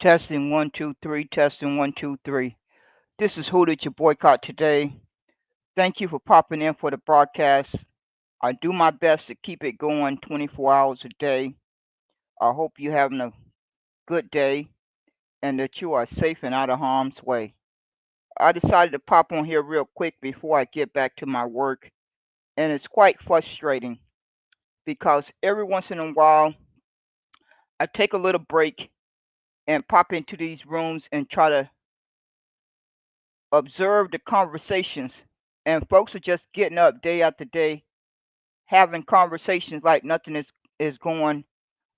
Testing 1 2 3. Testing 1 2 3. This is Who Did You Boycott today? Thank you for popping in for the broadcast. I do my best to keep it going 24 hours a day. I hope you're having a good day and that you are safe and out of harm's way. I decided to pop on here real quick before I get back to my work, and it's quite frustrating because every once in a while I take a little break and pop into these rooms and try to observe the conversations, and folks are just getting up day after day having conversations like nothing is going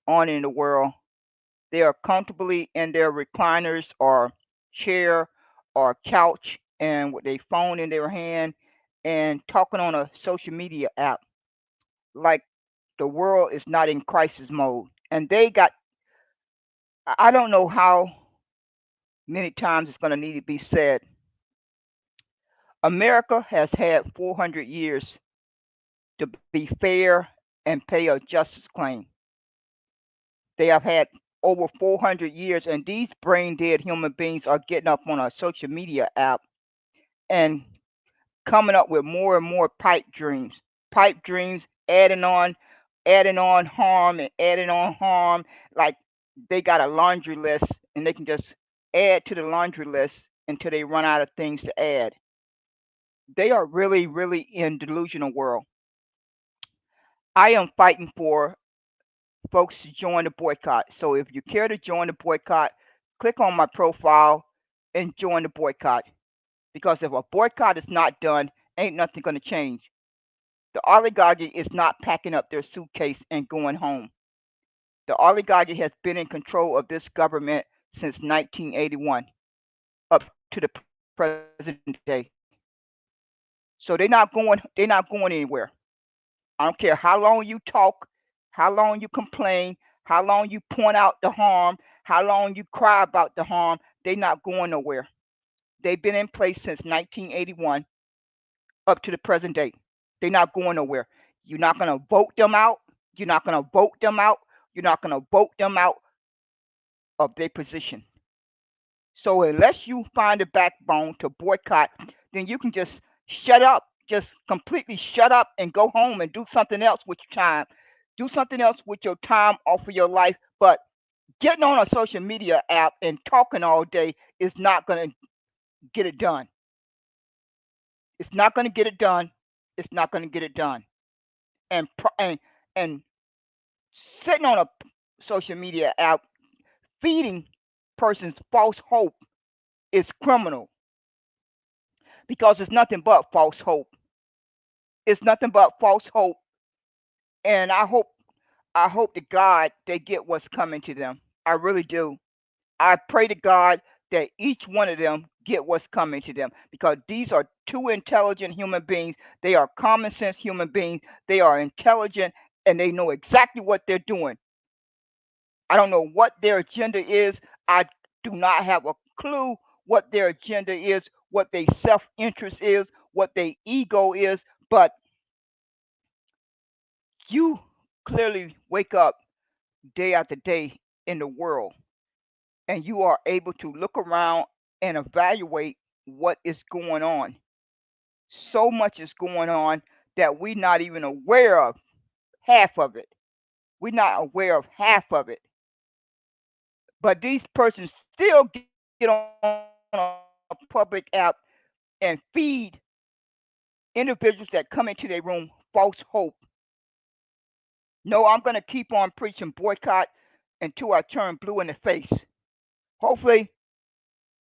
on in the world. They are comfortably in their recliners or chair or couch and with their phone in their hand and talking on a social media app like the world is not in crisis mode. And they got, I don't know how many times it's going to need to be said. America has had 400 years to be fair and pay a justice claim. They have had over 400 years, and these brain dead human beings are getting up on a social media app and coming up with more and more pipe dreams, adding on harm and adding on harm. Like they got a laundry list, and they can just add to the laundry list until they run out of things to add. They are really, really in delusional world. I am fighting for folks to join the boycott. So if you care to join the boycott, click on my profile and join the boycott. Because if a boycott is not done, ain't nothing going to change. The oligarchy is not packing up their suitcase and going home. The oligarchy has been in control of this government since 1981 up to the present day. So they're not going anywhere. I don't care how long you talk, how long you complain, how long you point out the harm, how long you cry about the harm, they're not going nowhere. They've been in place since 1981 up to the present day. They're not going nowhere. You're not going to vote them out. You're not going to vote them out. You're not going to vote them out of their position. So unless you find a backbone to boycott, then you can just shut up, just completely shut up and go home and do something else with your time. Do something else with your time off of your life. But getting on a social media app and talking all day is not going to get it done. It's not going to get it done. It's not going to get it done. And and sitting on a social media app feeding persons false hope is criminal because it's nothing but false hope. It's nothing but false hope, and I hope to God they get what's coming to them. I really do. I pray to God that each one of them get what's coming to them because these are two intelligent human beings. They are common sense human beings. They are intelligent and they know exactly what they're doing. I don't know what their agenda is. I do not have a clue what their agenda is, what their self interest is, what their ego is, but you clearly wake up day after day in the world and you are able to look around and evaluate what is going on. So much is going on that we're not even aware of half of it. We're not aware of half of it. But these persons still get on a public app and feed individuals that come into their room false hope. No, I'm going to keep on preaching boycott until I turn blue in the face. Hopefully,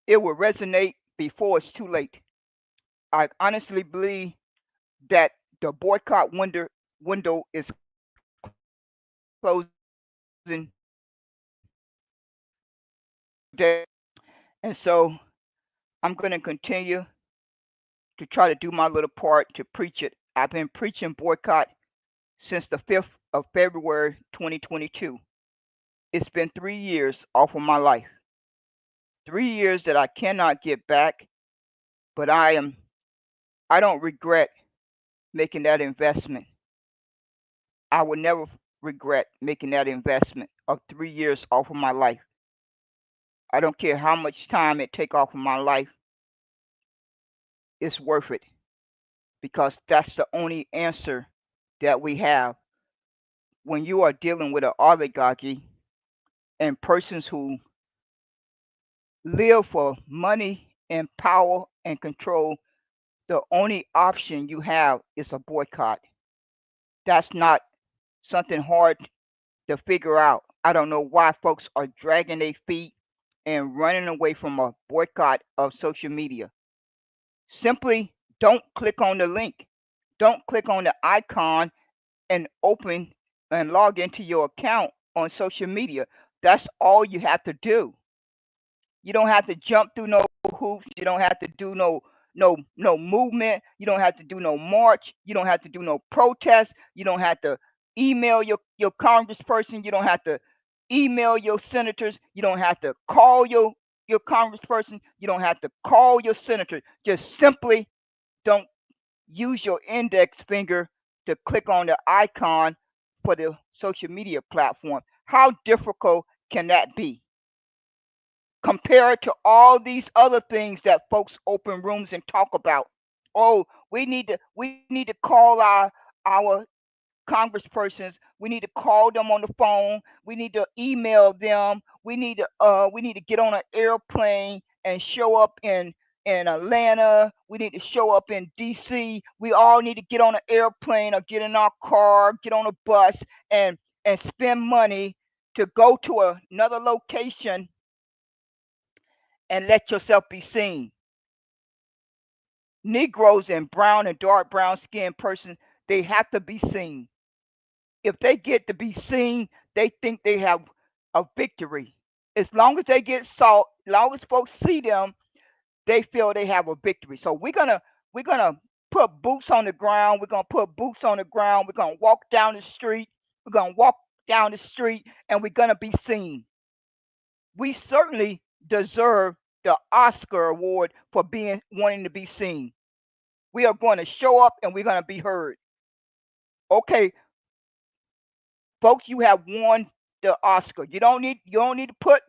it will resonate before it's too late. I honestly believe that the boycott window is closing day. And so I'm going to continue to try to do my little part to preach it. I've been preaching boycott since the 5th of February 2022. It's been 3 years off of my life. 3 years that I cannot get back, but I don't regret making that investment. I would never regret making that investment of 3 years off of my life. I don't care how much time it take off of my life, it's worth it because that's the only answer that we have when you are dealing with an oligarchy and persons who live for money and power and control. The only option you have is a boycott. That's not something hard to figure out. I don't know why folks are dragging their feet and running away from a boycott of social media. Simply don't click on the link. Don't click on the icon and open and log into your account on social media. That's all you have to do. You don't have to jump through no hoops. You don't have to do no movement. You don't have to do no march. You don't have to do no protest. You don't have to email your congressperson. You don't have to email your senators. You don't have to call your congressperson. You don't have to call your senator. Just simply don't use your index finger to click on the icon for the social media platform. How difficult can that be? Compared to all these other things that folks open rooms and talk about. Oh, we need to call our congresspersons. We need to call them on the phone. We need to email them. We need to get on an airplane and show up in Atlanta. We need to show up in DC. We all need to get on an airplane or get in our car, get on a bus and spend money to go to another location and let yourself be seen. Negroes and brown and dark brown skinned persons, they have to be seen. If they get to be seen, they think they have a victory. As long as they get saw, as long as folks see them, they feel they have a victory. So we're gonna put boots on the ground. We're gonna put boots on the ground. We're gonna walk down the street. We're gonna walk down the street and we're gonna be seen. We certainly deserve the Oscar award for being wanting to be seen. We are going to show up and we're going to be heard. Okay, folks, you have won the Oscar. You don't need to put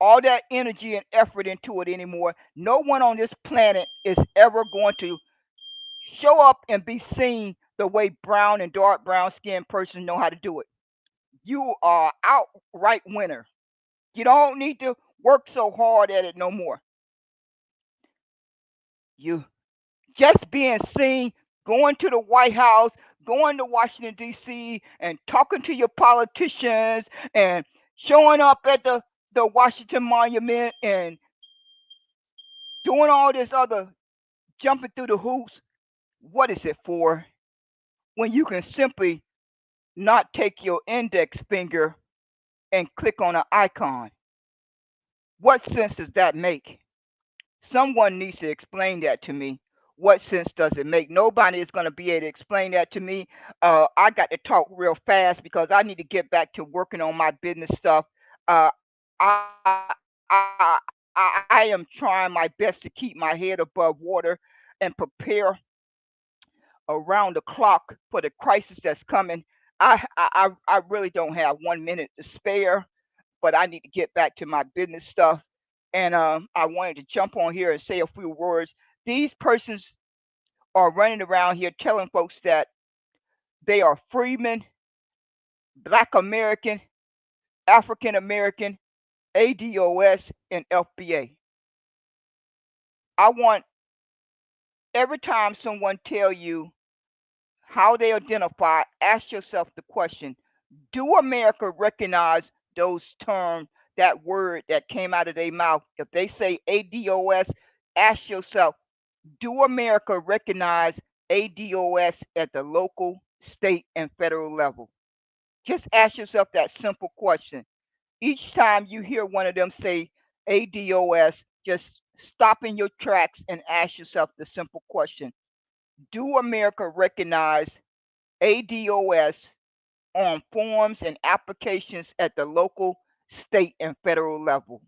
all that energy and effort into it anymore. No one on this planet is ever going to show up and be seen the way brown and dark brown skinned persons know how to do it. You are outright winner. You don't need to work so hard at it no more. You just being seen, going to the White House, going to Washington D.C. and talking to your politicians and showing up at the Washington Monument and doing all this other jumping through the hoops. What is it for? When you can simply not take your index finger and click on an icon. What sense does that make? Someone needs to explain that to me. What sense does it make? Nobody is going to be able to explain that to me. I got to talk real fast because I need to get back to working on my business stuff. Uh, I, I, I am trying my best to keep my head above water and prepare around the clock for the crisis that's coming. I really don't have 1 minute to spare, but I need to get back to my business stuff. And I wanted to jump on here and say a few words. These persons are running around here telling folks that they are freemen, Black American, African American, ADOS, and FBA. I want every time someone tell you how they identify, ask yourself the question: do America recognize those terms, that word that came out of their mouth? If they say ADOS, ask yourself, do America recognize ADOS at the local, state, and federal level? Just ask yourself that simple question. Each time you hear one of them say ADOS, just stop in your tracks and ask yourself the simple question: do America recognize ADOS on forms and applications at the local, state, and federal level?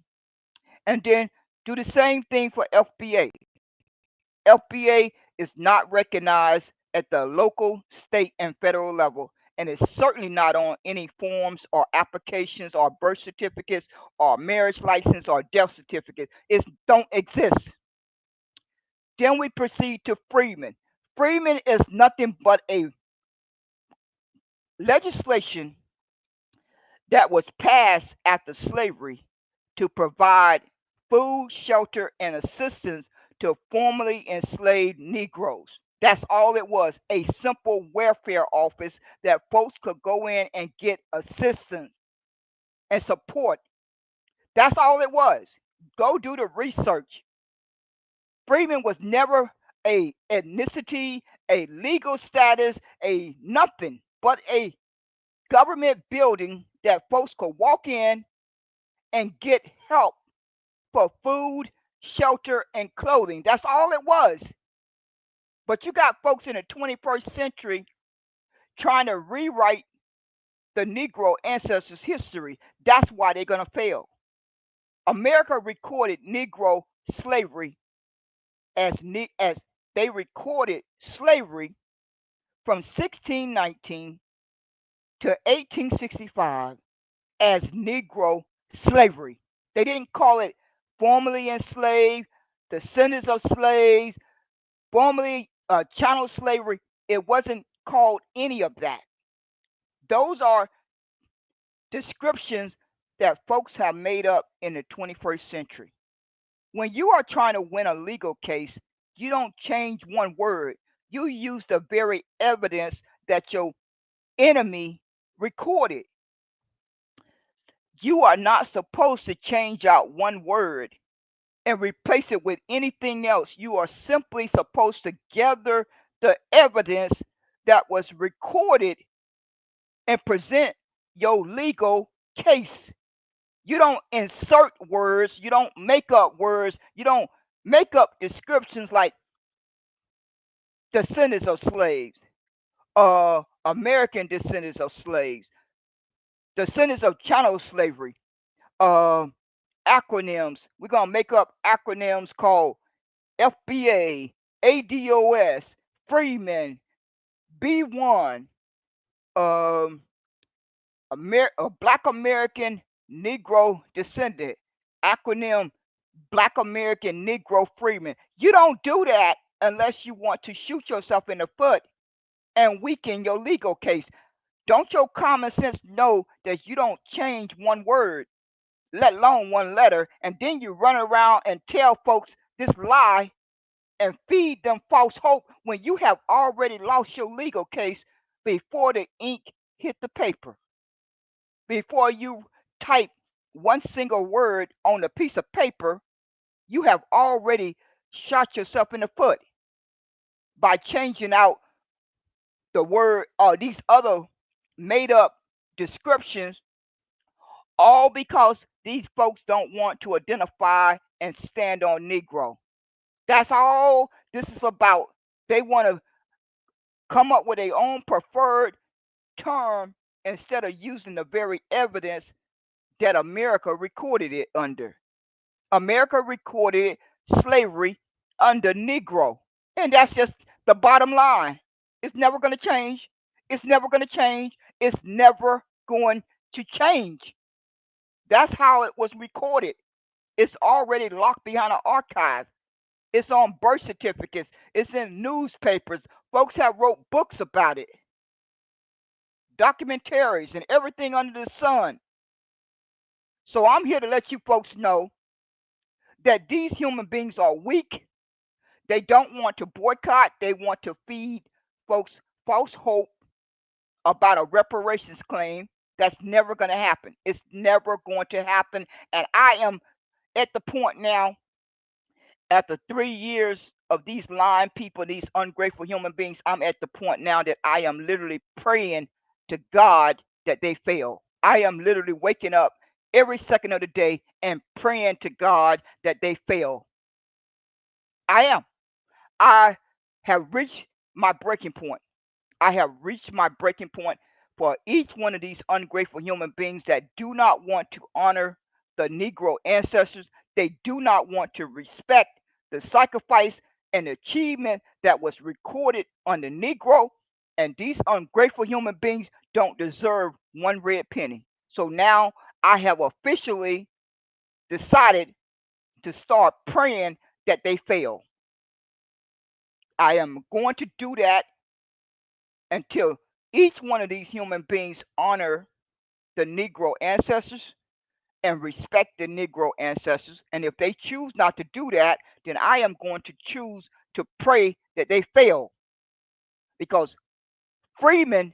And then do the same thing for FBA. FBA is not recognized at the local, state, and federal level. and it's certainly not on any forms or applications or birth certificates or marriage license or death certificates. It don't exist. Then we proceed to freedmen. Freedmen is nothing but a legislation that was passed after slavery to provide food, shelter, and assistance to formerly enslaved Negroes. That's all it was, a simple welfare office that folks could go in and get assistance and support. That's all it was. Go do the research. Freeman was never a ethnicity, a legal status, a nothing but a government building that folks could walk in and get help for food, shelter, and clothing. That's all it was. But you got folks in the 21st century trying to rewrite the Negro ancestors' history. That's why they're going to fail. America recorded Negro slavery as they recorded slavery from 1619 to 1865 as Negro slavery. They didn't call it formerly enslaved, descendants of slaves, formerly chattel slavery. It wasn't called any of that. Those are descriptions that folks have made up in the 21st century. When you are trying to win a legal case, you don't change one word. You use the very evidence that your enemy recorded. You are not supposed to change out one word and replace it with anything else. You are simply supposed to gather the evidence that was recorded and present your legal case. You don't insert words, you don't make up words, you don't make up descriptions like descendants of slaves, American descendants of slaves, descendants of chattel slavery, uh, acronyms. We're gonna make up acronyms called FBA, ADOS, Freeman, B1, um, Black American Negro descendant, acronym Black American Negro Freeman. You don't do that unless you want to shoot yourself in the foot and weaken your legal case. Don't your common sense know that you don't change one word, let alone one letter, and then you run around and tell folks this lie and feed them false hope when you have already lost your legal case before the ink hit the paper, before you type one single word on a piece of paper, you have already shot yourself in the foot by changing out the word or these other made up descriptions, all because these folks don't want to identify and stand on Negro. That's all this is about. They want to come up with their own preferred term instead of using the very evidence that America recorded it under. America recorded slavery under Negro. And that's just the bottom line. It's never going to change. It's never going to change. It's never going to change. That's how it was recorded. It's already locked behind an archive. It's on birth certificates. It's in newspapers. Folks have wrote books about it, documentaries, and everything under the sun. So I'm here to let you folks know that these human beings are weak. They don't want to boycott. They want to feed folks false hope about a reparations claim. That's never going to happen. It's never going to happen. And I am at the point now, after 3 years of these lying people, these ungrateful human beings, I'm at the point now that I am literally praying to God that they fail. I am literally waking up every second of the day and praying to God that they fail. I am. I have reached my breaking point. I have reached my breaking point for each one of these ungrateful human beings that do not want to honor the Negro ancestors. They do not want to respect the sacrifice and achievement that was recorded on the Negro. And these ungrateful human beings don't deserve one red penny. So now I have officially decided to start praying that they fail. I am going to do that until each one of these human beings honor the Negro ancestors and respect the Negro ancestors. And if they choose not to do that, then I am going to choose to pray that they fail, because Freeman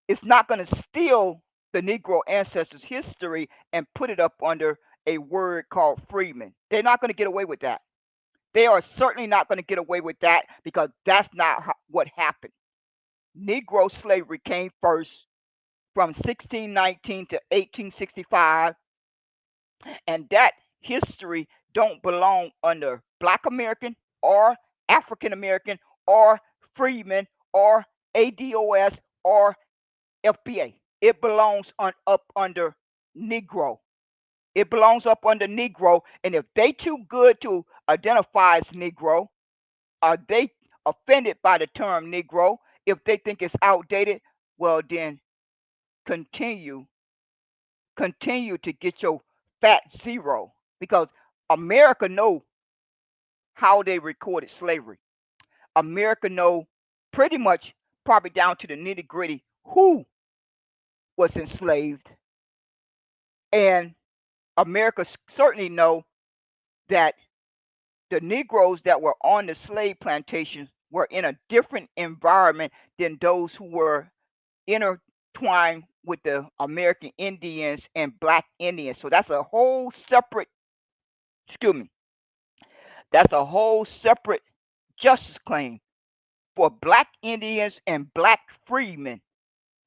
is not going to steal the Negro ancestors' history and put it up under a word called Freeman. They're not going to get away with that. They are certainly not going to get away with that, because that's not what happened. Negro slavery came first from 1619 to 1865, and that history don't belong under Black American or African American or Freeman or ADOS or FBA. It belongs up under Negro. It belongs up under Negro, and if they too good to identify as Negro, are they offended by the term Negro? If they think it's outdated, well then continue continue to get your fat zero, because America know how they recorded slavery. America know pretty much, probably down to the nitty gritty, who was enslaved, and America certainly know that the Negroes that were on the slave plantations were in a different environment than those who were intertwined with the American Indians and Black Indians. So that's a whole separate, excuse me, that's a whole separate justice claim for Black Indians and Black freemen.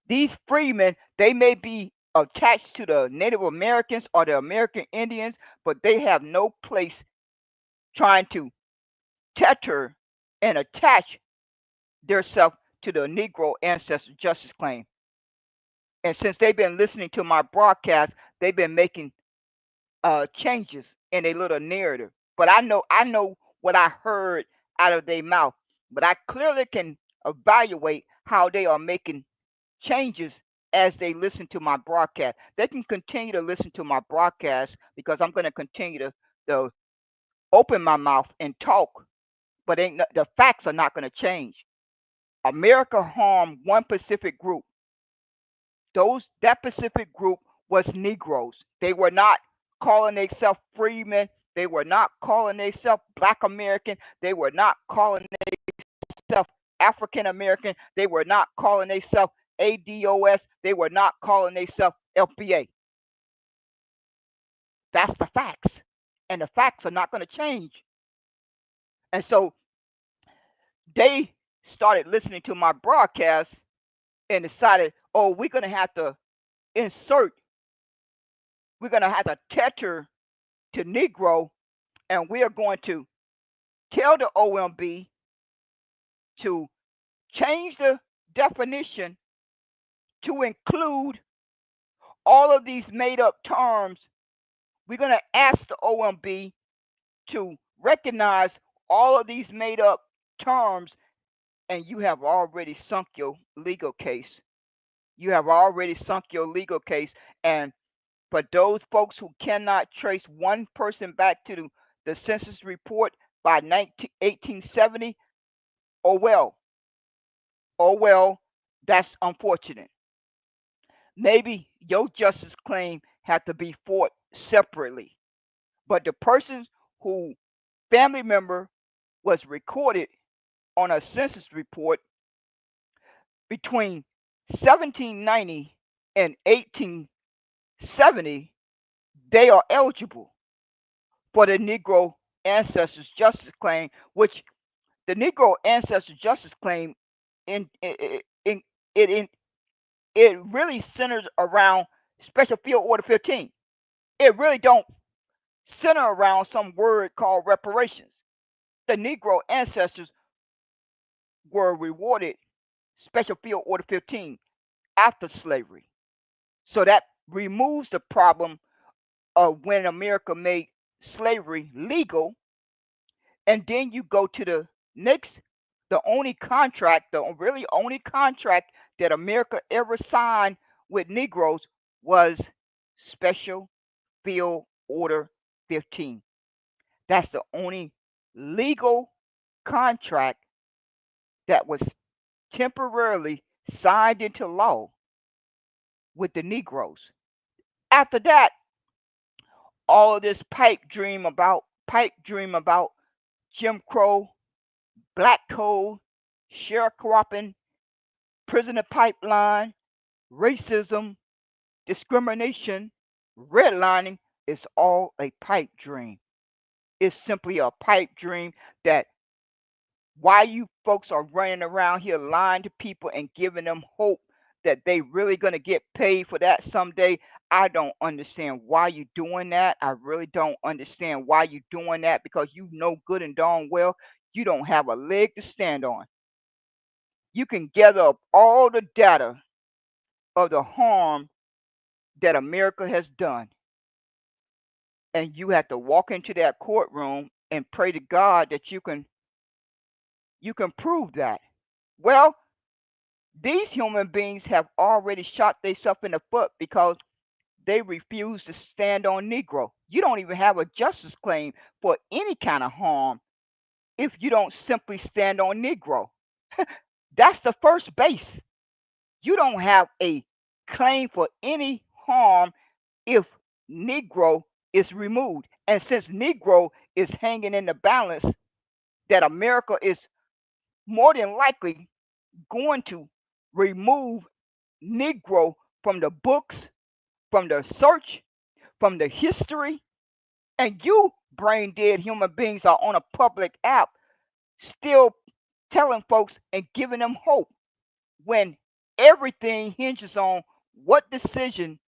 These freemen, they may be attached to the Native Americans or the American Indians, but they have no place trying to tether and attach themselves to the Negro ancestor justice claim. And since they've been listening to my broadcast, they've been making changes in a little narrative. But I know what I heard out of their mouth. But I clearly can evaluate how they are making changes as they listen to my broadcast. They can continue to listen to my broadcast, because I'm going to continue to open my mouth and talk. But the facts are not going to change. America harmed one Pacific group. That Pacific group was Negroes. They were not calling themselves freemen. They were not calling themselves Black American. They were not calling themselves African American. They were not calling themselves ADOS. They were not calling themselves FBA. That's the facts. And the facts are not going to change. And so they started listening to my broadcast and decided, oh, insert, we're going to have to tether to Negro, and we are going to tell the OMB to change the definition to include all of these made up terms. We're going to ask the OMB to recognize all of these made up terms, and you have already sunk your legal case. You have already sunk your legal case. And for those folks who cannot trace one person back to the census report by 1870, oh well, oh well, that's unfortunate. Maybe your justice claim had to be fought separately. But the person who family member was recorded on a census report between 1790 and 1870, they are eligible for the Negro Ancestors Justice Claim, which the Negro Ancestors Justice Claim in it in it really centers around Special Field Order 15. It really don't center around some word called reparations. The Negro ancestors were rewarded Special Field Order 15 after slavery. So that removes the problem of when America made slavery legal. And then you go to the next, the only contract, the really only contract that America ever signed with Negroes was Special Field Order 15. That's the only legal contract that was temporarily signed into law with the Negroes. After that, all of this pipe dream about Jim Crow, black code, sharecropping, prisoner pipeline, racism, discrimination, redlining is all a pipe dream. It's simply a pipe dream that why you folks are running around here lying to people and giving them hope that they really going to get paid for that someday. I don't understand why you're doing that. I really don't understand why you're doing that because you know good and darn well you don't have a leg to stand on. You can gather up all the data of the harm that America has done, and you have to walk into that courtroom and pray to God that you can prove that. Well, these human beings have already shot themselves in the foot because they refuse to stand on Negro. You don't even have a justice claim for any kind of harm if you don't simply stand on Negro. That's the first base. You don't have a claim for any harm if Negro is removed. And since Negro is hanging in the balance, that America is more than likely going to remove Negro from the books, from the search, from the history, and you brain dead human beings are on a public app still telling folks and giving them hope when everything hinges on what decision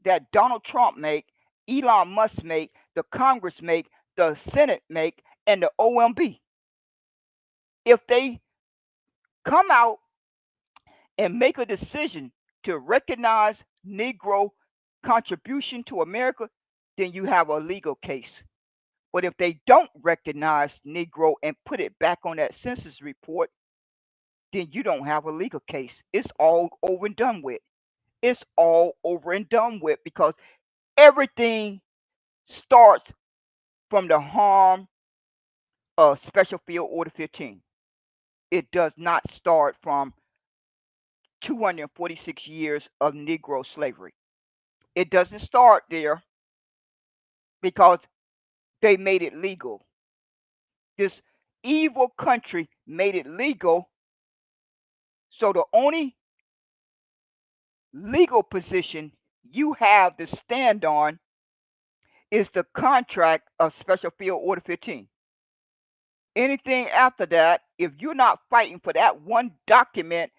that Donald Trump make, Elon Musk make, the Congress make, the Senate make, and the OMB. If they come out and make a decision to recognize Negro contribution to America, then you have a legal case. But if they don't recognize Negro and put it back on that census report, then you don't have a legal case. It's all over and done with. It's all over and done with because everything starts from the harm of Special Field Order 15. It does not start from 246 years of Negro slavery. It doesn't start there because they made it legal. This evil country made it legal. So the only legal position you have to stand on is the contract of Special Field Order 15. Anything after that, if you're not fighting for that one document,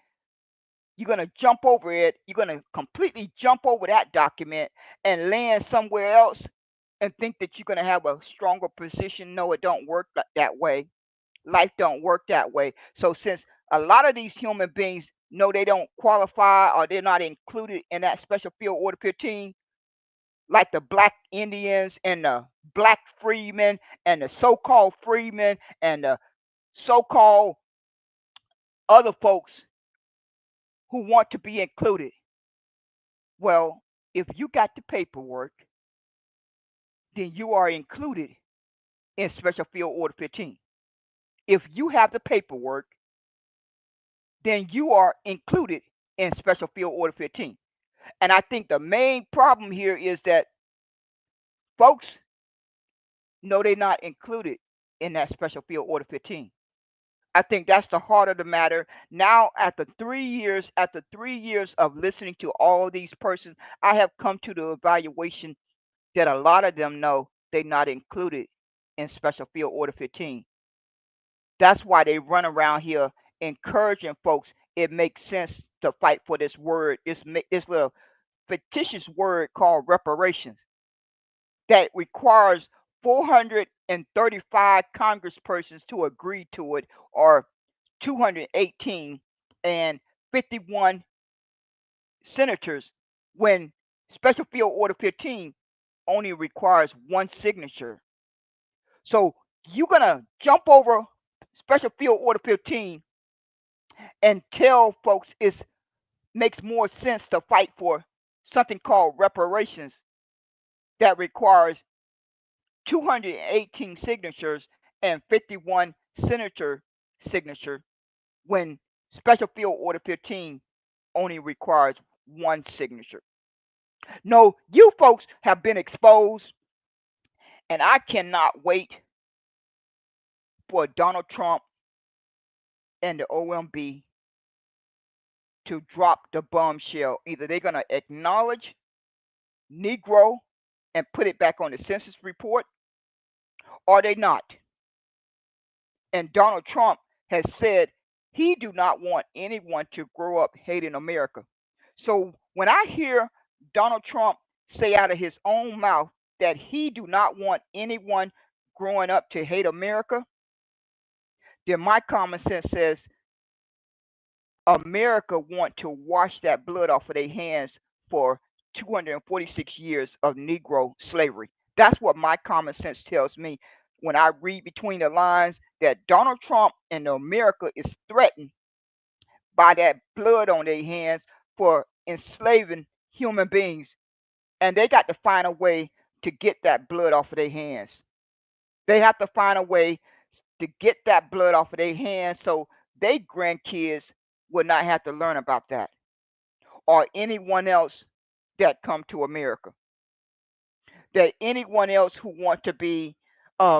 you're going to jump over it. You're going to completely jump over that document and land somewhere else and think that you're going to have a stronger position. No, it don't work that way. Life don't work that way. So since a lot of these human beings know they don't qualify or they're not included in that Special Field Order 15, like the black Indians and the black freedmen and the so-called freedmen and the so-called other folks who want to be included. Well, if you got the paperwork, then you are included in Special Field Order 15. If you have the paperwork, then you are included in Special Field Order 15. And I think the main problem here is that folks know they're not included in that Special Field Order 15. I think that's the heart of the matter. Now, after 3 years of listening to all of these persons, I have come to the evaluation that a lot of them know they're not included in Special Field Order 15. That's why they run around here encouraging folks. It makes sense to fight for this word, this little fictitious word called reparations that requires 435 congresspersons to agree to it, or 218 and 51 senators, when Special Field Order 15 only requires one signature. So you're going to jump over Special Field Order 15 and tell folks it's makes more sense to fight for something called reparations that requires 218 signatures and 51 senator signature when Special Field Order 15 only requires one signature. No, you folks have been exposed, and I cannot wait for Donald Trump and the OMB to drop the bombshell. Either they're going to acknowledge Negro and put it back on the census report, or they not. And Donald Trump has said he do not want anyone to grow up hating America. So when I hear Donald Trump say out of his own mouth that he do not want anyone growing up to hate America, then my common sense says America want to wash that blood off of their hands for 246 years of Negro slavery. That's what my common sense tells me when I read between the lines that Donald Trump and America is threatened by that blood on their hands for enslaving human beings. And they got to find a way to get that blood off of their hands. They have to find a way to get that blood off of their hands so their grandkids will not have to learn about that or anyone else that come to America. That anyone else who want to be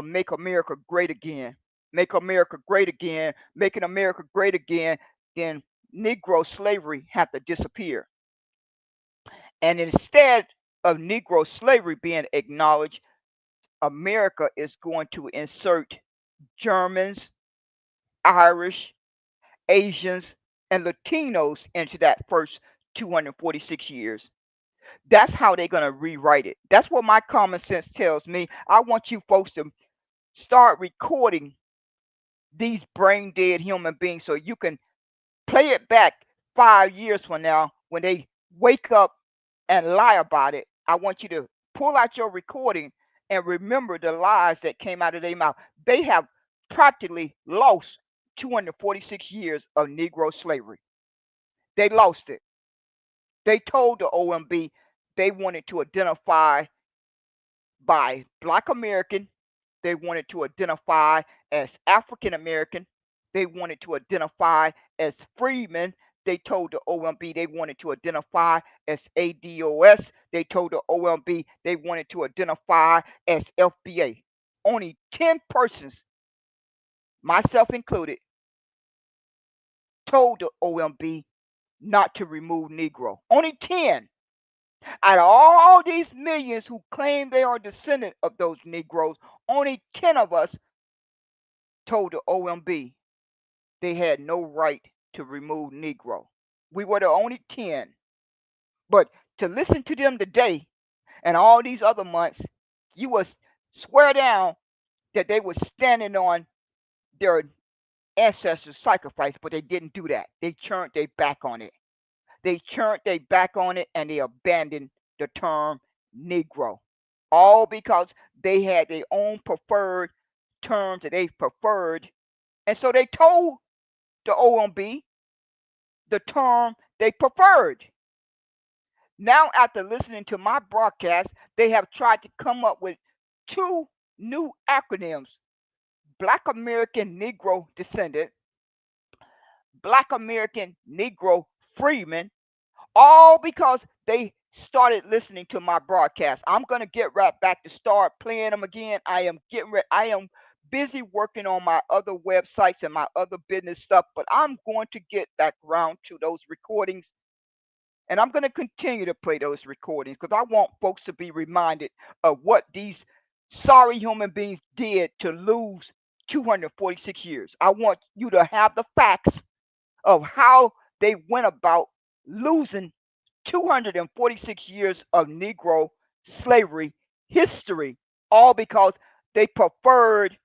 make America great again, make America great again, making America great again, then Negro slavery have to disappear. And instead of Negro slavery being acknowledged, America is going to insert Germans, Irish, Asians, and Latinos into that first 246 years. That's how they're going to rewrite it. That's what my common sense tells me. I want you folks to start recording these brain dead human beings so you can play it back 5 years from now when they wake up and lie about it. I want you to pull out your recording and remember the lies that came out of their mouth. They have practically lost 246 years of Negro slavery. They lost it. They told the OMB they wanted to identify by Black American, they wanted to identify as African American, they wanted to identify as freedmen. They told the OMB they wanted to identify as ADOS. They told the OMB they wanted to identify as FBA. Only 10 persons, myself included, told the OMB not to remove Negro. Only 10. Out of all these millions who claim they are descendant of those Negroes, only 10 of us told the OMB they had no right to remove Negro. We were the only 10. But to listen to them today and all these other months, you would swear down that they were standing on their ancestors' sacrifice, but they didn't do that. They turned their back on it. They turned their back on it and they abandoned the term Negro. All because they had their own preferred terms that they preferred. And so they told the OMB the term they preferred. Now, after listening to my broadcast, they have tried to come up with two new acronyms: Black American Negro Descendant, Black American Negro Freeman, all because they started listening to my broadcast. I'm going to get right back to start playing them again. I am getting ready. I am busy working on my other websites and my other business stuff, but I'm going to get back around to those recordings, and I'm going to continue to play those recordings because I want folks to be reminded of what these sorry human beings did to lose 246 years. I want you to have the facts of how they went about losing 246 years of Negro slavery history, all because they preferred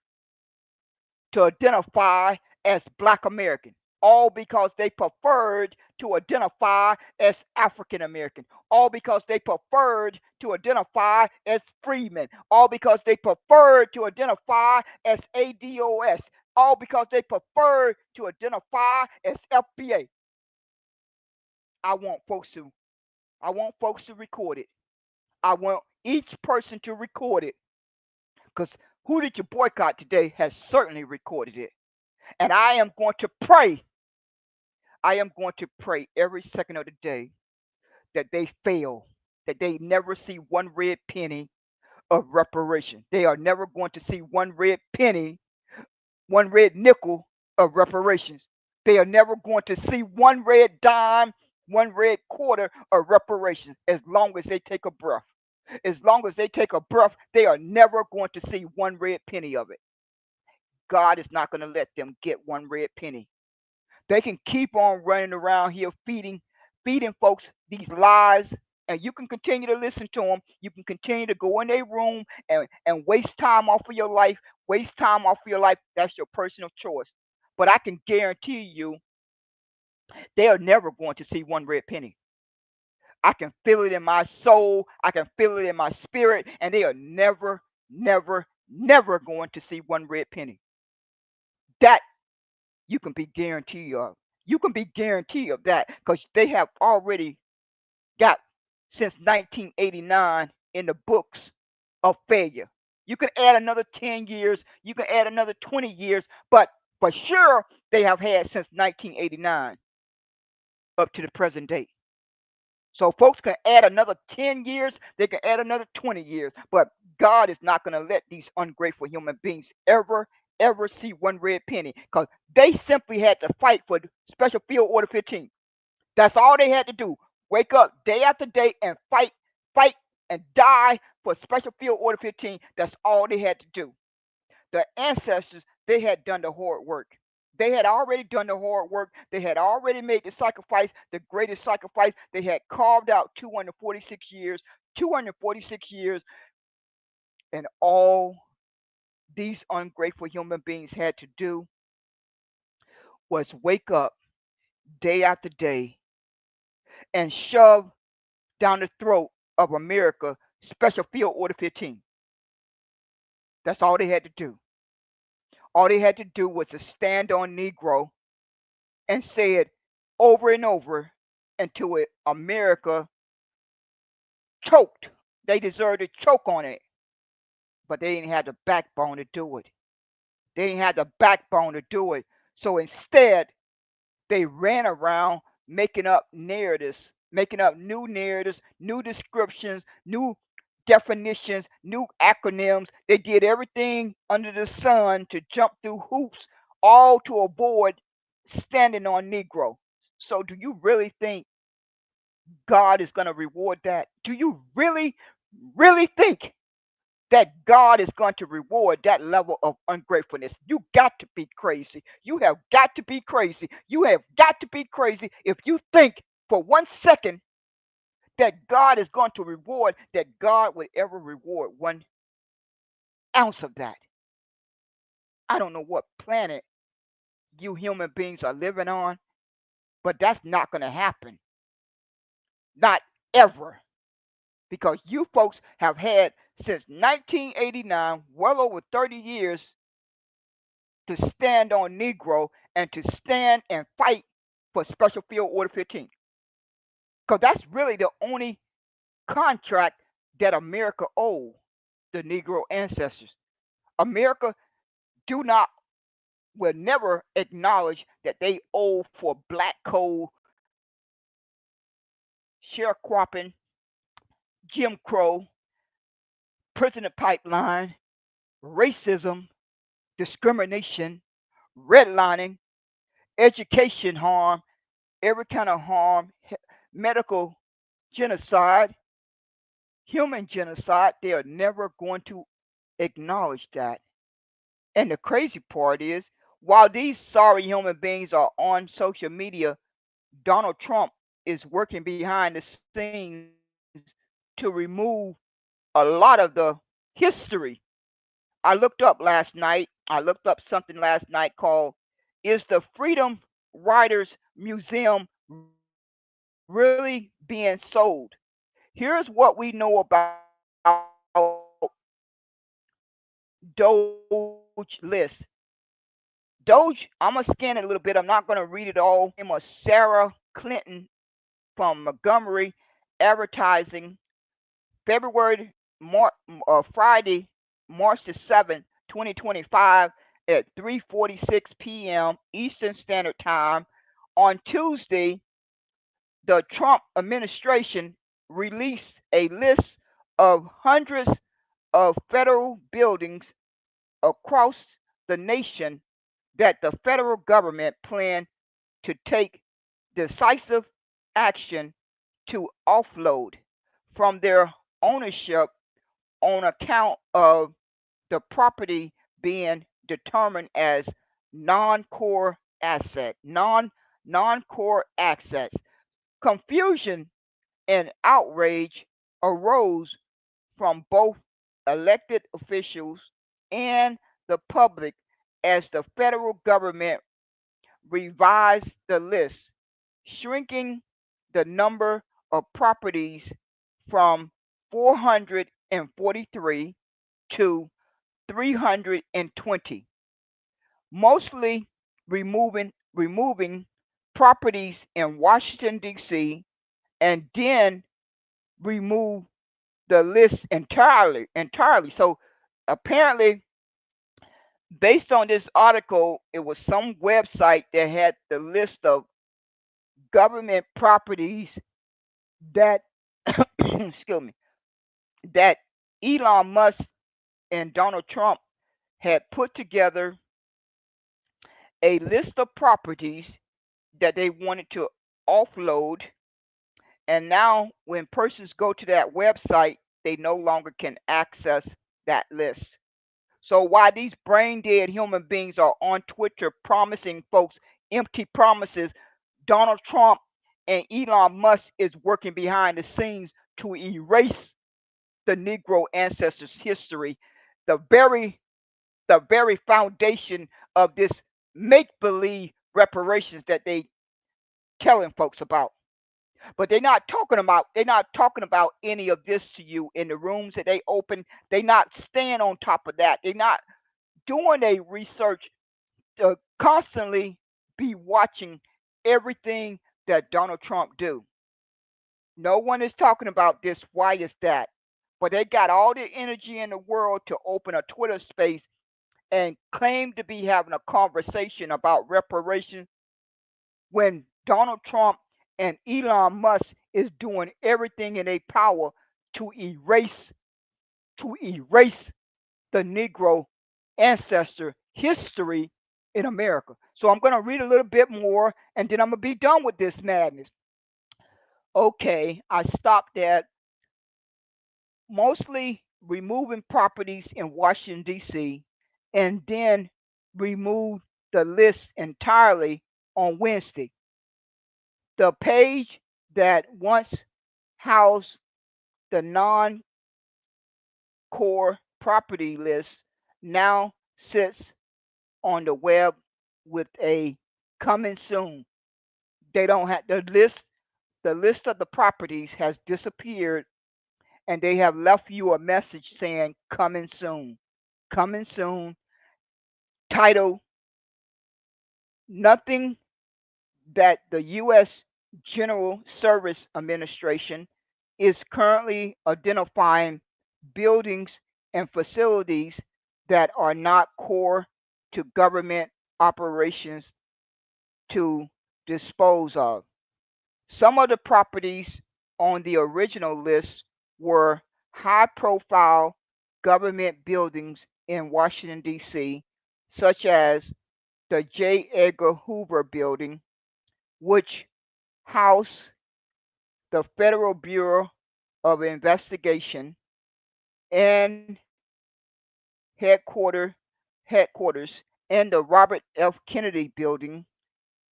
to identify as Black American, all because they preferred to identify as African American, all because they preferred to identify as freemen, all because they preferred to identify as ADOS, all because they preferred to identify as FBA. I want folks to I want folks to record it. I want each person to record it. Because who did you boycott today has certainly recorded it. And I am going to pray. I am going to pray every second of the day that they fail, that they never see one red penny of reparation. They are never going to see one red penny, one red nickel of reparations. They are never going to see one red dime, one red quarter of reparations as long as they take a breath. As long as they take a breath, they are never going to see one red penny of it. God is not going to let them get one red penny. They can keep on running around here feeding folks these lies, and you can continue to listen to them. You can continue to go in their room and waste time off of your life, waste time off of your life. That's your personal choice. But I can guarantee you, they are never going to see one red penny. I can feel it in my soul. I can feel it in my spirit, and they are never, never, never going to see one red penny. That you can be guaranteed of. You can be guaranteed of that because they have already got since 1989 in the books of failure. You can add another 10 years, you can add another 20 years, but for sure they have had since 1989 up to the present date. So folks can add another 10 years, they can add another 20 years, but God is not going to let these ungrateful human beings ever see one red penny because they simply had to fight for Special Field Order 15. That's all they had to do. Wake up day after day and fight and die for Special Field Order 15. That's all they had to do. The ancestors, they had done the hard work. They had already done the hard work. They had already made the sacrifice, the greatest sacrifice. They had carved out 246 years, 246 years, and all these ungrateful human beings had to do was wake up day after day and shove down the throat of America Special Field Order 15. That's all they had to do. All they had to do was to stand on Negro and say it over and over until America choked. They deserved to choke on it, but they didn't have the backbone to do it. They didn't have the backbone to do it. So instead, they ran around making up new narratives, new descriptions, new definitions, new acronyms. They did everything under the sun to jump through hoops, all to avoid standing on Negro. So, do you really think God is going to reward that? Do you really think that God is going to reward that level of ungratefulness? You got to be crazy. You have got to be crazy. You have got to be crazy if you think for 1 second that God is going to reward, that God would ever reward 1 ounce of that. I don't know what planet you human beings are living on, but that's not going to happen. Not ever. Because you folks have had since 1989, well over 30 years, to stand on Negro and to stand and fight for Special Field Order 15. Because that's really the only contract that America owed the Negro ancestors. America do not will never acknowledge that they owe for black coal, sharecropping, Jim Crow, prisoner pipeline, racism, discrimination, redlining, education harm, every kind of harm, medical genocide, human genocide. They are never going to acknowledge that. And the crazy part is, while these sorry human beings are on social media, Donald Trump is working behind the scenes to remove a lot of the history. I looked up last night. I looked up something last night called "Is the Freedom Writers Museum Really Being Sold?" Here's what we know about Doge list. Doge, I'm gonna scan it a little bit. I'm not gonna read it all. Name of Sarah Clinton. from Montgomery Advertising, February, Friday, March the 7th, 2025 at 3:46 p.m. Eastern Standard Time. On Tuesday, the Trump administration released a list of hundreds of federal buildings across the nation that the federal government planned to take decisive action to offload from their ownership on account of the property being determined as non-core asset, non-core assets. Confusion and outrage arose from both elected officials and the public as the federal government revised the list, shrinking the number of properties from 443 to 320, mostly removing properties in Washington D.C. and then remove the list entirely. So apparently, based on this article, it was some website that had the list of government properties that excuse me, that Elon Musk and Donald Trump had put together a list of properties that they wanted to offload. And now, when persons go to that website, they no longer can access that list. So, while these brain dead human beings are on Twitter promising folks empty promises, Donald Trump and Elon Musk is working behind the scenes to erase the Negro ancestors' history, the very the very foundation of this make believe reparations that they telling folks about. But they're not talking about any of this to you in the rooms that they open. They not staying on top of that. They're not doing a research to constantly be watching everything that Donald Trump do. No one is talking about this. Why is that? But they got all the energy in the world to open a Twitter space and claim to be having a conversation about reparations when Donald Trump and Elon Musk is doing everything in their power to erase the Negro ancestor history in America. So I'm going to read a little bit more and then I'm going to be done with this madness. Okay, I stopped at mostly removing properties in Washington, D.C., and then remove the list entirely on Wednesday. The page that once housed the non core property list now sits on the web with a coming soon. They don't have the list of the properties has disappeared and they have left you a message saying coming soon. Coming soon. Title nothing that the US General Service Administration is currently identifying buildings and facilities that are not core to government operations to dispose of. Some of the properties on the original list were high profile government buildings in Washington, D.C., such as the J. Edgar Hoover Building, which housed the Federal Bureau of Investigation and headquarter, headquarters, and the Robert F. Kennedy Building,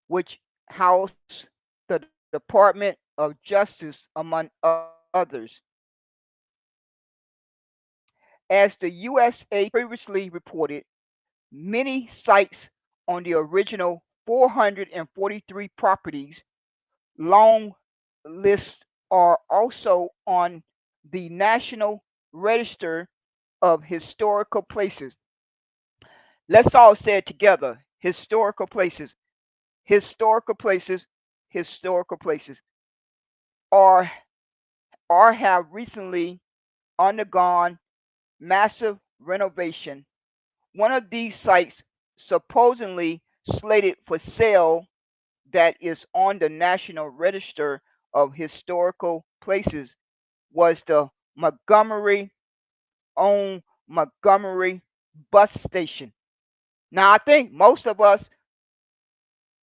which housed the Department of Justice, among others. As the USA previously reported, many sites on the original 443 properties long list are also on the National Register of Historical Places. Let's all say it together. Historical places, historical places, historical places. or have recently undergone massive renovation. One of these sites, supposedly slated for sale, that is on the National Register of Historical Places, was the Montgomery owned Montgomery bus station. Now, I think most of us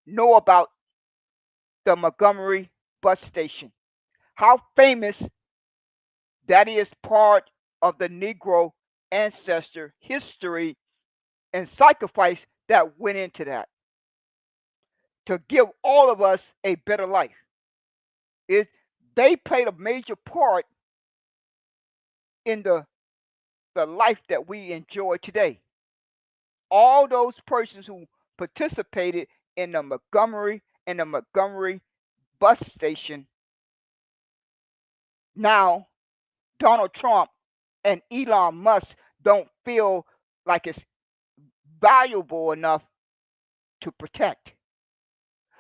know about the Montgomery bus station, how famous that is, part of the Negro ancestor history and sacrifice that went into that to give all of us a better life. It, they played a major part in the life that we enjoy today. All those persons who participated in the Montgomery bus station, now Donald Trump and Elon Musk don't feel like it's valuable enough to protect.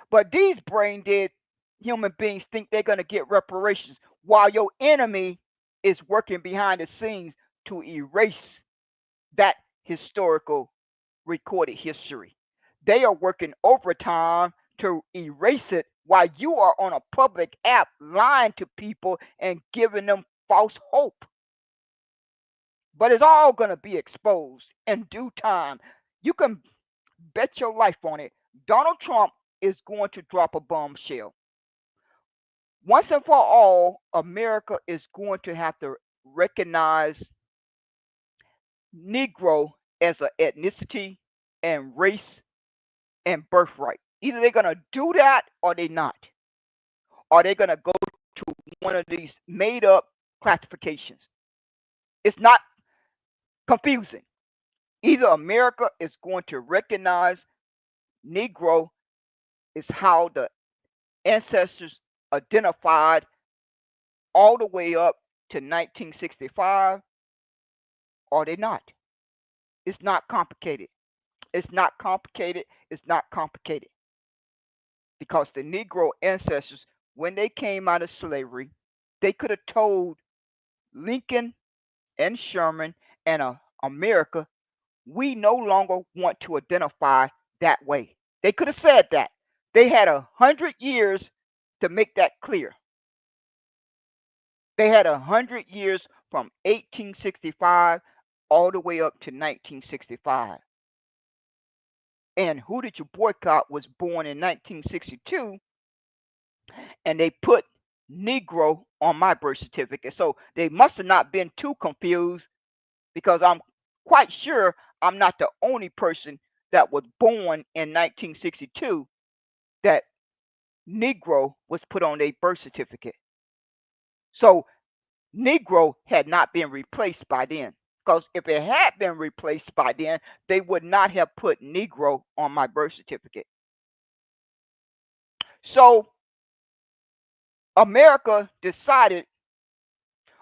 But these brain dead human beings think they're going to get reparations while your enemy is working behind the scenes to erase that historical recorded history. They are working overtime to erase it while you are on a public app lying to people and giving them false hope. But it's all going to be exposed in due time. You can bet your life on it. Donald Trump is going to drop a bombshell. Once and for all, America is going to have to recognize Negro as an ethnicity and race and birthright. Either they're going to do that or they're not. Or they're going to go to one of these made up classifications. It's not confusing. Either America is going to recognize Negro is how the ancestors identified all the way up to 1965, or they not. It's not complicated. It's not complicated. It's not complicated. Because the Negro ancestors, when they came out of slavery, they could have told Lincoln and Sherman and America, we no longer want to identify that way. They could have said that. They had 100 years to make that clear. They had 100 years from 1865 all the way up to 1965. And Who Did You Boycott was born in 1962, and they put Negro on my birth certificate. So they must have not been too confused, because I'm quite sure I'm not the only person that was born in 1962 that Negro was put on their birth certificate. So Negro had not been replaced by then. Because if it had been replaced by then, they would not have put Negro on my birth certificate. So America decided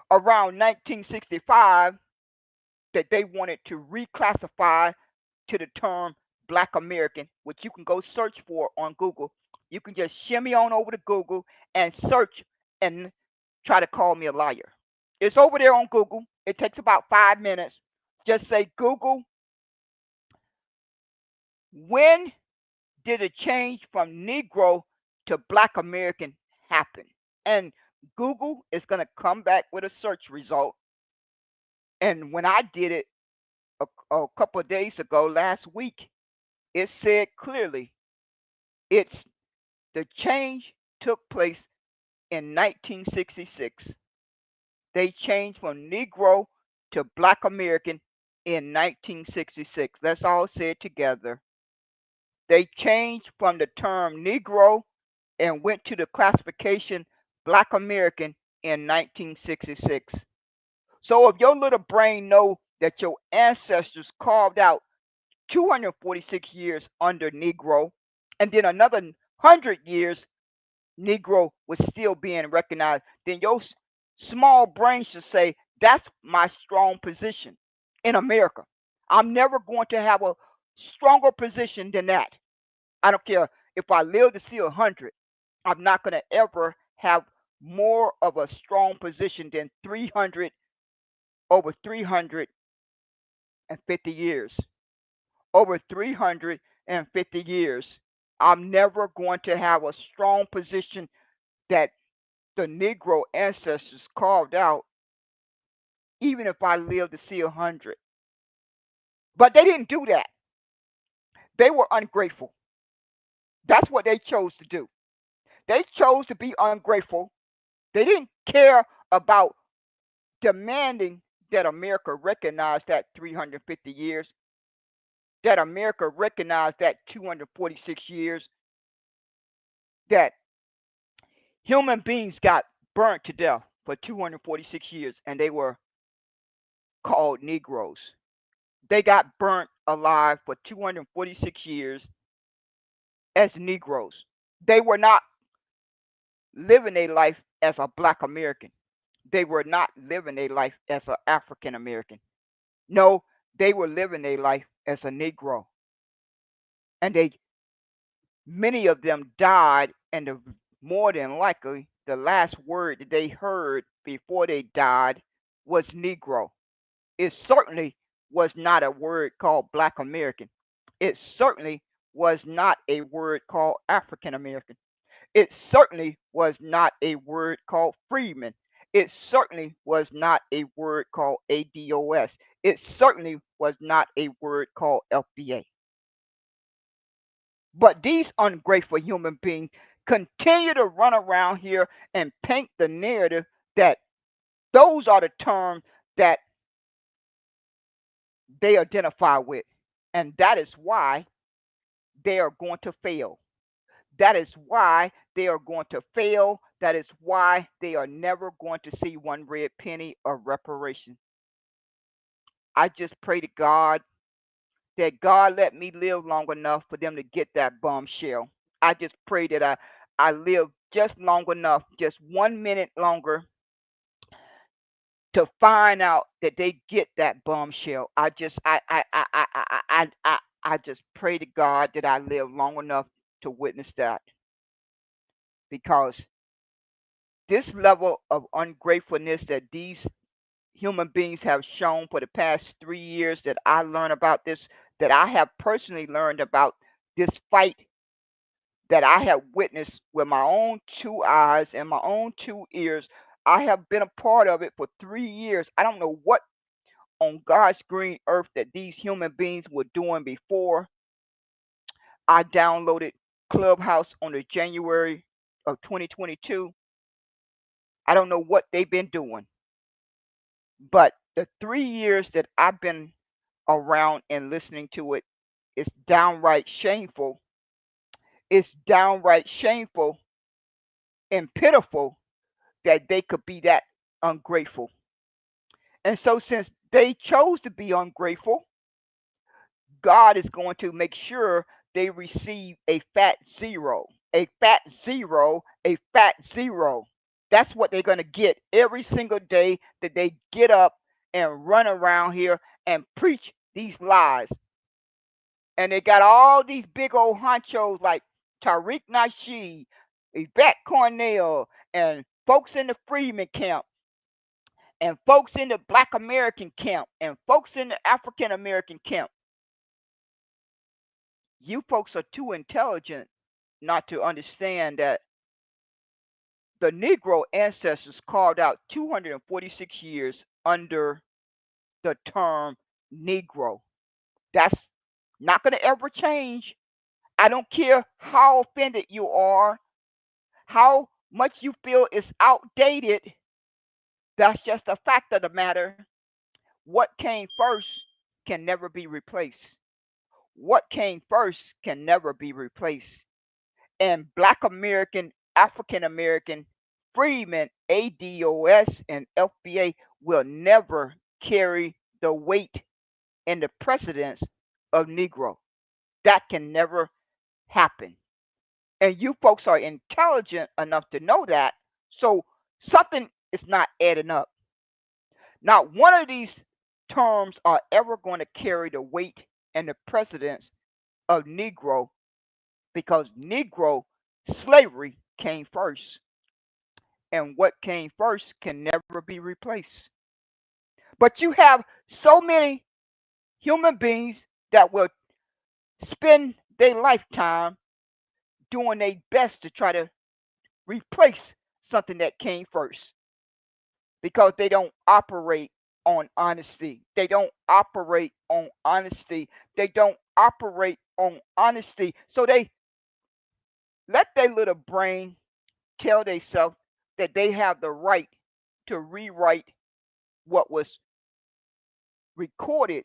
around 1965 that they wanted to reclassify to the term Black American, which you can go search for on Google. You can just shimmy on over to Google and search and try to call me a liar. It's over there on Google. It takes about 5 minutes. Just say, Google, when did a change from Negro to Black American happen? And Google is going to come back with a search result. And when I did it a couple of days ago, last week, it said clearly it's the change took place in 1966. They changed from Negro to Black American in 1966. Let's all say it together. They changed from the term Negro and went to the classification Black American in 1966. So if your little brain know that your ancestors carved out 246 years under Negro, and then another 100 years Negro was still being recognized, then your small brain should say, that's my strong position in America. I'm never going to have a stronger position than that. I don't care if I live to see 100. I'm not going to ever have more of a strong position than 300 over 350 years. Over 350 years. I'm never going to have a strong position that the Negro ancestors carved out, even if I live to see 100. But they didn't do that. They were ungrateful. That's what they chose to do. They chose to be ungrateful. They didn't care about demanding that America recognize that 350 years, that America recognize that 246 years, that human beings got burnt to death for 246 years and they were called Negroes. They got burnt alive for 246 years as Negroes. They were not living a life as a black American. They were not living a life as an African American. No, they were living a life as a Negro. And they many of them died, and more than likely the last word that they heard before they died was Negro. It certainly was not a word called Black American. It certainly was not a word called African American. It certainly was not a word called freedman. It certainly was not a word called ADOS. It certainly was not a word called FBA. But these ungrateful human beings continue to run around here and paint the narrative that those are the terms that they identify with. And that is why they are going to fail. That is why they are going to fail. That is why they are never going to see one red penny of reparation. I just pray to God that God let me live long enough for them to get that bombshell. I just pray that I live just long enough, just 1 minute longer, to find out that they get that bombshell. I just pray to God that I live long enough to witness that, because this level of ungratefulness that these human beings have shown for the past 3 years that I learned about this, that I have personally learned about this fight, that I have witnessed with my own two eyes and my own two ears. I have been a part of it for 3 years. I don't know what on God's green earth that these human beings were doing before I downloaded Clubhouse on the January of 2022. I don't know what they've been doing, but the 3 years that I've been around and listening to it, it's downright shameful. It's downright shameful and pitiful that they could be that ungrateful. And so, since they chose to be ungrateful, God is going to make sure they receive a fat zero, a fat zero, a fat zero. That's what they're going to get every single day that they get up and run around here and preach these lies. And they got all these big old honchos like Tariq Nasheed, Yvette Cornell, and folks in the Freedmen camp, and folks in the Black American camp, and folks in the African American camp. You folks are too intelligent not to understand that the Negro ancestors carved out 246 years under the term Negro. That's not going to ever change. I don't care how offended you are, how much you feel it's outdated. That's just a fact of the matter. What came first can never be replaced. What came first can never be replaced. And Black American, African American, freedmen, ADOS, and FBA will never carry the weight and the precedence of Negro. That can never happen. And you folks are intelligent enough to know that. So something is not adding up. Not one of these terms are ever going to carry the weight and the precedence of Negro, because Negro slavery came first. and what came first can never be replaced. But you have so many human beings that will spend their lifetime doing their best to try to replace something that came first because they don't operate on honesty. They don't operate on honesty. They don't operate on honesty. So they let their little brain tell themselves that they have the right to rewrite what was recorded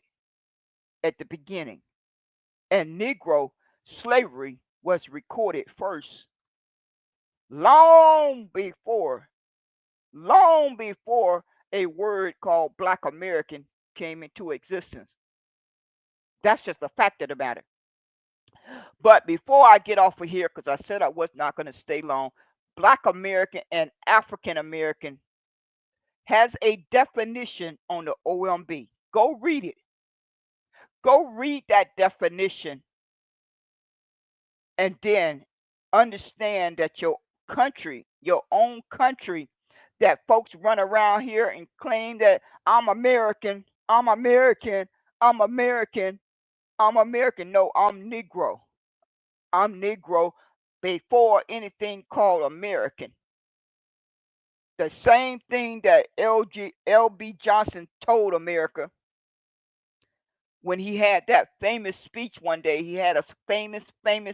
at the beginning. And Negro slavery was recorded first, long before, long before a word called Black American came into existence. That's just a fact of the matter. But before I get off of here, because I said I was not going to stay long, Black American and African American has a definition on the OMB. Go read it. Go read that definition and then understand that your country, your own country, that folks run around here and claim that I'm American, I'm American, I'm American, I'm American. No, I'm Negro. I'm Negro before anything called American. The same thing that LB Johnson told America when he had that famous speech one day. He had a famous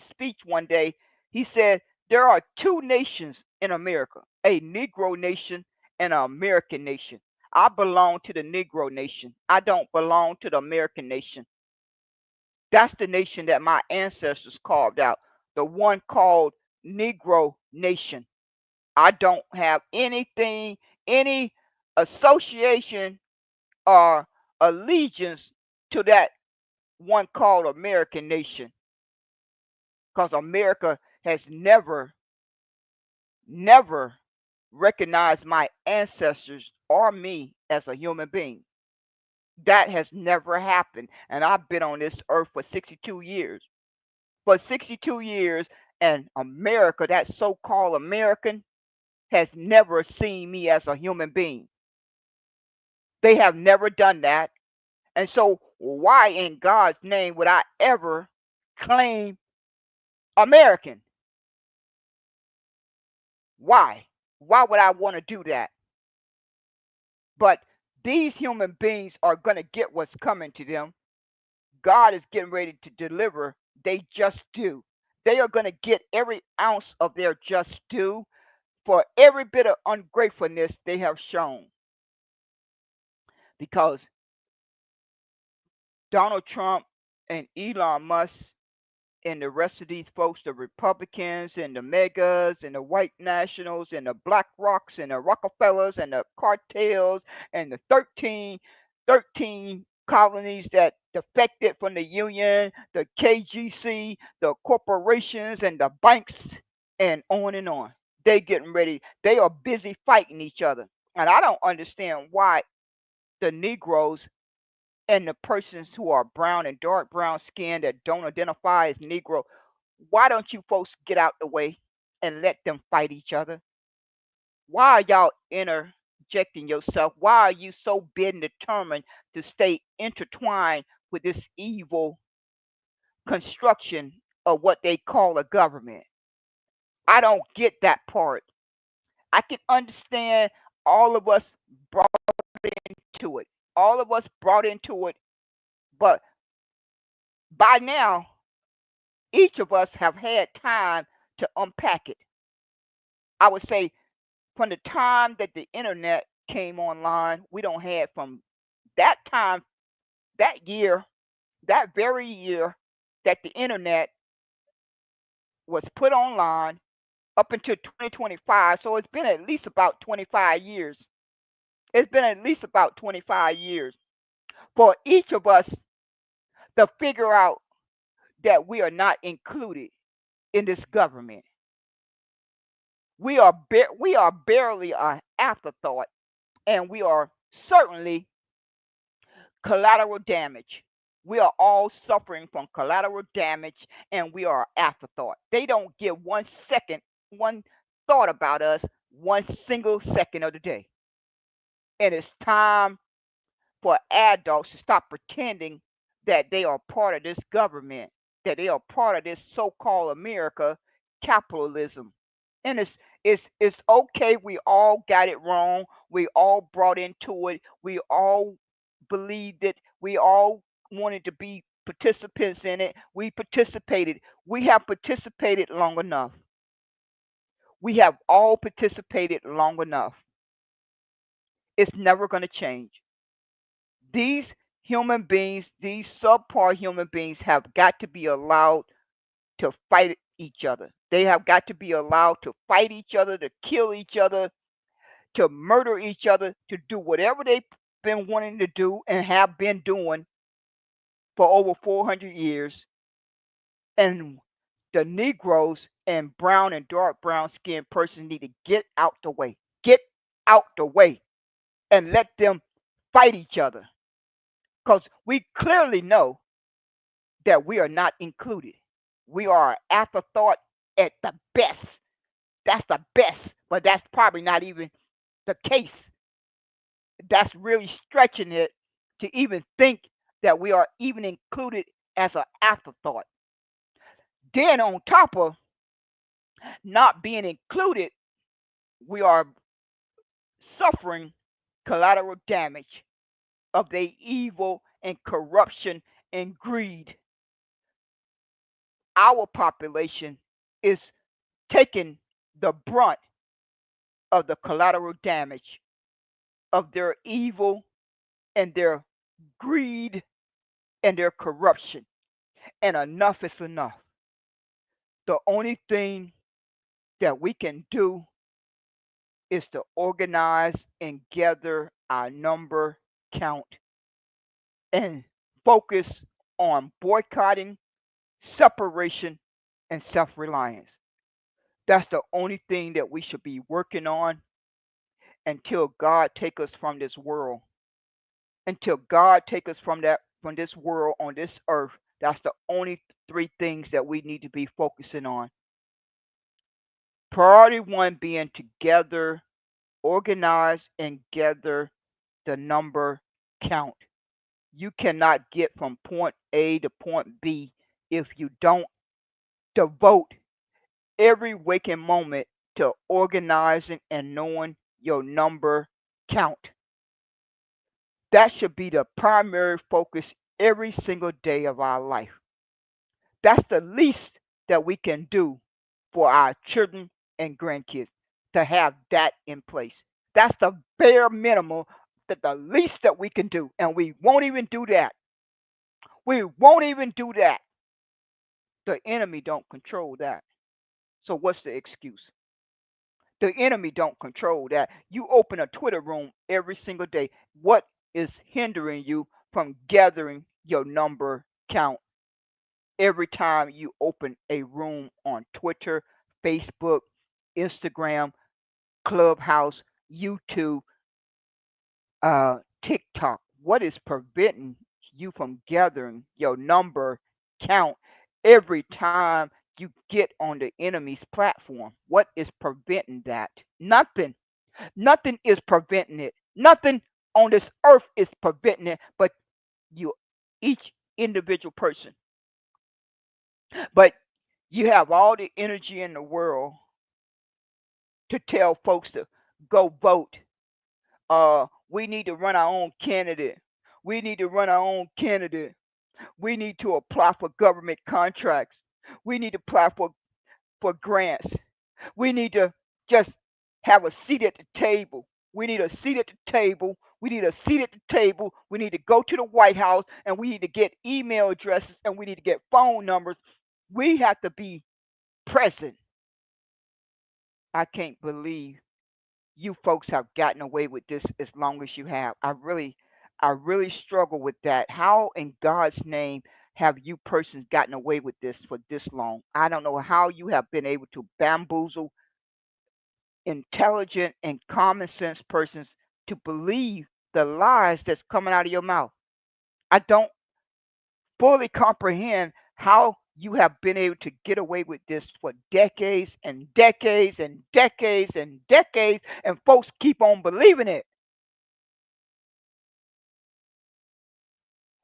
speech one day. He said, there are two nations in America, a Negro nation and an American nation. I belong to the Negro nation. I don't belong to the American nation. That's the nation that my ancestors carved out, the one called Negro nation. I don't have anything, any association or allegiance to that one called American nation, because America has never recognized my ancestors or me as a human being. That has never happened. And I've been on this earth for 62 years. For 62 years, and America, that so called American, has never seen me as a human being. They have never done that. And so, why in God's name would I ever claim American? Why? Why would I want to do that? But these human beings are going to get what's coming to them. God is getting ready to deliver. They just do. They are going to get every ounce of their just due for every bit of ungratefulness they have shown. Because Donald Trump and Elon Musk and the rest of these folks, the Republicans and the megas and the white nationals and the Black Rocks and the Rockefellers and the cartels and the 13 colonies that defected from the Union, the KGC, the corporations and the banks, and on and on. They getting ready. They are busy fighting each other. And I don't understand why the Negroes and the persons who are brown and dark brown skin that don't identify as Negro, why don't you folks get out the way and let them fight each other? Why are y'all interjecting yourself? Why are you so bent and determined to stay intertwined with this evil construction of what they call a government? I don't get that part. I can understand all of us brought into it. All of us brought into it, but by now, each of us have had time to unpack it. I would say from the time that the internet came online, we don't have from that time, that year, that very year that the internet was put online up until 2025. So it's been at least about 25 years. It's been at least about 25 years for each of us to figure out that we are not included in this government. We are barely an afterthought, and we are certainly collateral damage. We are all suffering from collateral damage, and we are afterthought. They don't give 1 second, one thought about us. one single second of the day. And it's time for adults to stop pretending that they are part of this government, that they are part of this so-called America capitalism. And it's okay. We all got it wrong. We all brought into it. We all believed it. We all wanted to be participants in it. We participated. We have participated long enough. We have all participated long enough. It's never going to change. These human beings, these subpar human beings, have got to be allowed to fight each other. They have got to be allowed to fight each other, to kill each other, to murder each other, to do whatever they've been wanting to do and have been doing for over 400 years. And the Negroes and brown and dark brown skinned persons need to get out the way. Get out the way and let them fight each other. Because we clearly know that we are not included. We are an afterthought at the best. That's the best, but that's probably not even the case. That's really stretching it to even think that we are even included as an afterthought. Then, on top of not being included, we are suffering collateral damage of their evil and corruption and greed. Our population is taking the brunt of the collateral damage of their evil and their greed and their corruption. And enough is enough. The only thing that we can do is to organize and gather our number count and focus on boycotting, separation, and self reliance. That's the only thing that we should be working on until God take us from this world. Until God take us from this world on this earth. That's the only three things that we need to be focusing on. Priority one being together, organize and gather the number count. You cannot get from point A to point B if you don't devote every waking moment to organizing and knowing your number count. That should be the primary focus every single day of our life. That's the least that we can do for our children and grandkids to have that in place. That's the bare minimum, that the least that we can do. And we won't even do that. We won't even do that. The enemy don't control that. So what's the excuse? The enemy don't control that. You open a Twitter room every single day. What is hindering you from gathering your number count every time you open a room on Twitter, Facebook, Instagram, Clubhouse, YouTube, TikTok? What is preventing you from gathering your number count every time you get on the enemy's platform? What is preventing that? Nothing. Nothing is preventing it. Nothing on this earth is preventing it but you, each individual person. But you have all the energy in the world to tell folks to go vote. We need to run our own candidate. We need to run our own candidate. We need to apply for government contracts. We need to apply for grants. We need to just have a seat at the table. We need a seat at the table. We need a seat at the table. We need to go to the White House and we need to get email addresses and we need to get phone numbers. We have to be present. I can't believe you folks have gotten away with this as long as you have. I really struggle with that. How in God's name have you persons gotten away with this for this long? I don't know how you have been able to bamboozle intelligent and common sense persons to believe the lies that's coming out of your mouth. I don't fully comprehend how You have been able to get away with this for decades and decades and decades and decades, and folks keep on believing it.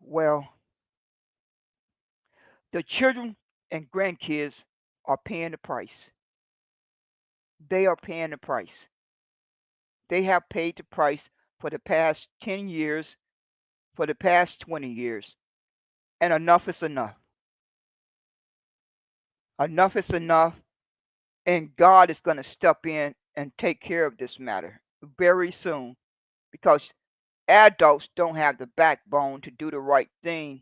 Well, the children and grandkids are paying the price. They are paying the price. They have paid the price for the past 10 years, for the past 20 years. And enough is enough. Enough is enough. And God is going to step in and take care of this matter very soon, because adults don't have the backbone to do the right thing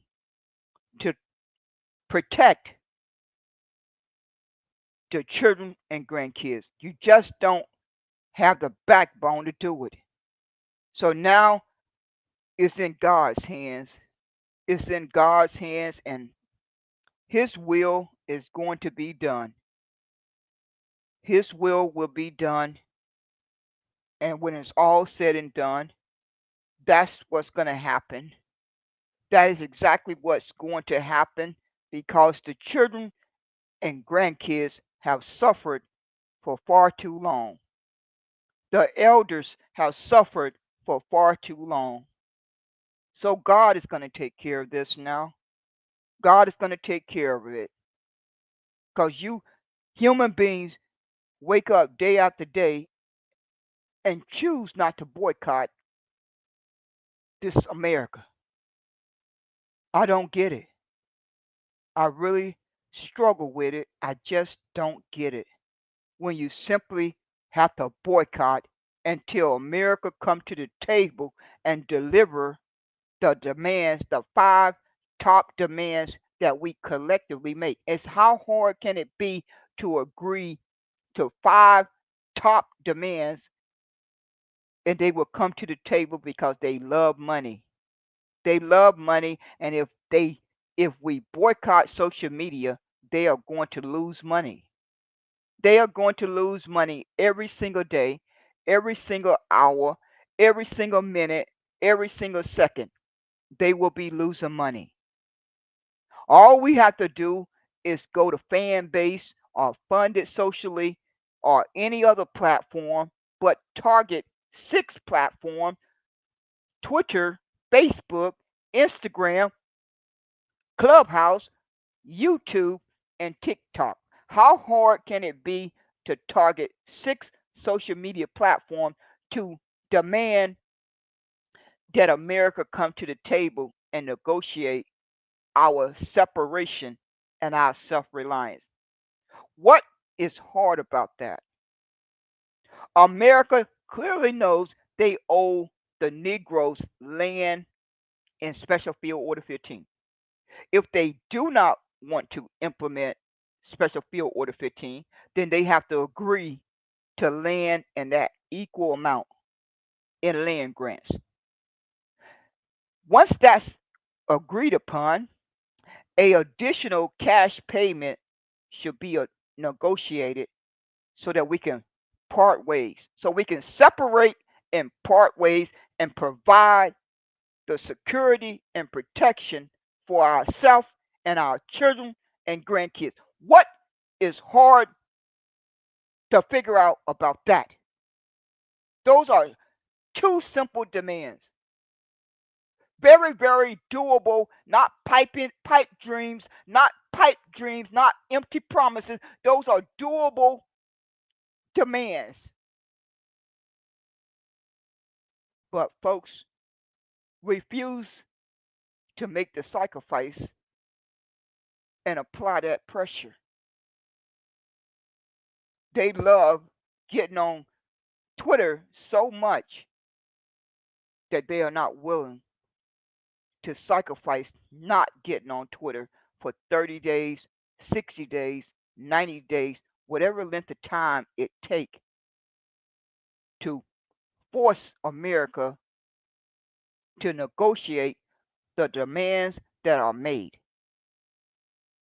to protect the children and grandkids. You just don't have the backbone to do it. So now it's in God's hands. It's in God's hands, and His will is going to be done. His will be done. And when it's all said and done, that's what's going to happen. That is exactly what's going to happen, because the children and grandkids have suffered for far too long. The elders have suffered for far too long. So God is going to take care of this now. God is going to take care of it, because you human beings wake up day after day and choose not to boycott this America. I don't get it. I really struggle with it. I just don't get it. When you simply have to boycott until America come to the table and deliver the demands, the five top demands that we collectively make. It's how hard can it be to agree to five top demands, and they will come to the table because they love money. They love money, and if we boycott social media, they are going to lose money. They are going to lose money every single day, every single hour, every single minute, every single second. They will be losing money. All we have to do is go to fan base or fund it socially or any other platform, but target six platforms: Twitter, Facebook, Instagram, Clubhouse, YouTube, and TikTok. How hard can it be to target six social media platforms to demand that America come to the table and negotiate our separation and our self reliance? What is hard about that? America clearly knows they owe the Negroes land in Special Field Order 15. If they do not want to implement Special Field Order 15, then they have to agree to land in that equal amount in land grants. Once that's agreed upon, a additional cash payment should be negotiated so that we can part ways, so we can separate and part ways and provide the security and protection for ourselves and our children and grandkids. What is hard to figure out about that? Those are two simple demands. Very, very doable, not pipe dreams, not empty promises. Those are doable demands. But folks refuse to make the sacrifice and apply that pressure. They love getting on Twitter so much that they are not willing to sacrifice not getting on Twitter for 30 days, 60 days, 90 days, whatever length of time it takes to force America to negotiate the demands that are made.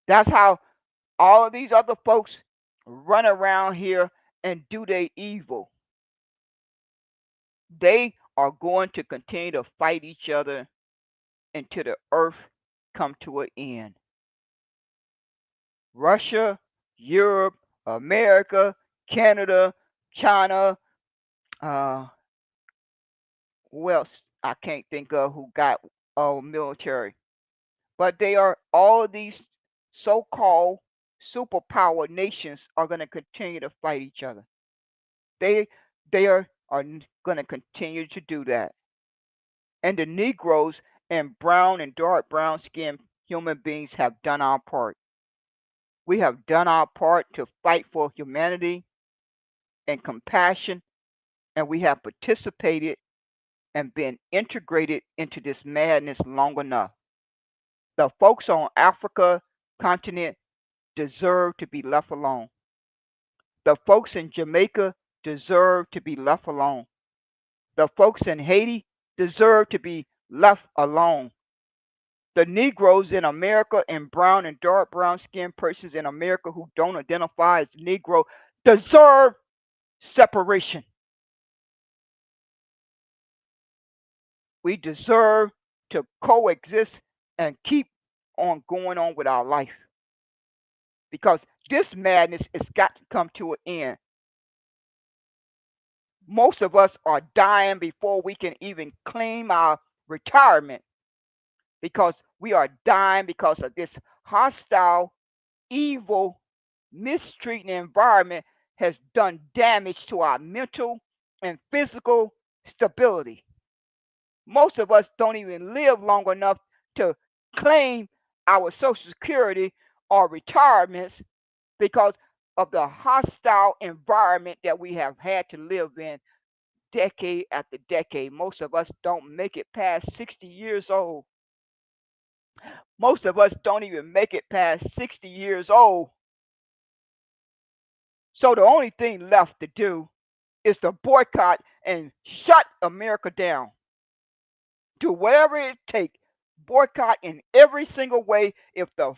That's how all of these other folks run around here and do their evil. They are going to continue to fight each other until the earth come to an end. Russia, Europe, America, Canada, China, uh, who else I can't think of who got military. But they are all these so-called superpower nations are going to continue to fight each other. They they are going to continue to do that. And the Negroes and brown and dark brown skinned human beings have done our part. We have done our part to fight for humanity and compassion, and we have participated and been integrated into this madness long enough. The folks on Africa continent deserve to be left alone. The folks in Jamaica deserve to be left alone. The folks in Haiti deserve to be left alone. The Negroes in America and brown and dark brown skinned persons in America who don't identify as Negro deserve separation. We deserve to coexist and keep on going on with our life because this madness has got to come to an end. Most of us are dying before we can even claim our retirement because we are dying because of this hostile, evil, mistreating environment has done damage to our mental and physical stability. Most of us don't even live long enough to claim our Social Security or retirements because of the hostile environment that we have had to live in decade after decade. Most of us don't make it past 60 years old. Most of us don't even make it past 60 years old. So the only thing left to do is to boycott and shut America down. Do whatever it takes. Boycott in every single way. If the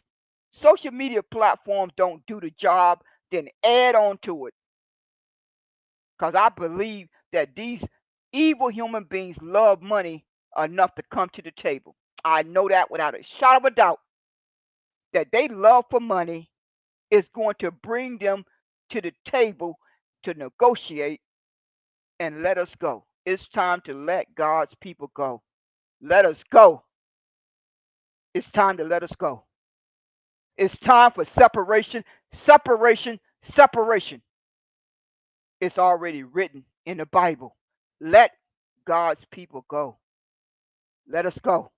social media platforms don't do the job, then add on to it. Because I believe that these evil human beings love money enough to come to the table. I know that without a shot of a doubt. That they love for money is going to bring them to the table to negotiate and let us go. It's time to let God's people go. Let us go. It's time to let us go. It's time for separation, separation, separation. It's already written in the Bible. Let God's people go. Let us go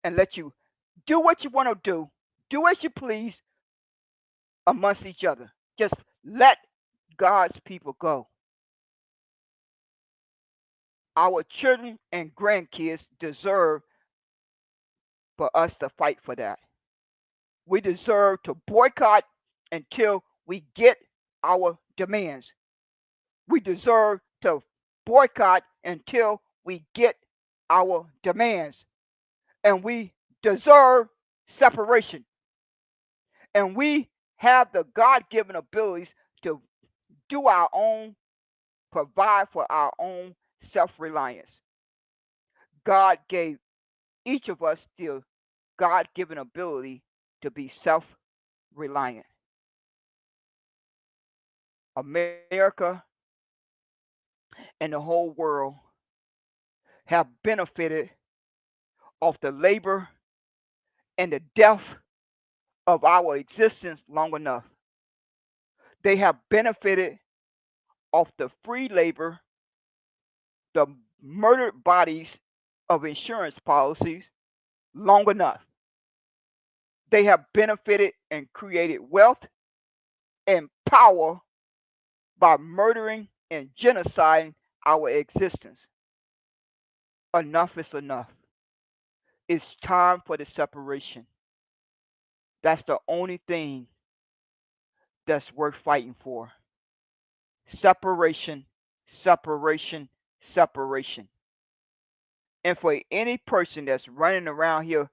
and let you do what you want to do. Do as you please amongst each other. Just let God's people go. Our children and grandkids deserve for us to fight for that. We deserve to boycott until we get our demands. We deserve to boycott until we get our demands. And we deserve separation. And we have the God given abilities to do our own, provide for our own self reliance. God gave each of us the God given ability to be self reliant. America and the whole world have benefited off the labor and the death of our existence long enough. They have benefited off the free labor, the murdered bodies of insurance policies long enough. They have benefited and created wealth and power by murdering and genociding our existence. Enough is enough. It's time for the separation. That's the only thing that's worth fighting for. Separation, separation, separation. And for any person that's running around here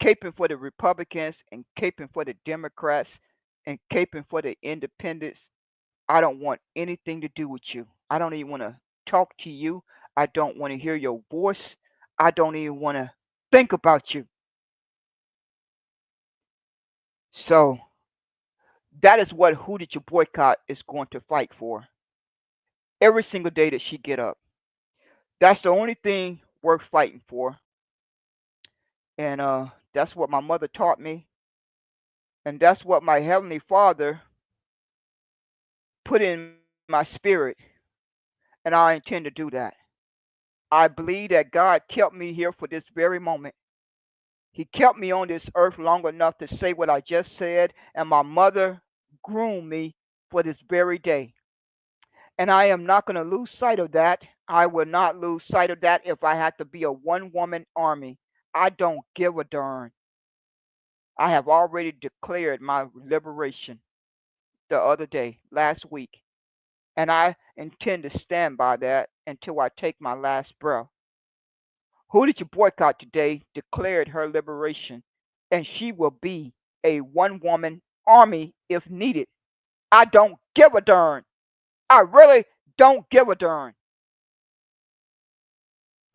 caping for the Republicans and caping for the Democrats and caping for the independents, I don't want anything to do with you. I don't even want to talk to you. I don't want to hear your voice. I don't even want to think about you. So that is what Who Did You Boycott is going to fight for every single day that she get up. That's the only thing worth fighting for, and that's what my mother taught me, and that's what my heavenly Father put in my spirit, and I intend to do that. I believe that God kept me here for this very moment. He kept me on this earth long enough to say what I just said, and my mother groomed me for this very day. And I am not going to lose sight of that. I will not lose sight of that if I have to be a one woman army. I don't give a darn. I have already declared my liberation the other day, last week, and I intend to stand by that until I take my last breath. Who Did You Boycott today declared her liberation, and she will be a one woman army if needed. I don't give a darn. I really don't give a darn.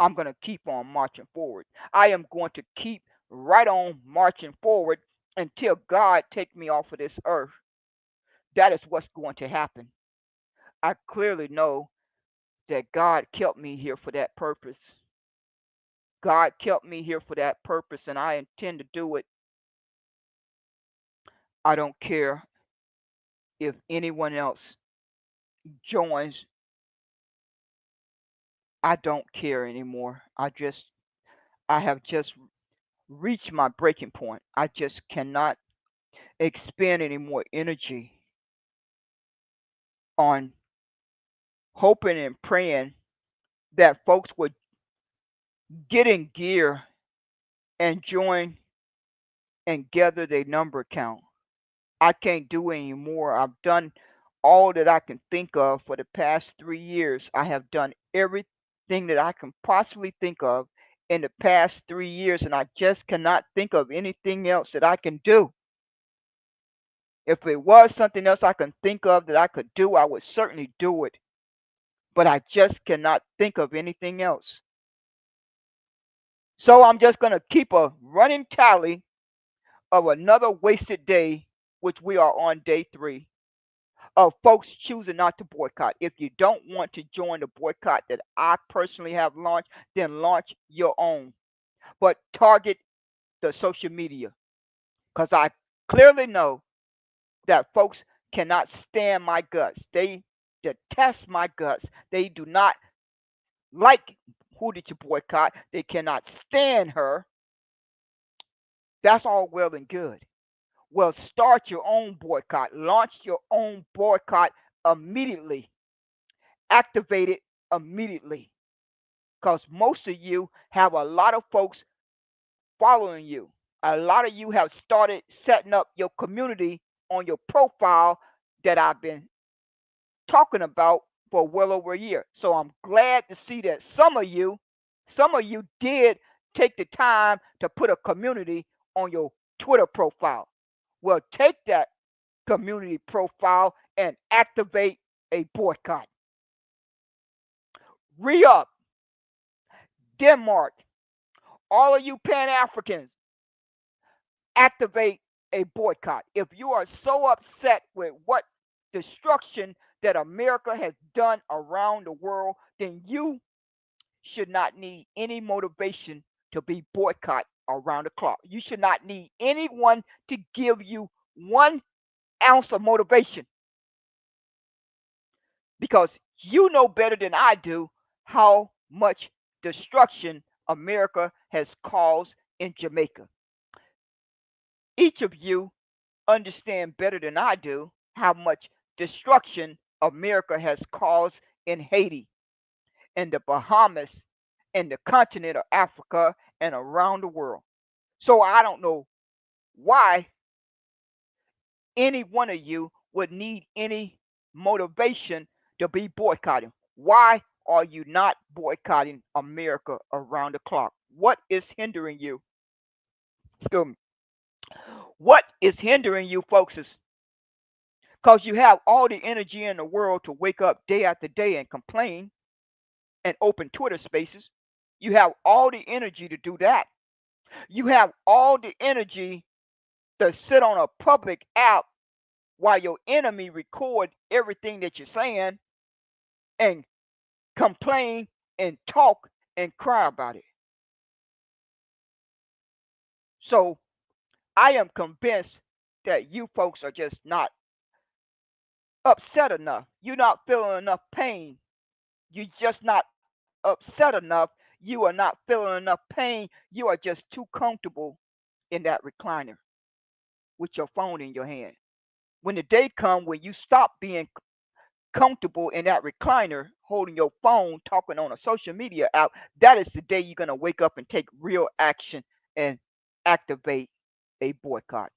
I'm going to keep on marching forward. I am going to keep right on marching forward until God take me off of this earth. That is what's going to happen. I clearly know that God kept me here for that purpose. God kept me here for that purpose, and I intend to do it. I don't care if anyone else joins. I don't care anymore. I have just reached my breaking point. I just cannot expend any more energy on hoping and praying that folks would get in gear and join and gather their number count. I can't do any more. I've done all that I can think of for the past 3 years. I have done everything that I can possibly think of in the past 3 years, and I just cannot think of anything else that I can do. If it was something else I can think of that I could do, I would certainly do it. But I just cannot think of anything else. So I'm just going to keep a running tally of another wasted day, which we are on day 3, of folks choosing not to boycott. If you don't want to join the boycott that I personally have launched, then launch your own. But target the social media, because I clearly know that folks cannot stand my guts. They detest my guts. They do not like Who Did You Boycott. They cannot stand her. That's all well and good. Well, start your own boycott. Launch your own boycott immediately. Activate it immediately. Because most of you have a lot of folks following you. A lot of you have started setting up your community on your profile that I've been talking about for well over a year. So I'm glad to see that some of you did take the time to put a community on your Twitter profile. Well, take that community profile and activate a boycott. Re up, Denmark, all of you Pan Africans, activate a boycott. If you are so upset with what destruction that America has done around the world, then you should not need any motivation to be boycott around the clock. You should not need anyone to give you 1 ounce of motivation, because you know better than I do how much destruction America has caused in Jamaica. Each of you understand better than I do how much destruction America has caused in Haiti, in the Bahamas, in the continent of Africa, and around the world. So I don't know why any one of you would need any motivation to be boycotting. Why are you not boycotting America around the clock? What is hindering you? Excuse me. What is hindering you, folks, is because you have all the energy in the world to wake up day after day and complain and open Twitter spaces. You have all the energy to do that. You have all the energy to sit on a public app while your enemy record everything that you're saying and complain and talk and cry about it. So I am convinced that you folks are just not upset enough. You're not feeling enough pain. You're just not upset enough. You are not feeling enough pain. You are just too comfortable in that recliner with your phone in your hand. When the day comes when you stop being comfortable in that recliner, holding your phone, talking on a social media app, that is the day you're going to wake up and take real action and activate a boycott.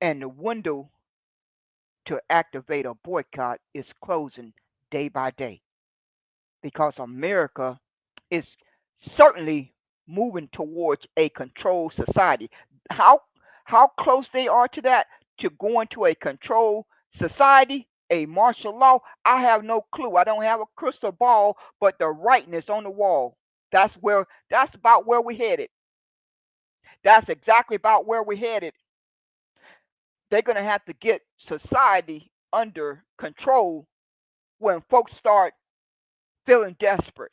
And the window to activate a boycott is closing day by day because America is certainly moving towards a controlled society. How how close they are to that, to going to a controlled society, a martial law, I have no clue. I don't have a crystal ball, but the writing is on the wall. That's about where we're headed. That's exactly about where we're headed. They're gonna have to get society under control when folks start feeling desperate,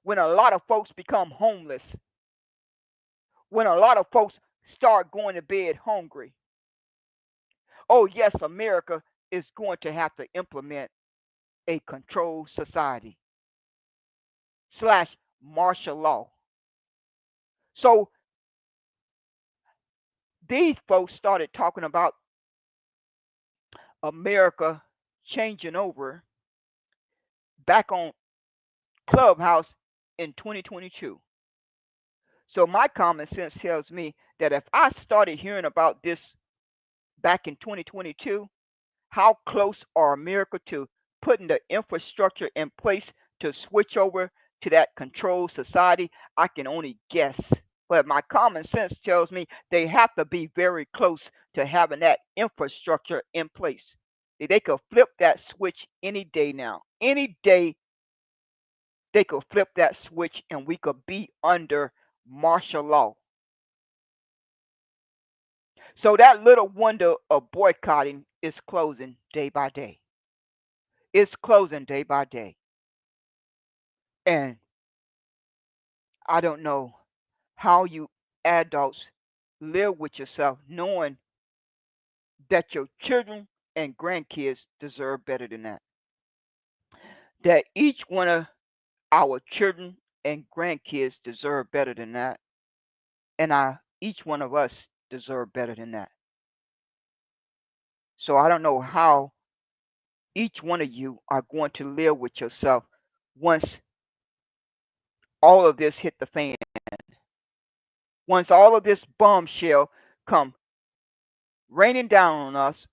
when a lot of folks become homeless, when a lot of folks start going to bed hungry. Oh, yes, America is going to have to implement a controlled society slash martial law. So these folks started talking about America changing over back on Clubhouse in 2022. So my common sense tells me that if I started hearing about this back in 2022, how close are America to putting the infrastructure in place to switch over to that controlled society? I can only guess. But my common sense tells me they have to be very close to having that infrastructure in place. They could flip that switch any day now. Any day they could flip that switch and we could be under martial law. So that little window of boycotting is closing day by day. It's closing day by day. And I don't know how you adults live with yourself knowing that your children and grandkids deserve better than that. That each one of our children and grandkids deserve better than that. And each one of us deserve better than that. So I don't know how each one of you are going to live with yourself once all of this hit the fan. Once all of this bombshell come raining down on us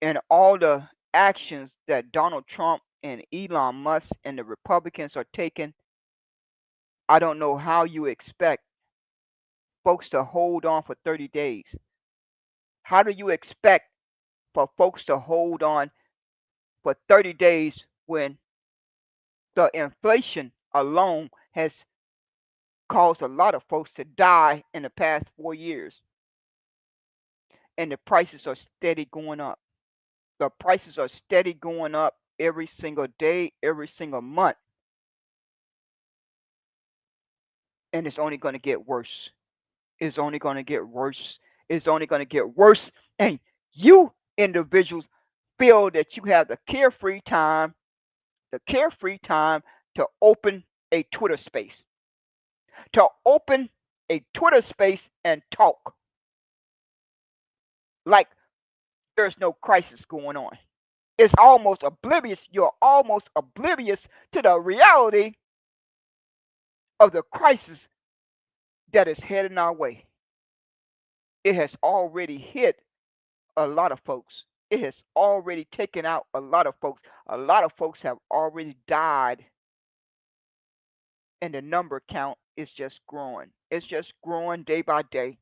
and all the actions that Donald Trump and Elon Musk and the Republicans are taking, I don't know how you expect folks to hold on for 30 days. How do you expect for folks to hold on for 30 days when the inflation alone has caused a lot of folks to die in the past 4 years and the prices are steady going up? The prices are steady going up every single day, every single month, and it's only going to get worse. It's only going to get worse. It's only going to get worse. And you individuals feel that you have the carefree time to open a Twitter space, to open a Twitter space and talk like there's no crisis going on. It's almost oblivious. You're almost oblivious to the reality of the crisis that is heading our way. It has already hit a lot of folks. It has already taken out a lot of folks. A lot of folks have already died, and the number count is just growing. It's just growing day by day.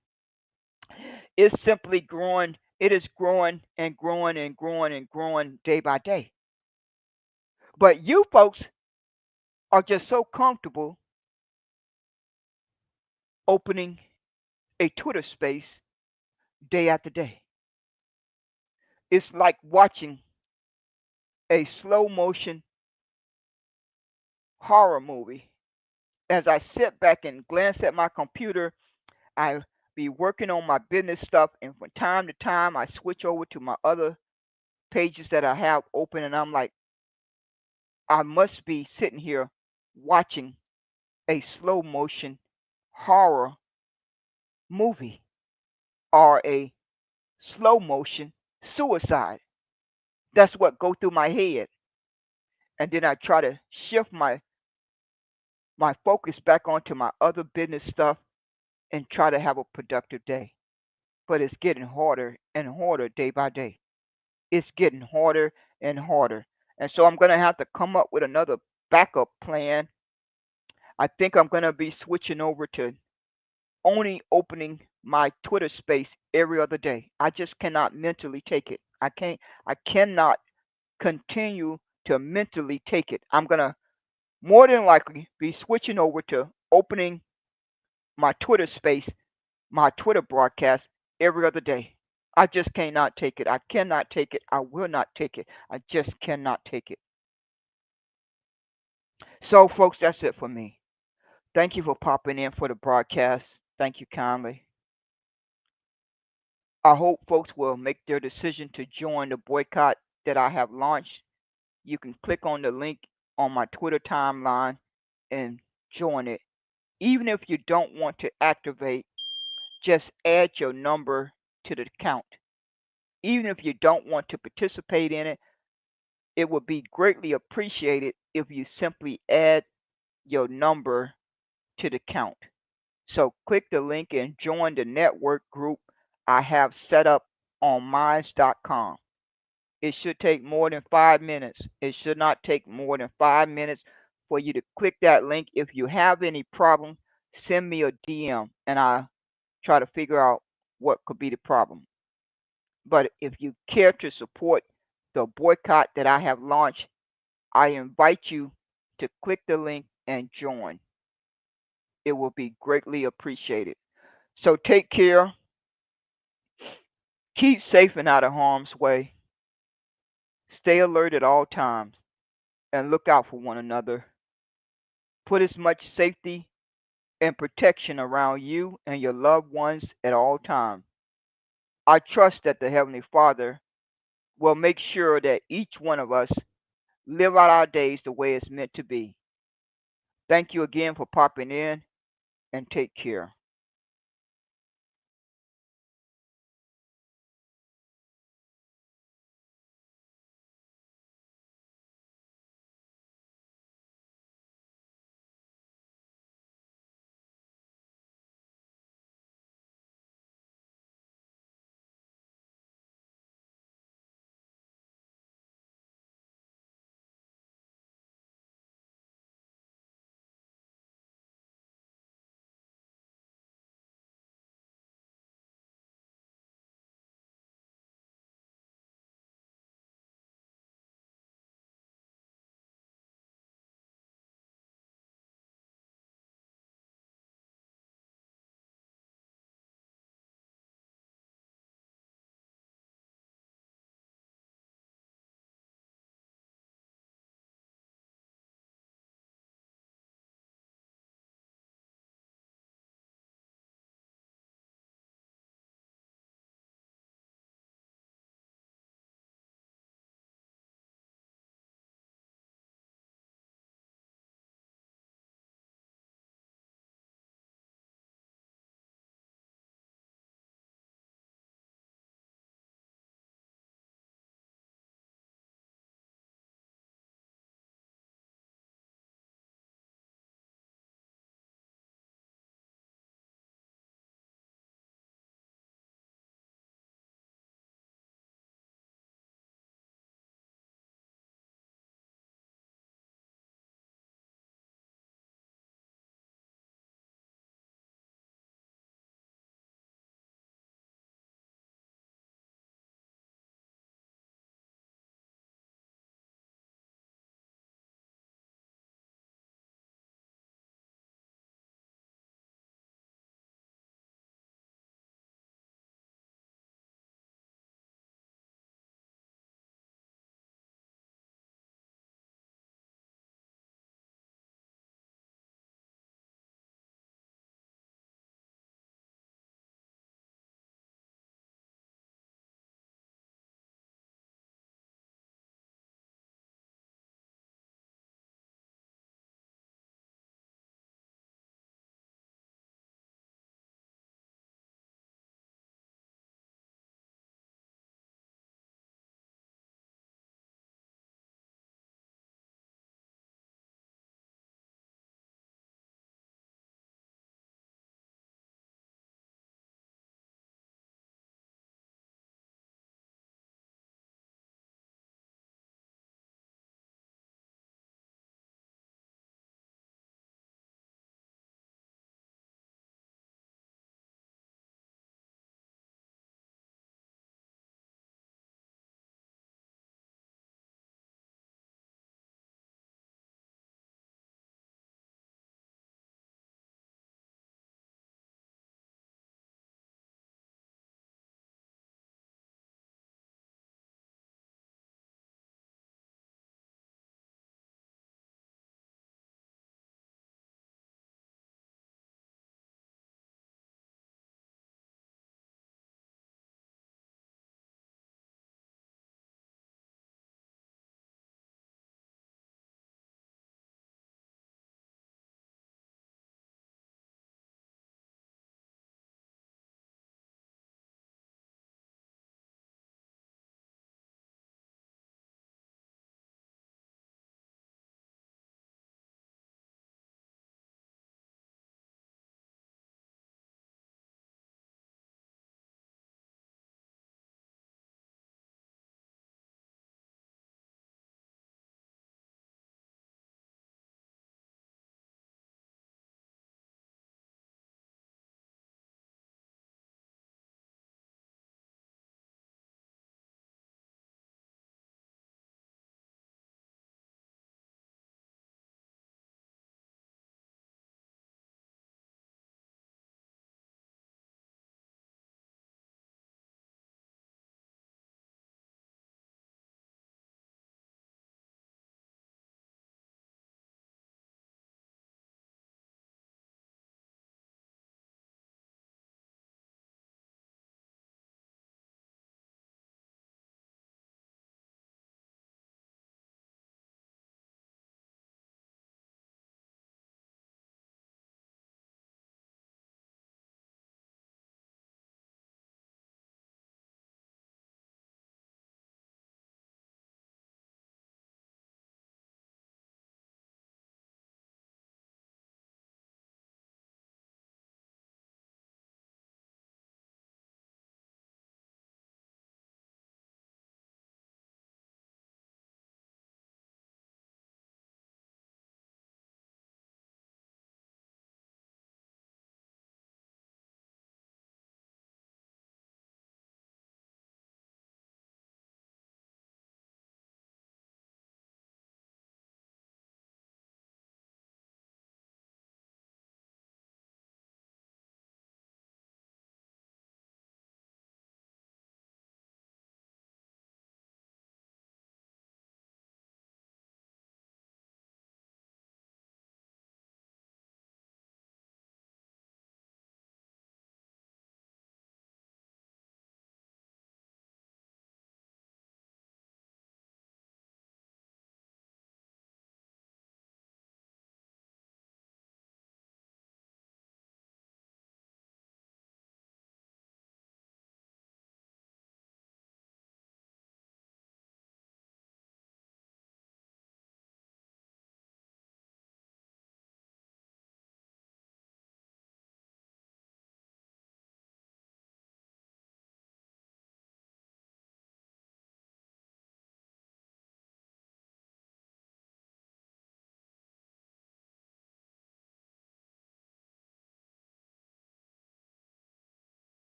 It's simply growing. It is growing and growing and growing and growing day by day. But you folks are just so comfortable opening a Twitter space day after day. It's like watching a slow motion horror movie. As I sit back and glance at my computer, I be working on my business stuff, and from time to time, I switch over to my other pages that I have open, and I'm like, I must be sitting here watching a slow motion horror movie or a slow motion suicide. That's what go through my head, and then I try to shift my focus back onto my other business stuff and try to have a productive day. But it's getting harder and harder day by day. It's getting harder and harder. And so I'm going to have to come up with another backup plan. I think I'm going to be switching over to only opening my Twitter space every other day. I just cannot mentally take it. I cannot continue to mentally take it. I'm going to more than likely be switching over to opening my Twitter space, my Twitter broadcast every other day. I just cannot take it. I cannot take it. I will not take it. I just cannot take it. So, folks, that's it for me. Thank you for popping in for the broadcast. Thank you kindly. I hope folks will make their decision to join the boycott that I have launched. You can click on the link on my Twitter timeline and join it. Even if you don't want to activate, just add your number to the count. Even if you don't want to participate in it, it would be greatly appreciated if you simply add your number to the count. So click the link and join the network group I have set up on minds.com. It should take more than 5 minutes. It should not take more than 5 minutes for you to click that link. If you have any problem, send me a DM and I'll try to figure out what could be the problem. But if you care to support the boycott that I have launched, I invite you to click the link and join. It will be greatly appreciated. So take care, keep safe and out of harm's way, stay alert at all times, and look out for one another. Put as much safety and protection around you and your loved ones at all times. I trust that the Heavenly Father will make sure that each one of us live out our days the way it's meant to be. Thank you again for popping in and take care.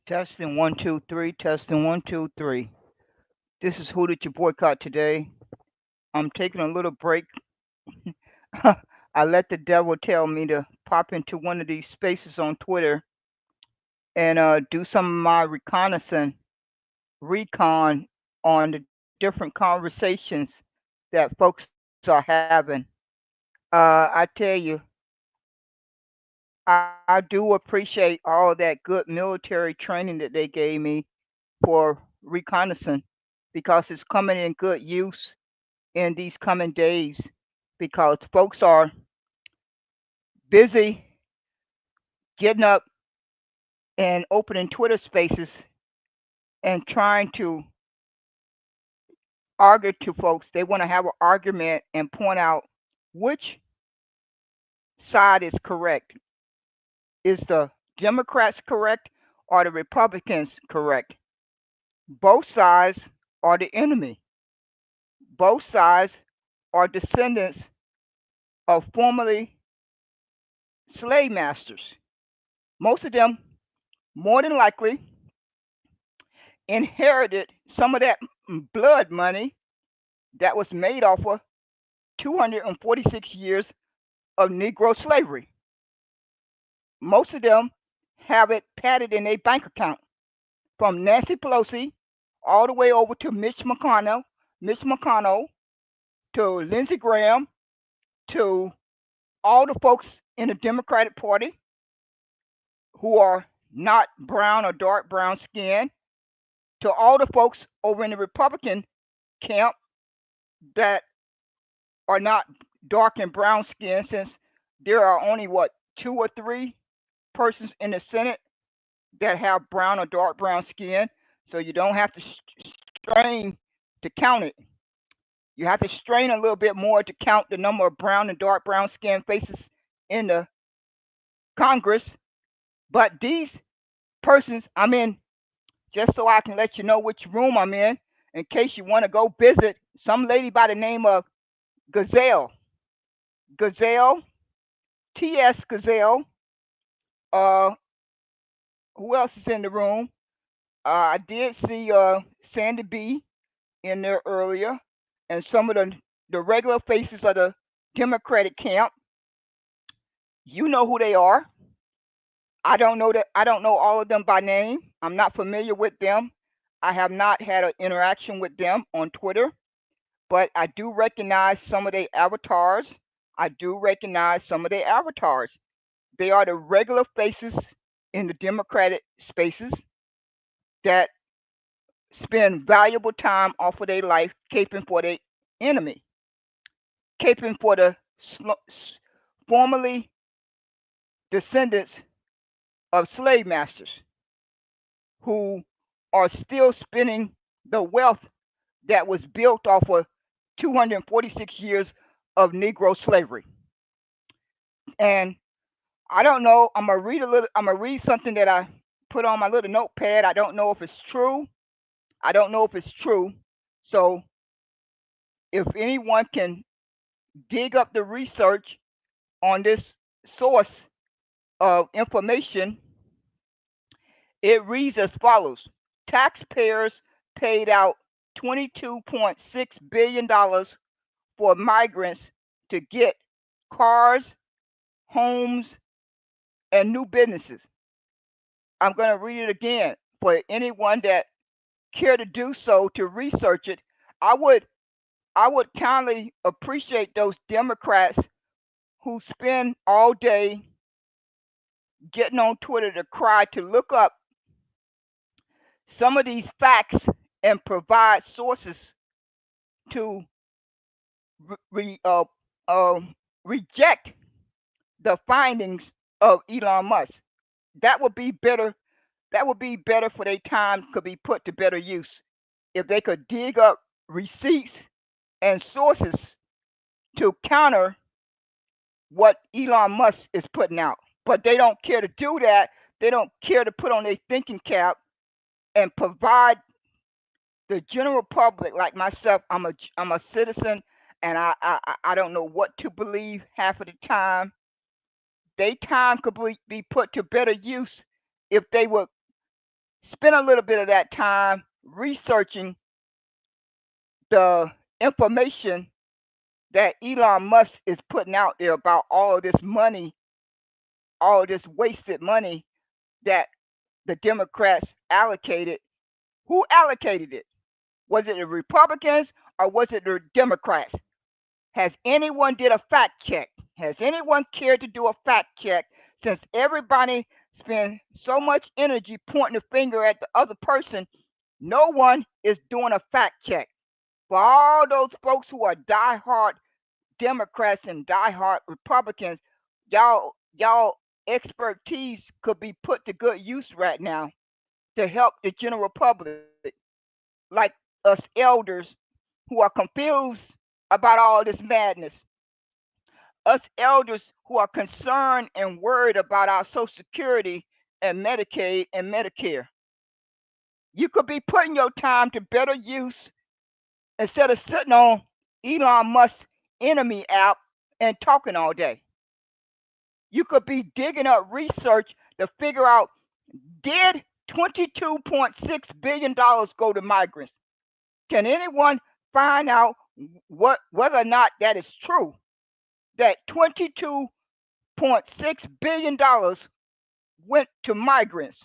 Testing 1 2 3. Testing 1 2 3. This is Who Did You Boycott today? I'm taking a little break. I let the devil tell me to pop into one of these spaces on Twitter and do some of my recon on the different conversations that folks are having. I tell you, I do appreciate all that good military training that they gave me for reconnaissance because it's coming in good use in these coming days because folks are busy getting up and opening Twitter spaces and trying to argue to folks. They want to have an argument and point out which side is correct. Is the Democrats correct or the Republicans correct? Both sides are the enemy. Both sides are descendants of formerly slave masters. Most of them, more than likely, inherited some of that blood money that was made off of 246 years of Negro slavery. Most of them have it padded in their bank account, from Nancy Pelosi all the way over to Mitch McConnell to Lindsey Graham to all the folks in the Democratic Party who are not brown or dark brown skin, to all the folks over in the Republican camp that are not dark and brown skin, since there are only what, two or three persons in the Senate that have brown or dark brown skin, so you don't have to strain to count it. You have to strain a little bit more to count the number of brown and dark brown skin faces in the Congress. But these persons, I'm in, just so I can let you know which room I'm in case you want to go visit some lady by the name of Gazelle. Gazelle, T.S. Gazelle. Uh, who else is in the room? I did see Sandy B in there earlier, and some of the regular faces of the Democratic camp. You know who they are. I don't know all of them by name. I'm not familiar with them. I have not had an interaction with them on Twitter, but I do recognize some of their avatars. I do recognize some of their avatars. They are the regular faces in the Democratic spaces that spend valuable time off of their life caping for their enemy, caping for the formerly descendants of slave masters who are still spending the wealth that was built off of 246 years of Negro slavery. And I don't know. I'm gonna read a little. I'm gonna read something that I put on my little notepad. I don't know if it's true. I don't know if it's true. So if anyone can dig up the research on this source of information, it reads as follows: taxpayers paid out $22.6 billion for migrants to get cars, homes, and new businesses. I'm going to read it again for anyone that care to do so to research it. I would I would kindly appreciate those Democrats who spend all day getting on Twitter to cry to look up some of these facts and provide sources to re, reject the findings of Elon Musk. That would be better. That would be better for their time could be put to better use if they could dig up receipts and sources to counter what Elon Musk is putting out. But they don't care to do that. They don't care to put on their thinking cap and provide the general public like myself. I'm a citizen, and I don't know what to believe half of the time. Their time could be put to better use if they would spent a little bit of that time researching the information that Elon Musk is putting out there about all of this money, all of this wasted money that the Democrats allocated. Who allocated it? Was it the Republicans or was it the Democrats? Has anyone did a fact check? Has anyone cared to do a fact check since everybody spends so much energy pointing the finger at the other person? No one is doing a fact check. For all those folks who are diehard Democrats and diehard Republicans, y'all expertise could be put to good use right now to help the general public, like us elders who are confused about all this madness, us elders who are concerned and worried about our Social Security and Medicaid and Medicare. You could be putting your time to better use instead of sitting on Elon Musk's enemy app and talking all day. You could be digging up research to figure out, did $22.6 billion go to migrants? Can anyone find out whether or not that is true? That $22.6 billion went to migrants.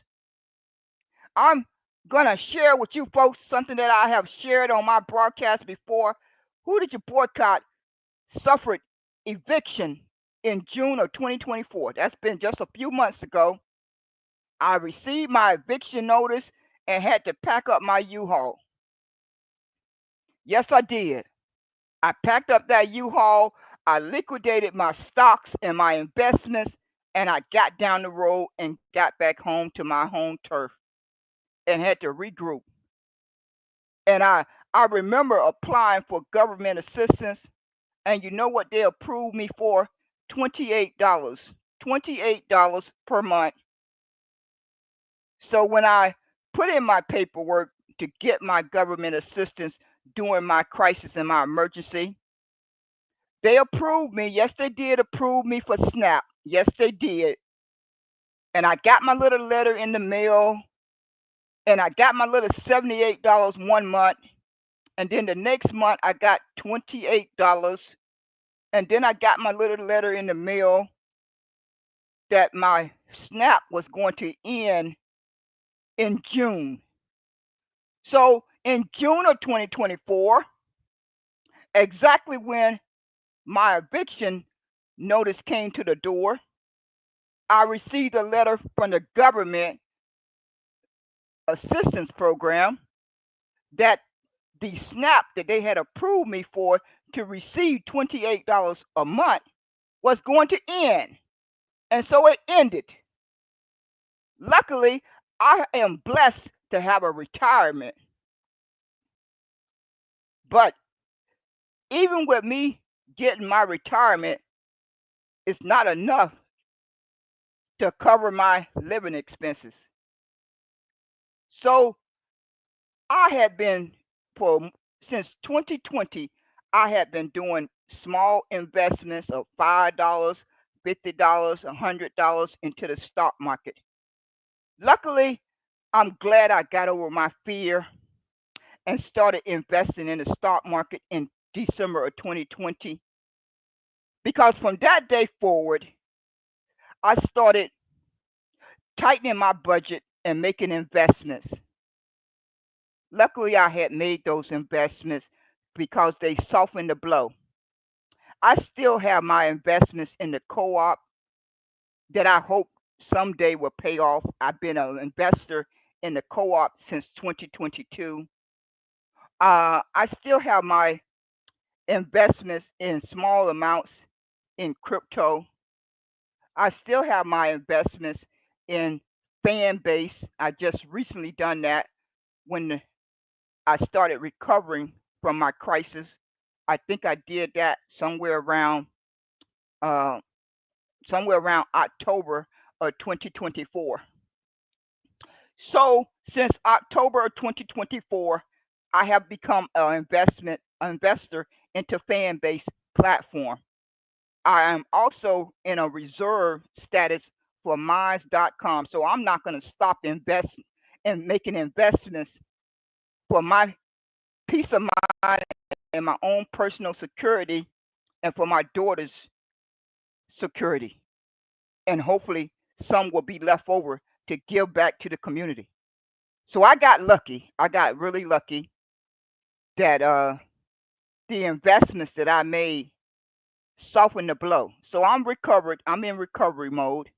I'm gonna share with you folks something that I have shared on my broadcast before. Who Did You Boycott suffered eviction in June of 2024. That's been just a few months ago. I received my eviction notice and had to pack up my U-Haul. Yes, I did. I packed up that U-Haul, I liquidated my stocks and my investments, and I got down the road and got back home to my home turf and had to regroup. And I remember applying for government assistance, and you know what they approved me for? $28. $28 per month. So when I put in my paperwork to get my government assistance during my crisis and my emergency, they approved me. Yes, they did approve me for SNAP. Yes, they did. And I got my little letter in the mail, and I got my little $78 one month. And then the next month, I got $28. And then I got my little letter in the mail that my SNAP was going to end in June. So in June of 2024, exactly when my eviction notice came to the door, I received a letter from the government assistance program that the SNAP that they had approved me for to receive $28 a month was going to end. And so it ended. Luckily, I am blessed to have a retirement. But even with me getting my retirement, it's not enough to cover my living expenses. So I had been for since 2020, I had been doing small investments of $5, $50, $100 into the stock market. Luckily, I'm glad I got over my fear and started investing in the stock market in December of 2020. Because from that day forward, I started tightening my budget and making investments. Luckily, I had made those investments because they softened the blow. I still have my investments in the co op that I hope someday will pay off. I've been an investor in the co op since 2022. I still have my investments in small amounts in crypto. I still have my investments in fan base. I just recently done that when I started recovering from my crisis. I think I did that uh, somewhere around October of 2024. So since October of 2024, I have become an investor into fan base platform. I am also in a reserve status for mines.com. So I'm not going to stop and making investments for my peace of mind and my own personal security and for my daughter's security. And hopefully some will be left over to give back to the community. So I got lucky. I got really lucky that the investments that I made softened the blow. So I'm recovered. I'm in recovery mode,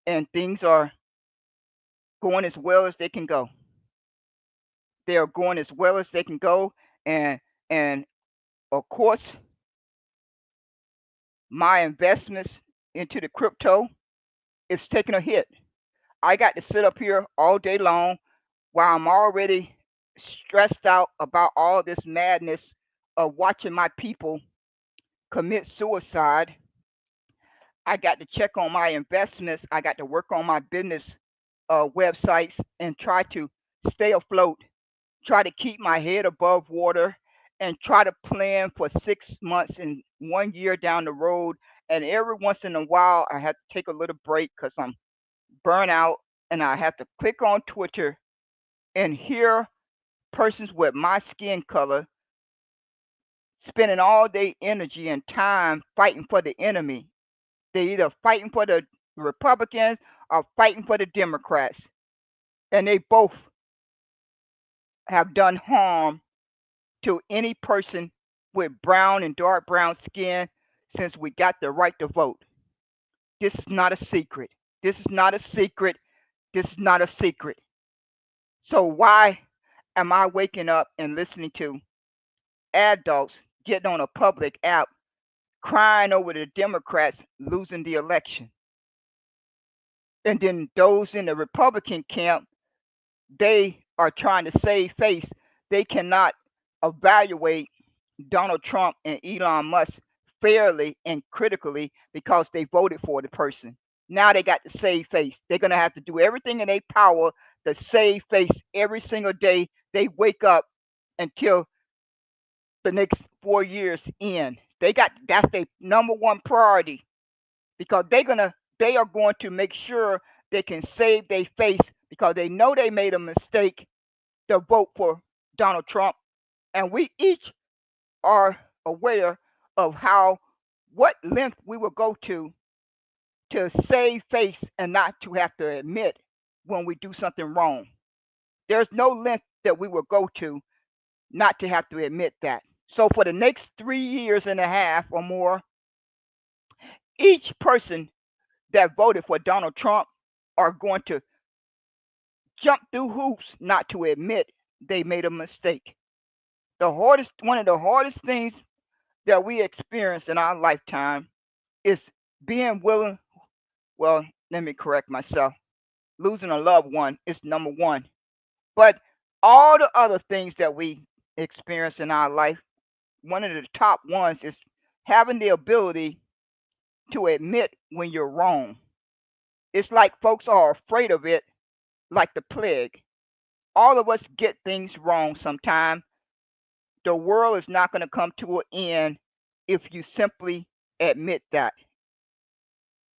and things are going as well as they can go. They are going as well as they can go, and and of course, my investments into the crypto is taking a hit. I got to sit up here all day long while I'm already stressed out about all this madness of watching my people commit suicide. I got to check on my investments. I got to work on my business websites and try to stay afloat, try to keep my head above water, and try to plan for 6 months and 1 year down the road. And every once in a while, I have to take a little break because I'm burnt out, and I have to click on Twitter and hear persons with my skin color spending all their energy and time fighting for the enemy. They're either fighting for the Republicans or fighting for the Democrats. And they both have done harm to any person with brown and dark brown skin since we got the right to vote. This is not a secret. This is not a secret. This is not a secret. So why am I waking up and listening to adults getting on a public app crying over the Democrats losing the election? And then those in the Republican camp, they are trying to save face. They cannot evaluate Donald Trump and Elon Musk fairly and critically because they voted for the person. Now they got to save face. They're going to have to do everything in their power to save face every single day they wake up until the next 4 years end. That's their number one priority because they are going to make sure they can save their face because they know they made a mistake to vote for Donald Trump. And we each are aware of what length we will go to save face and not to have to admit when we do something wrong. There's no length that we will go to not to have to admit that. So for the next 3 years and a half or more, each person that voted for Donald Trump are going to jump through hoops not to admit they made a mistake. One of the hardest things that we experience in our lifetime is being willing, well, let me correct myself. Losing a loved one is number one. But all the other things that we experience in our life, one of the top ones is having the ability to admit when you're wrong. It's like folks are afraid of it, like the plague. All of us get things wrong sometimes. The world is not going to come to an end if you simply admit that.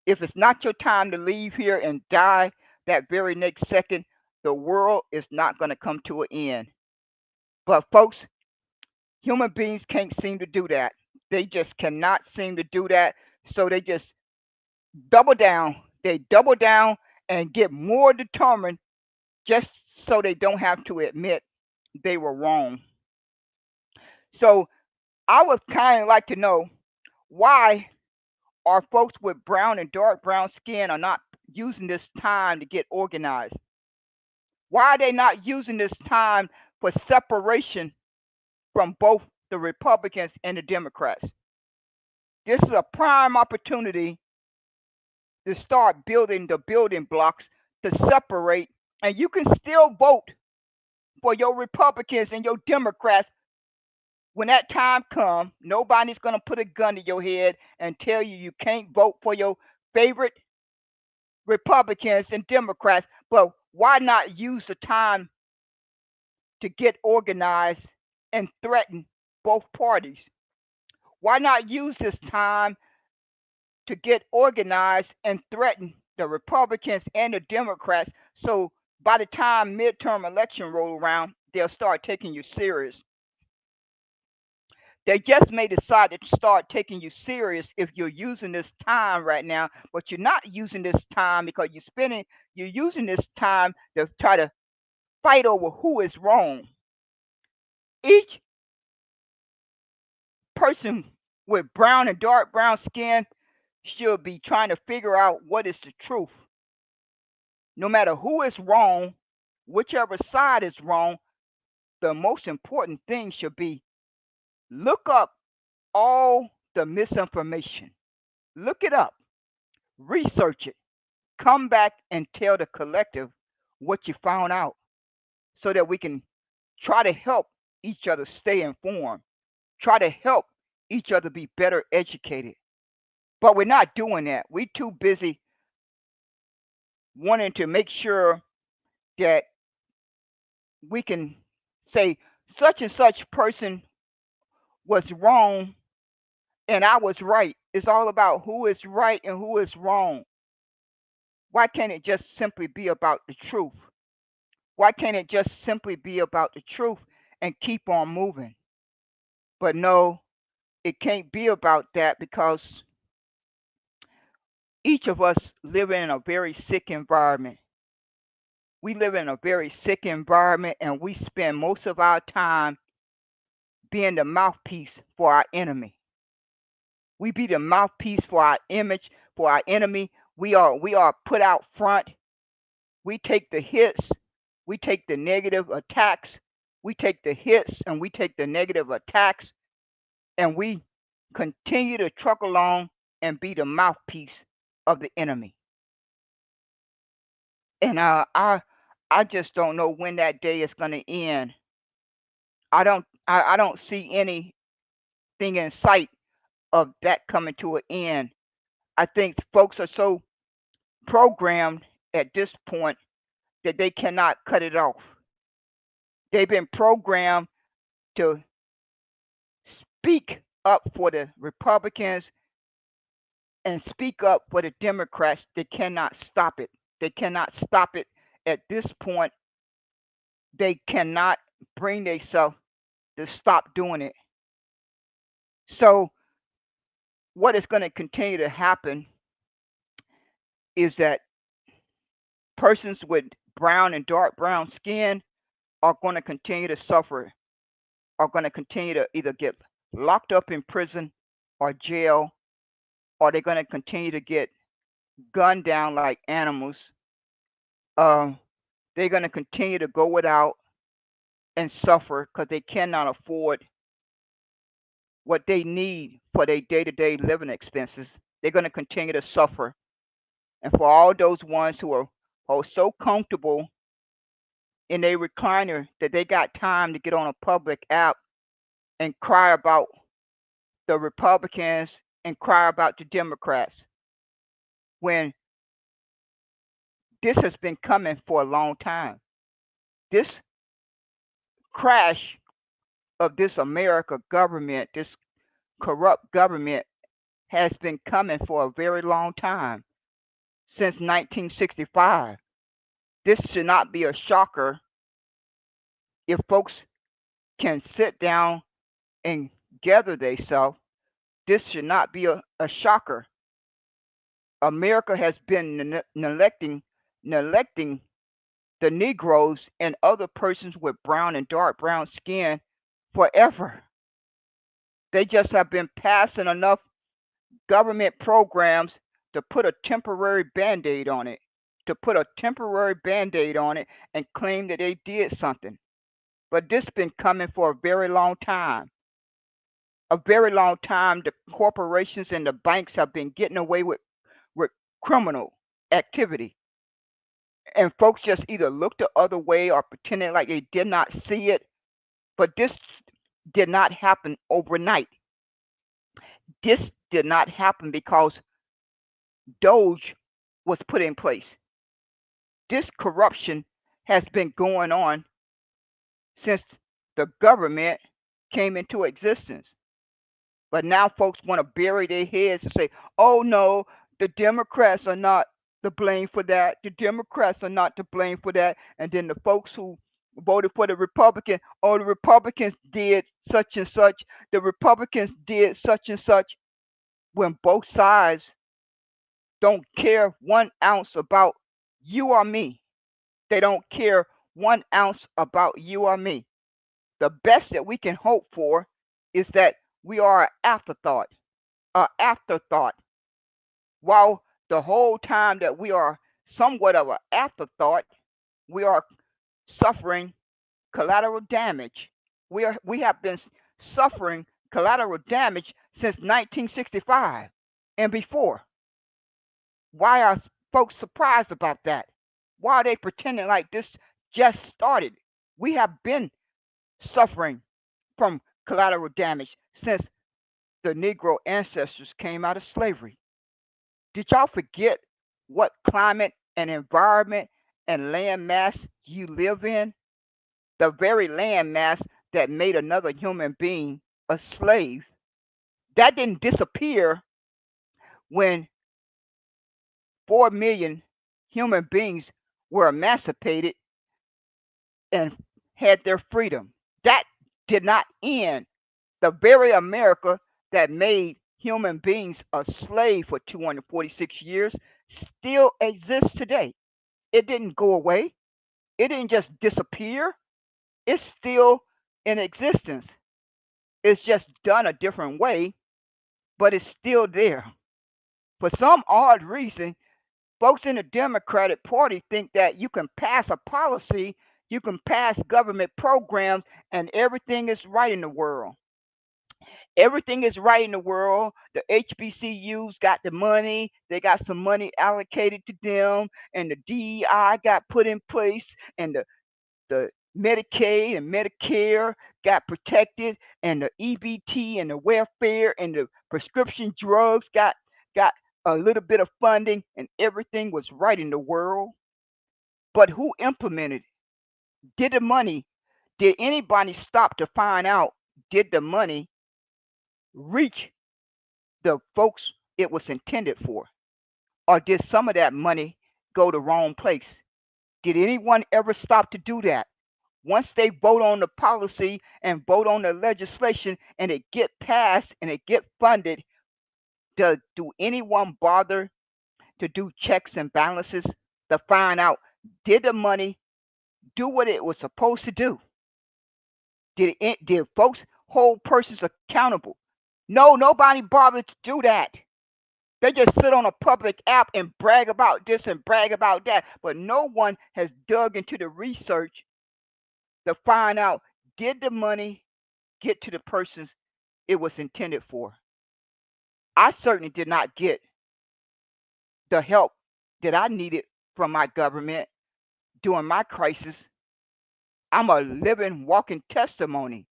If it's not your time to leave here and die that very next second, the world is not going to come to an end. But folks, human beings can't seem to do that. They just cannot seem to do that. So they just double down. They double down and get more determined just so they don't have to admit they were wrong. So I would kind of like to know why are folks with brown and dark brown skin are not using this time to get organized? Why are they not using this time for separation from both the Republicans and the Democrats? This is a prime opportunity to start building the building blocks to separate, and you can still vote for your Republicans and your Democrats when that time comes. Nobody's going to put a gun to your head and tell you you can't vote for your favorite Republicans and Democrats, but why not use the time to get organized and threaten both parties? Why not use this time to get organized and threaten the Republicans and the Democrats so By the time midterm election roll around, they'll start taking you serious. They just may decide to start taking you serious if you're using this time right now, but you're not using this time because you're using this time to try to fight over who is wrong. Each person with brown and dark brown skin should be trying to figure out what is the truth. No matter who is wrong, whichever side is wrong, the most important thing should be look up all the misinformation. Look it up, research it, come back and tell the collective what you found out so that we can try to help each other stay informed, try to help each other be better educated. But we're not doing that. We're too busy wanting to make sure that we can say such and such person was wrong and I was right. It's all about who is right and who is wrong. Why can't it just simply be about the truth? Why can't it just simply be about the truth and keep on moving? But no, it can't be about that because each of us live in a very sick environment. We live in a very sick environment and we spend most of our time being the mouthpiece for our enemy. We be the mouthpiece for our image, for our enemy. We are put out front. We take the hits, we take the negative attacks, we take the hits and we take the negative attacks, and we continue to truck along and be the mouthpiece of the enemy. And I just don't know when that day is going to end. I don't see anything in sight of that coming to an end. I think folks are so programmed at this point that they cannot cut it off. They've been programmed to speak up for the Republicans and speak up for the Democrats. They cannot stop it. They cannot stop it at this point. They cannot bring themselves to stop doing it. So, what is going to continue to happen is that persons with brown and dark brown skin are going to continue to suffer, are going to continue to either get locked up in prison or jail, or they're going to continue to get gunned down like animals. Uh, they're going to continue to go without and suffer because they cannot afford what they need for their day-to-day living expenses. They're going to continue to suffer. And for all those ones who are so comfortable in their recliner that they got time to get on a public app and cry about the Republicans and cry about the Democrats, when this has been coming for a long time. This crash of this America government, this corrupt government, has been coming for a very long time, since 1965. This should not be a shocker if folks can sit down and gather themselves. This should not be a shocker. America has been neglecting the Negroes and other persons with brown and dark brown skin forever. They just have been passing enough government programs to put a temporary band-aid on it, to put a temporary band-aid on it and claim that they did something. But this has been coming for a very long time. A very long time, the corporations and the banks have been getting away with criminal activity. And folks just either looked the other way or pretended like they did not see it. But this did not happen overnight. This did not happen because Doge was put in place. This corruption has been going on since the government came into existence. But now folks want to bury their heads and say, oh no, the Democrats are not to blame for that. The Democrats are not to blame for that. And then the folks who voted for the Republican, oh, the Republicans did such and such. The Republicans did such and such. When both sides don't care 1 ounce about you or me. They don't care 1 ounce about you or me. The best that we can hope for is that we are an afterthought. An afterthought. While the whole time that we are somewhat of an afterthought, we are suffering collateral damage. We have been suffering collateral damage since 1965 and before. Why are folks surprised about that? Why are they pretending like this just started? We have been suffering from collateral damage since the Negro ancestors came out of slavery. Did y'all forget what climate and environment and land mass you live in? The very land mass that made another human being a slave. That didn't disappear when 4 million human beings were emancipated and had their freedom. That did not end. The very America that made human beings a slave for 246 years still exists today. It didn't go away. It didn't just disappear. It's still in existence. It's just done a different way, but it's still there. For some odd reason, folks in the Democratic Party think that you can pass a policy, you can pass government programs, and everything is right in the world. Everything is right in the world. The HBCUs got the money, they got some money allocated to them, and the DEI got put in place, and the Medicaid and Medicare got protected, and the EBT and the welfare and the prescription drugs got a little bit of funding, and everything was right in the world. But who implemented? Did the money? Did anybody stop to find out? Did the money reach the folks it was intended for, or did some of that money go the wrong place? Did anyone ever stop to do that? Once they vote on the policy and vote on the legislation and it get passed and it get funded, do anyone bother to do checks and balances to find out, did the money do what it was supposed to do? Did folks hold persons accountable? No, nobody bothered to do that. They just sit on a public app and brag about this and brag about that, but no one has dug into the research to find out, did the money get to the persons it was intended for? I certainly did not get the help that I needed from my government during my crisis. I'm a living, walking testimony.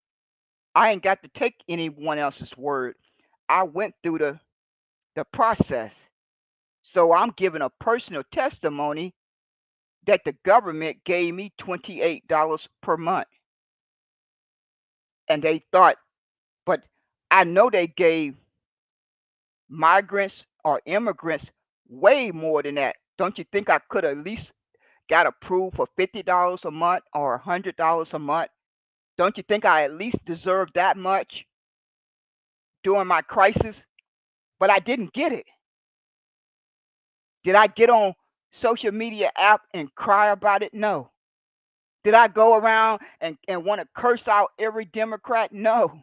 I ain't got to take anyone else's word. I went through the process. So I'm giving a personal testimony that the government gave me $28 per month. And they thought, but I know they gave migrants or immigrants way more than that. Don't you think I could at least got approved for $50 a month or $100 a month? Don't you think I at least deserved that much during my crisis? But I didn't get it. Did I get on social media app and cry about it? No. Did I go around and want to curse out every Democrat? No.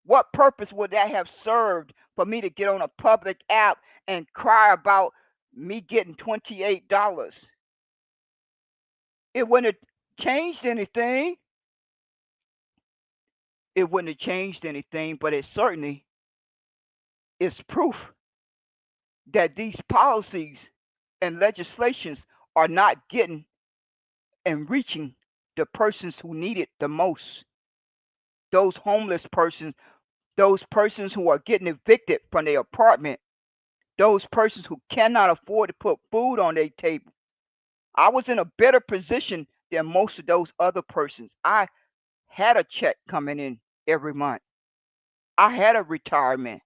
What purpose would that have served for me to get on a public app and cry about me getting $28? It wouldn't have changed anything. It wouldn't have changed anything, but it certainly is proof that these policies and legislations are not getting and reaching the persons who need it the most. Those homeless persons, those persons who are getting evicted from their apartment, those persons who cannot afford to put food on their table. I was in a better position than most of those other persons. I had a check coming in every month. I had a retirement.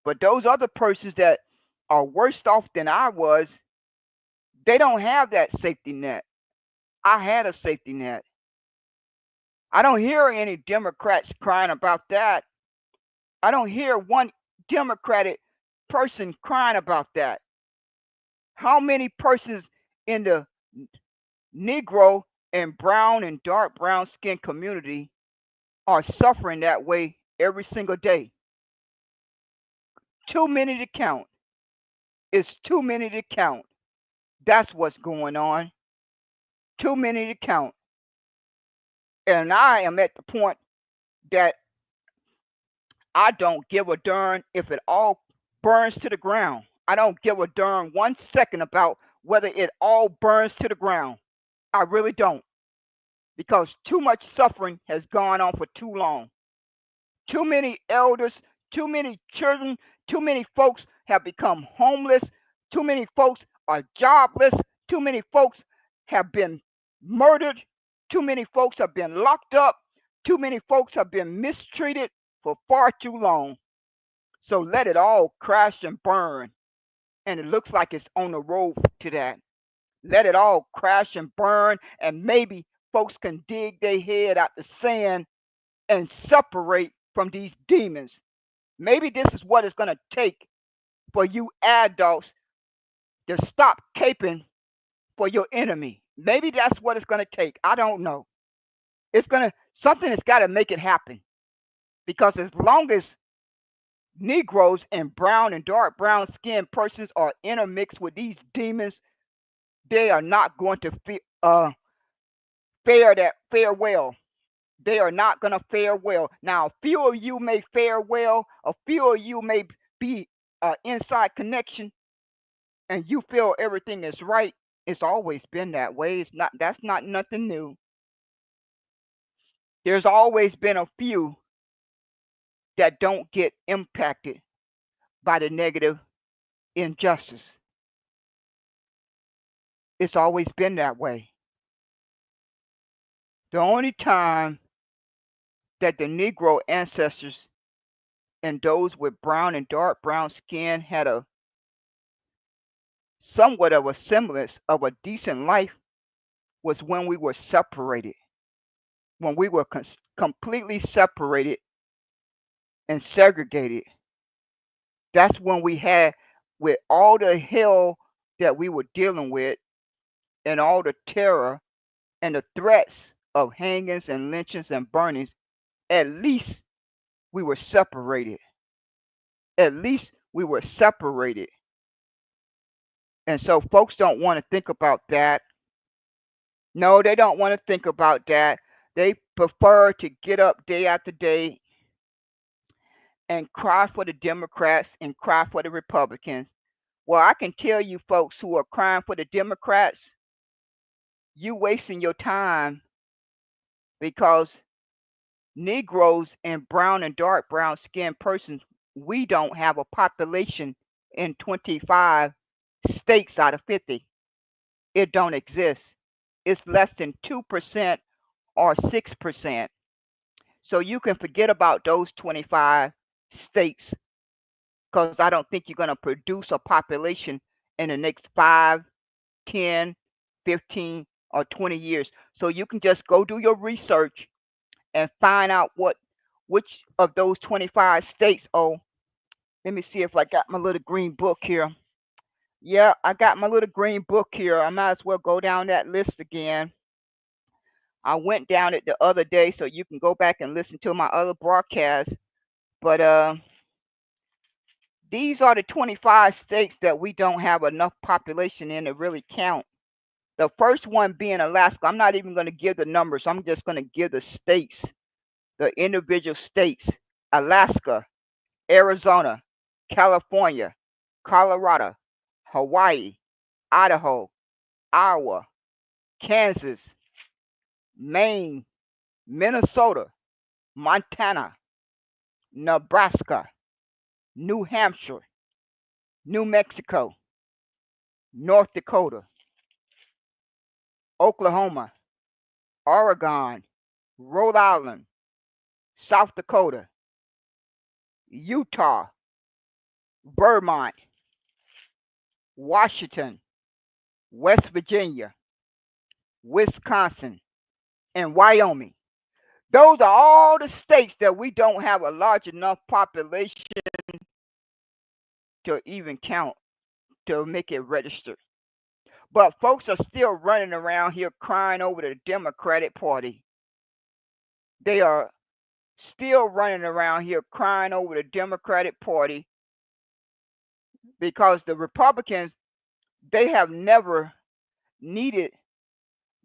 But those other persons that are worse off than I was, they don't have that safety net. I had a safety net. I don't hear any Democrats crying about that. I don't hear one Democratic person crying about that. How many persons in the Negro and brown and dark brown skin community are suffering that way every single day? Too many to count. It's too many to count. That's what's going on. Too many to count. And I am at the point that I don't give a darn if it all burns to the ground. I don't give a darn 1 second about whether it all burns to the ground. I really don't. Because too much suffering has gone on for too long. Too many elders, too many children, too many folks have become homeless. Too many folks are jobless. Too many folks have been murdered. Too many folks have been locked up. Too many folks have been mistreated for far too long. So let it all crash and burn. And it looks like it's on the road to that. Let it all crash and burn, and maybe folks can dig their head out the sand and separate from these demons. Maybe this is what it's going to take for you adults to stop caping for your enemy. Maybe that's what it's going to take. I don't know. Something has got to make it happen. Because as long as Negroes and brown and dark brown skinned persons are intermixed with these demons, they are not going to fare well. They are not going to fare well. Now, a few of you may fare well. A few of you may be inside connection, and you feel everything is right. It's always been that way. That's not nothing new. There's always been a few that don't get impacted by the negative injustice. It's always been that way. The only time that the Negro ancestors and those with brown and dark brown skin had a somewhat of a semblance of a decent life was when we were separated, when we were completely separated and segregated. That's when we had, with all the hell that we were dealing with and all the terror and the threats of hangings and lynchings and burnings, at least we were separated. At least we were separated. And so folks don't want to think about that. No, they don't want to think about that. They prefer to get up day after day and cry for the Democrats and cry for the Republicans. Well, I can tell you folks who are crying for the Democrats, you wasting your time, because Negroes and brown and dark brown skinned persons, we don't have a population in 25 states out of 50. It don't exist. It's less than 2% or 6%. So you can forget about those 25 states, because I don't think you're going to produce a population in the next 5, 10, 15, or 20 years. So you can just go do your research and find out which of those 25 states. Oh, let me see if I got my little green book here. Yeah, I got my little green book here. I might as well go down that list again. I went down it the other day, so you can go back and listen to my other broadcasts. But these are the 25 states that we don't have enough population in to really count. The first one being Alaska. I'm not even going to give the numbers. I'm just going to give the states, the individual states: Alaska, Arizona, California, Colorado, Hawaii, Idaho, Iowa, Kansas, Maine, Minnesota, Montana, Nebraska, New Hampshire, New Mexico, North Dakota, Oklahoma, Oregon, Rhode Island, South Dakota, Utah, Vermont, Washington, West Virginia, Wisconsin, and Wyoming. Those are all the states that we don't have a large enough population to even count to make it registered. But folks are still running around here crying over the Democratic Party. They are still running around here crying over the Democratic Party because the Republicans, they have never needed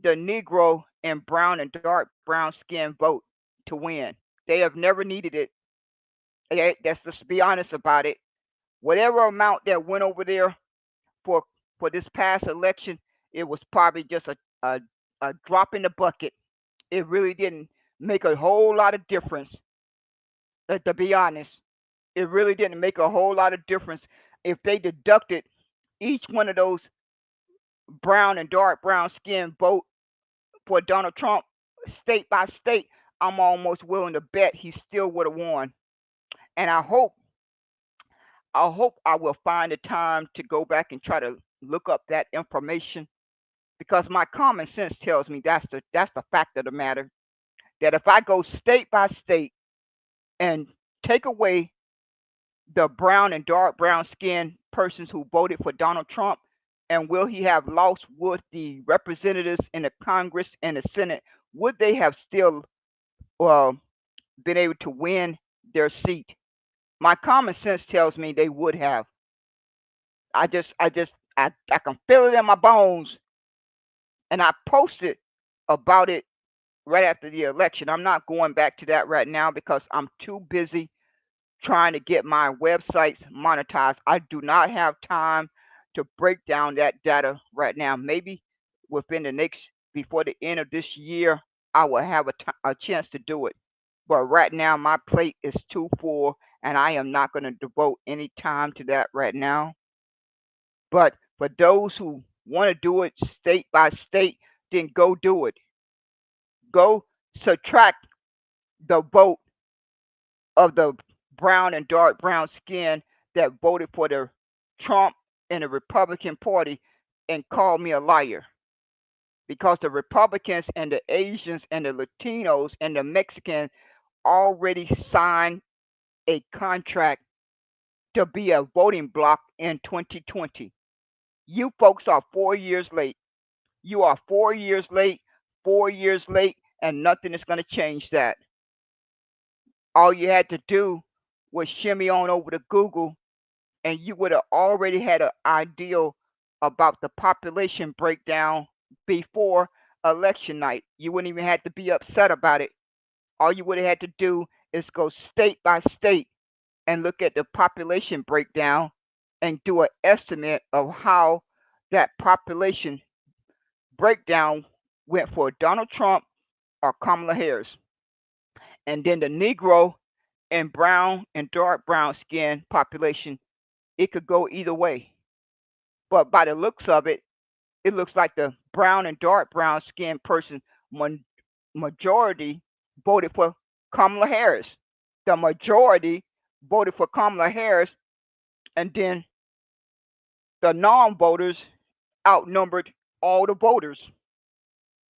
the Negro and brown and dark brown skin vote to win. They have never needed it. Let's just be honest about it. Whatever amount that went over there for for this past election, it was probably just a, a drop in the bucket. It really didn't make a whole lot of difference. To be honest, it really didn't make a whole lot of difference if they deducted each one of those brown and dark brown skin vote for Donald Trump state by state. I'm almost willing to bet he still would have won. And I hope I will find the time to go back and try to look up that information because my common sense tells me that's the fact of the matter. That if I go state by state and take away the brown and dark brown skinned persons who voted for Donald Trump, and will he have lost with the representatives in the Congress and the Senate? Would they have still uh, been able to win their seat? My common sense tells me they would have. I can feel it in my bones, and I posted about it right after the election. I'm not going back to that right now because I'm too busy trying to get my websites monetized. I do not have time to break down that data right now. Maybe within the next, before the end of this year, I will have a chance to do it. But right now, my plate is too full, and I am not going to devote any time to that right now. But for those who want to do it state by state, then go do it. Go subtract the vote of the brown and dark brown skin that voted for the Trump and the Republican Party and call me a liar. Because the Republicans and the Asians and the Latinos and the Mexicans already signed a contract to be a voting bloc in 2020. You folks are 4 years late. You are 4 years late, 4 years late, and nothing is going to change that. All you had to do was shimmy on over to Google, and you would have already had an idea about the population breakdown before election night. You wouldn't even have to be upset about it. All you would have had to do is go state by state and look at the population breakdown and do an estimate of how that population breakdown went for Donald Trump or Kamala Harris. And then the Negro and brown and dark brown skin population, it could go either way. But by the looks of it, it looks like the brown and dark brown skinned person majority voted for Kamala Harris. The majority voted for Kamala Harris, and then the non-voters outnumbered all the voters.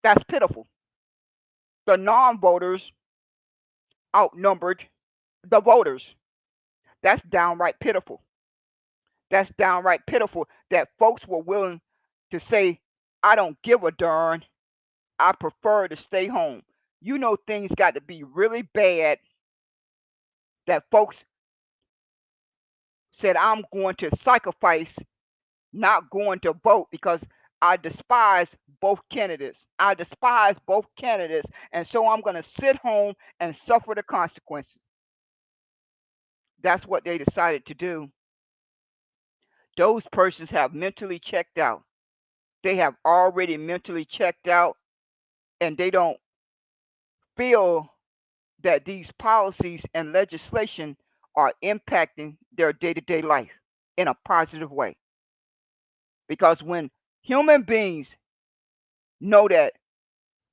That's pitiful. The non-voters outnumbered the voters. That's downright pitiful. That's downright pitiful that folks were willing to say, I don't give a darn. I prefer to stay home. You know, things got to be really bad that folks said, I'm going to sacrifice not going to vote because I despise both candidates. I despise both candidates. And so I'm going to sit home and suffer the consequences. That's what they decided to do. Those persons have mentally checked out. They have already mentally checked out, and they don't feel that these policies and legislation are impacting their day-to-day life in a positive way. Because when human beings know that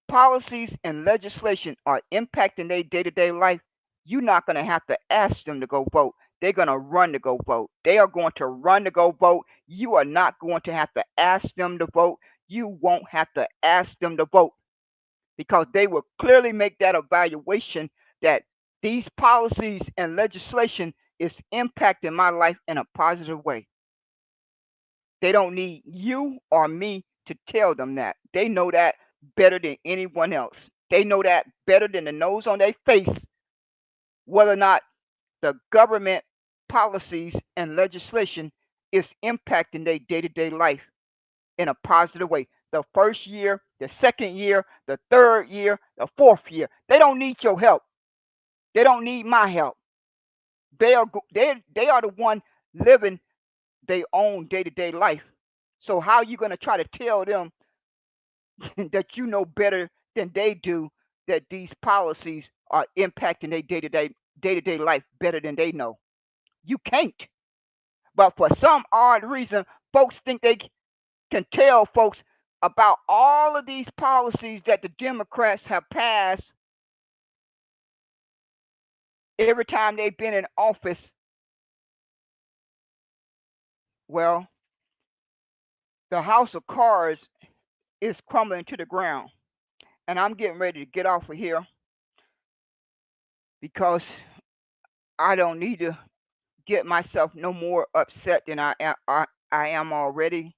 policies and legislation are impacting their day-to-day life, you're not going to have to ask them to go vote. they're going to run to go vote. They are going to run to go vote. You are not going to have to ask them to vote. You won't have to ask them to vote because they will clearly make that evaluation that these policies and legislation is impacting my life in a positive way. They don't need you or me to tell them that. They know that better than anyone else. They know that better than the nose on their face, whether or not the government policies and legislation is impacting their day-to-day life in a positive way. The first year, the second year, the third year, the fourth year. They don't need your help. They don't need my help. They are the one living their own day-to-day life. So how are you going to try to tell them that you know better than they do that these policies are impacting their day-to-day life better than they know? You can't. But for some odd reason, folks think they can tell folks about all of these policies that the Democrats have passed every time they've been in office. Well, the house of cards is crumbling to the ground. And I'm getting ready to get off of here because I don't need to get myself no more upset than I am already.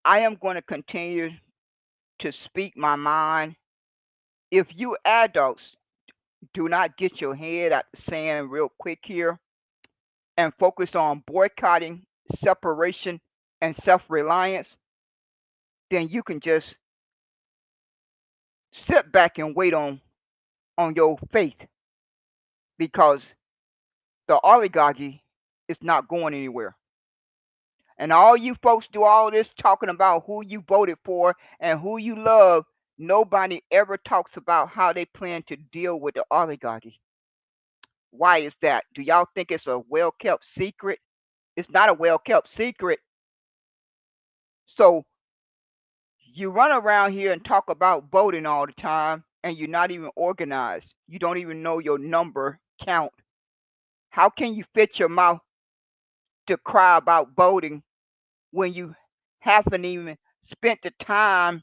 I am going to continue to speak my mind. If you adults do not get your head out the sand real quick here and focus on boycotting, separation, and self-reliance, then you can just sit back and wait on your faith because the oligarchy is not going anywhere. And all you folks do all this talking about who you voted for and who you love. Nobody ever talks about how they plan to deal with the oligarchy. Why is that? Do y'all think it's a well kept secret? It's not a well kept secret. So you run around here and talk about voting all the time and you're not even organized. You don't even know your number count. How can you fit your mouth to cry about voting when you haven't even spent the time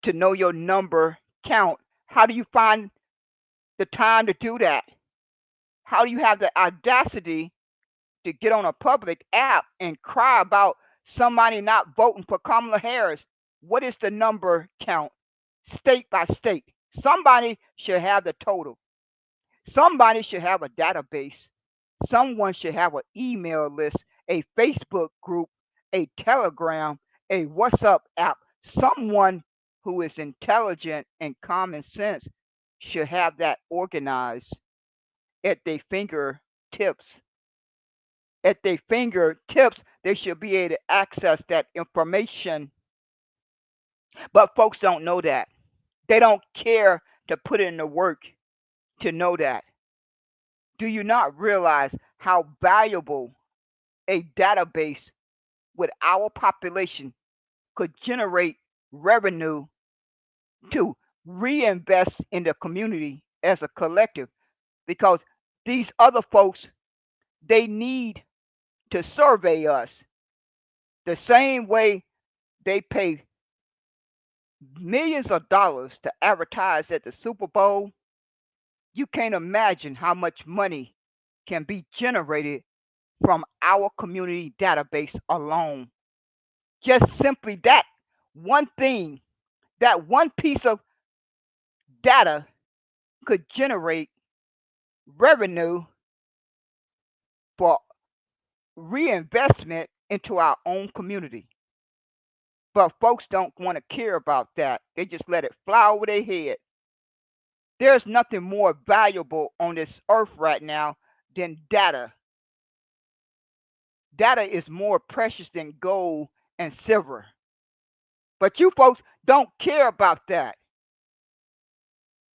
to know your number count? How do you find the time to do that? How do you have the audacity to get on a public app and cry about somebody not voting for Kamala Harris? What is the number count? State by state. Somebody should have the total. Somebody should have a database. Someone should have an email list, a Facebook group, a Telegram, a WhatsApp app. Someone who is intelligent and common sense should have that organized at their fingertips. At their fingertips, they should be able to access that information. But folks don't know that. They don't care to put in the work to know that. Do you not realize how valuable a database with our population could generate revenue to reinvest in the community as a collective? Because these other folks, they need to survey us the same way they pay millions of dollars to advertise at the Super Bowl. You can't imagine how much money can be generated from our community database alone. Just simply that one thing, that one piece of data could generate revenue for reinvestment into our own community. But folks don't want to care about that. They just let it fly over their head. There's nothing more valuable on this earth right now than data. Data is more precious than gold and silver. But you folks don't care about that.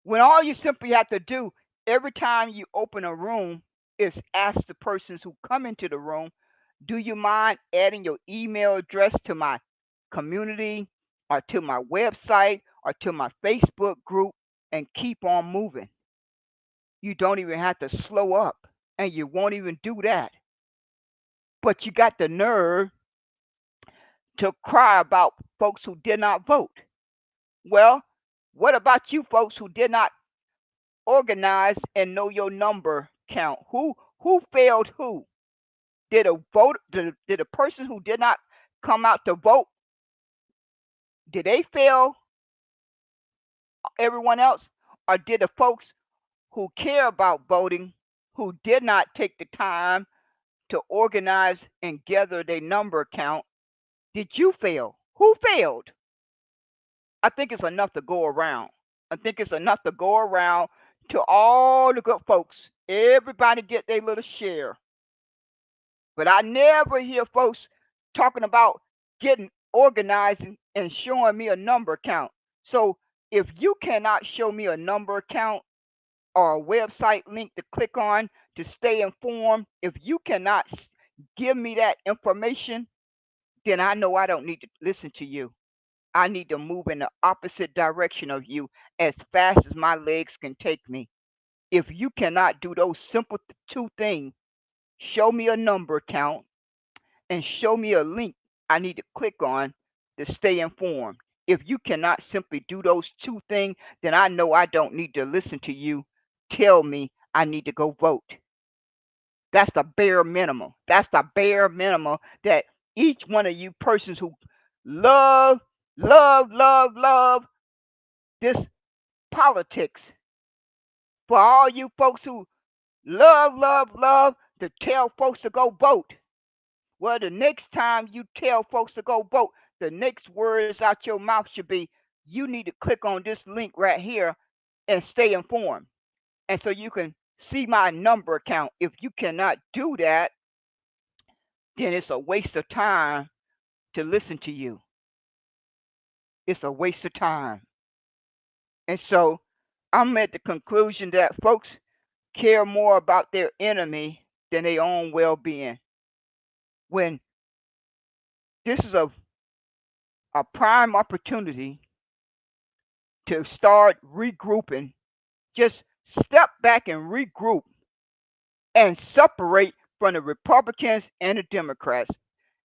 When all you simply have to do every time you open a room is ask the persons who come into the room, do you mind adding your email address to my community or to my website or to my Facebook group and keep on moving? You don't even have to slow up. and you won't even do that. But you got the nerve to cry about folks who did not vote. Well, what about you folks who did not organize and know your number count? Who failed who? Did a vote did a person who did not come out to vote, did they fail everyone else? Or did the folks who care about voting, who did not take the time to organize and gather their number count, did you fail? Who failed? I think it's enough to go around. I think it's enough to go around to all the good folks. Everybody get their little share. But I never hear folks talking about getting organizing and showing me a number count. So if you cannot show me a number count or a website link to click on to stay informed, if you cannot give me that information, then I know I don't need to listen to you. I need to move in the opposite direction of you as fast as my legs can take me. If you cannot do those simple two things, show me a number count and show me a link I need to click on to stay informed. If you cannot simply do those two things, then I know I don't need to listen to you tell me I need to go vote. That's the bare minimum. That's the bare minimum that each one of you persons who love, love this politics, for all you folks who love to tell folks to go vote. Well, the next time you tell folks to go vote, the next words out your mouth should be, you need to click on this link right here and stay informed. And so you can see my number count. If you cannot do that, then it's a waste of time to listen to you. It's a waste of time. And so I'm at the conclusion that folks care more about their enemy than their own well being. When this is a prime opportunity to start regrouping, just step back and regroup and separate from the Republicans and the Democrats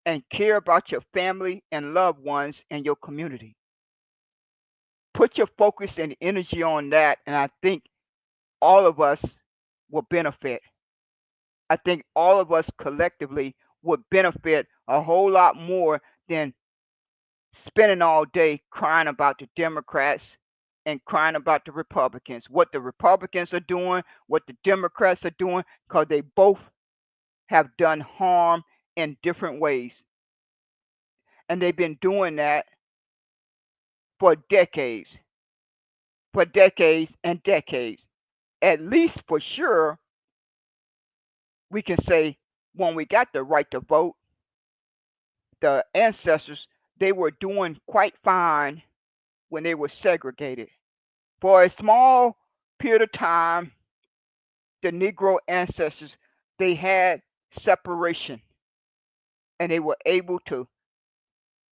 and care about your family and loved ones and your community. Put your focus and energy on that, and I think all of us will benefit. I think all of us collectively would benefit a whole lot more than spending all day crying about the Democrats and crying about the Republicans. What the Republicans are doing, what the Democrats are doing, because they both have done harm in different ways. And they've been doing that for decades, and decades. At least for sure, we can say when we got the right to vote, the ancestors, they were doing quite fine when they were segregated. For a small period of time, the Negro ancestors, they had separation and they were able to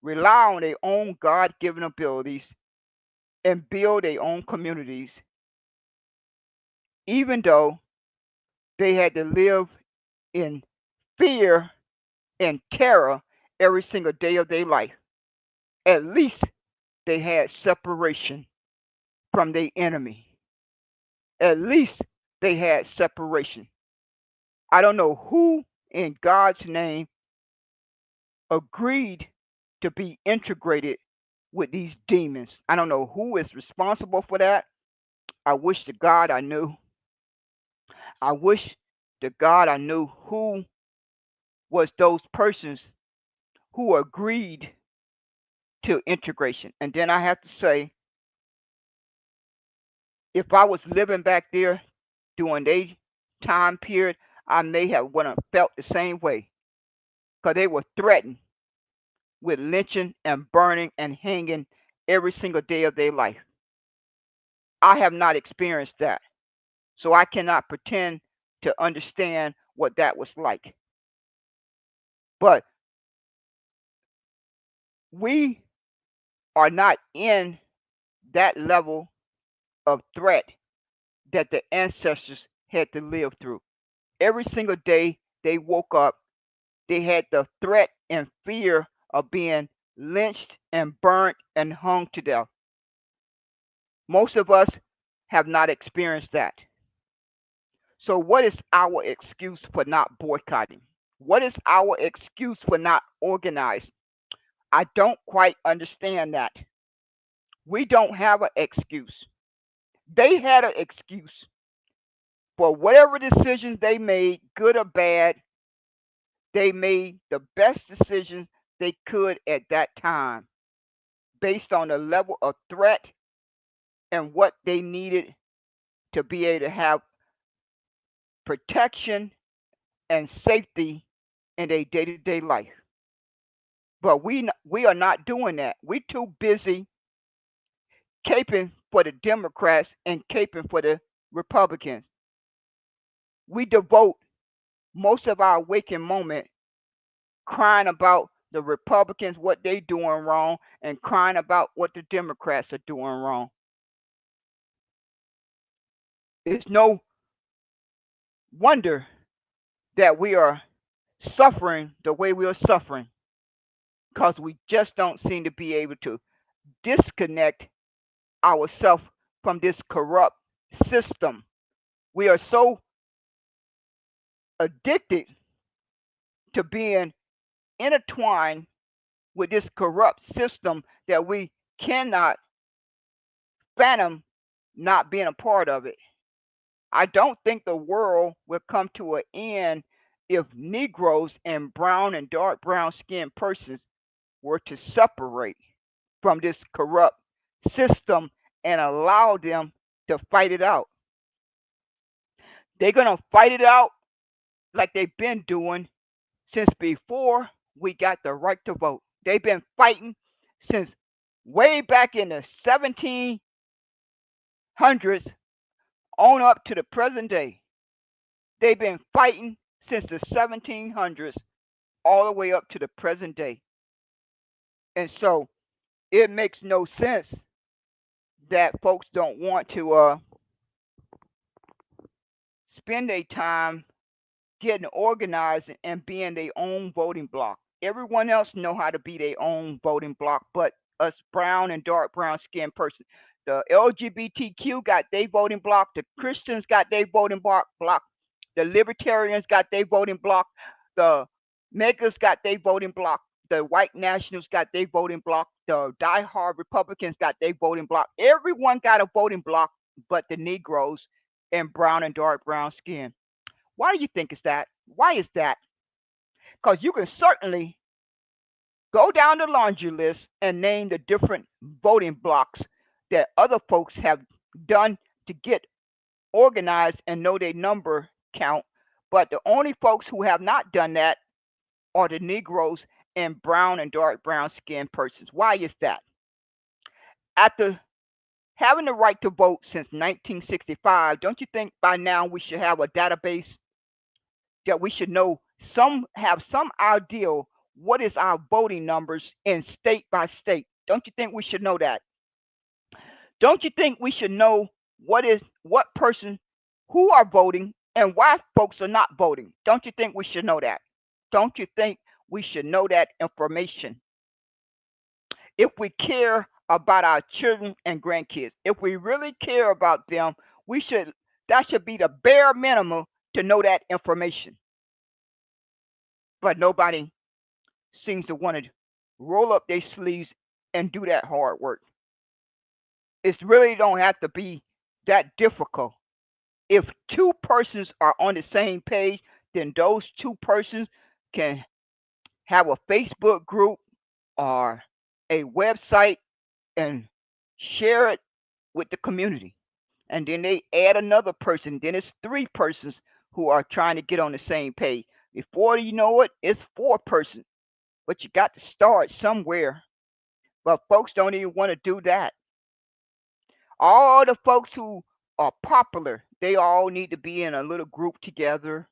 rely on their own God given abilities and build their own communities, even though they had to live in fear and terror every single day of their life. At least they had separation from their enemy. At least they had separation. I don't know who in God's name agreed to be integrated with these demons. I don't know who is responsible for that. I wish to God I knew. I wish to God I knew who was those persons who agreed to integration. And then I have to say, if I was living back there during their time period, I may have would have felt the same way because they were threatened with lynching and burning and hanging every single day of their life. I have not experienced that, so I cannot pretend to understand what that was like. But we are not in that level of threat that the ancestors had to live through. Every single day they woke up, they had the threat and fear of being lynched and burnt and hung to death. Most of us have not experienced that. So, what is our excuse for not boycotting? What is our excuse for not organizing? I don't quite understand that. We don't have an excuse. They had an excuse for whatever decisions they made, good or bad. They made the best decisions they could at that time based on the level of threat and what they needed to be able to have protection and safety in their day-to-day life. But we are not doing that. We're too busy caping for the Democrats and caping for the Republicans. We devote most of our waking moment crying about the Republicans, what they doing wrong, and crying about what the Democrats are doing wrong. It's no wonder that we are suffering the way we are suffering because we just don't seem to be able to disconnect ourselves from this corrupt system. We are so addicted to being intertwined with this corrupt system that we cannot fathom not being a part of it. I don't think the world will come to an end if Negroes and brown and dark brown skinned persons were to separate from this corrupt system and allow them to fight it out. They're going to fight it out like they've been doing since before we got the right to vote. They've been fighting since way back in the 1700s on up to the present day. They've been fighting since the 1700s all the way up to the present day. And so it makes no sense that folks don't want to spend their time getting organized and being their own voting block. Everyone else know how to be their own voting block, but us brown and dark brown skinned person. The LGBTQ got their voting block. The Christians got their voting block. The libertarians got their voting block. The megas got their voting block. The white nationals got their voting block. The diehard Republicans got their voting block. Everyone got a voting block but the Negroes and brown and dark brown skin. Why do you think it's that? Why is that? Because you can certainly go down the laundry list and name the different voting blocks that other folks have done to get organized and know their number count. But the only folks who have not done that are the Negroes and brown and dark brown skinned persons. Why is that? After having the right to vote since 1965, don't you think by now we should have a database that we should know have some idea what is our voting numbers in state by state? Don't you think we should know that? Don't you think we should know what person who are voting and why folks are not voting? Don't you think we should know that? Don't you think we should know that information? If we care about our children and grandkids, if we really care about them, we should that should be the bare minimum to know that information. But nobody seems to want to roll up their sleeves and do that hard work. It really don't have to be that difficult. If two persons are on the same page, then those two persons can have a Facebook group or a website and share it with the community. And then they add another person. Then it's three persons who are trying to get on the same page. Before you know it, it's four persons. But you got to start somewhere. But folks don't even want to do that. All the folks who are popular, they all need to be in a little group together.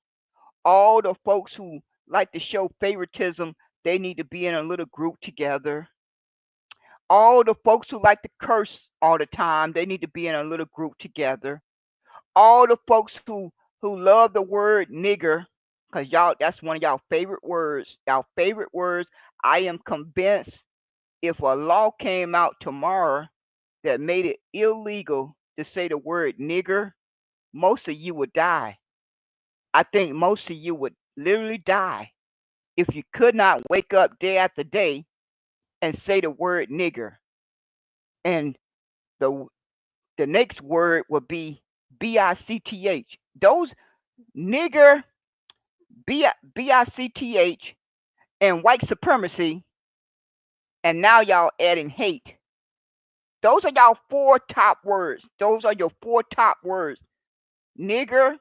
All the folks who like to show favoritism, they need to be in a little group together. All the folks who like to curse all the time, they need to be in a little group together. All the folks who who love the word nigger, because y'all, that's one of y'all favorite words. Y'all favorite words. I am convinced if a law came out tomorrow that made it illegal to say the word nigger, most of you would die. I think most of you would literally die if you could not wake up day after day and say the word nigger. And the the next word would be BICTH. Those nigger, BICTH, and white supremacy, and now y'all adding hate. Those are y'all four top words. Those are your four top words. Nigger,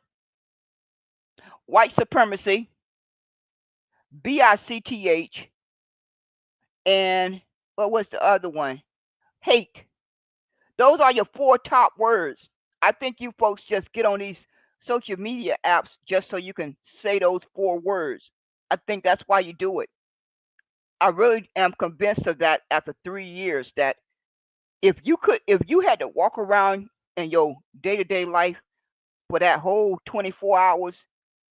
white supremacy, BICTH, and what was the other one? Hate. Those are your four top words. I think you folks just get on these social media apps just so you can say those four words. I think that's why you do it. I really am convinced of that after 3 years that if you had to walk around in your day-to-day life for that whole 24 hours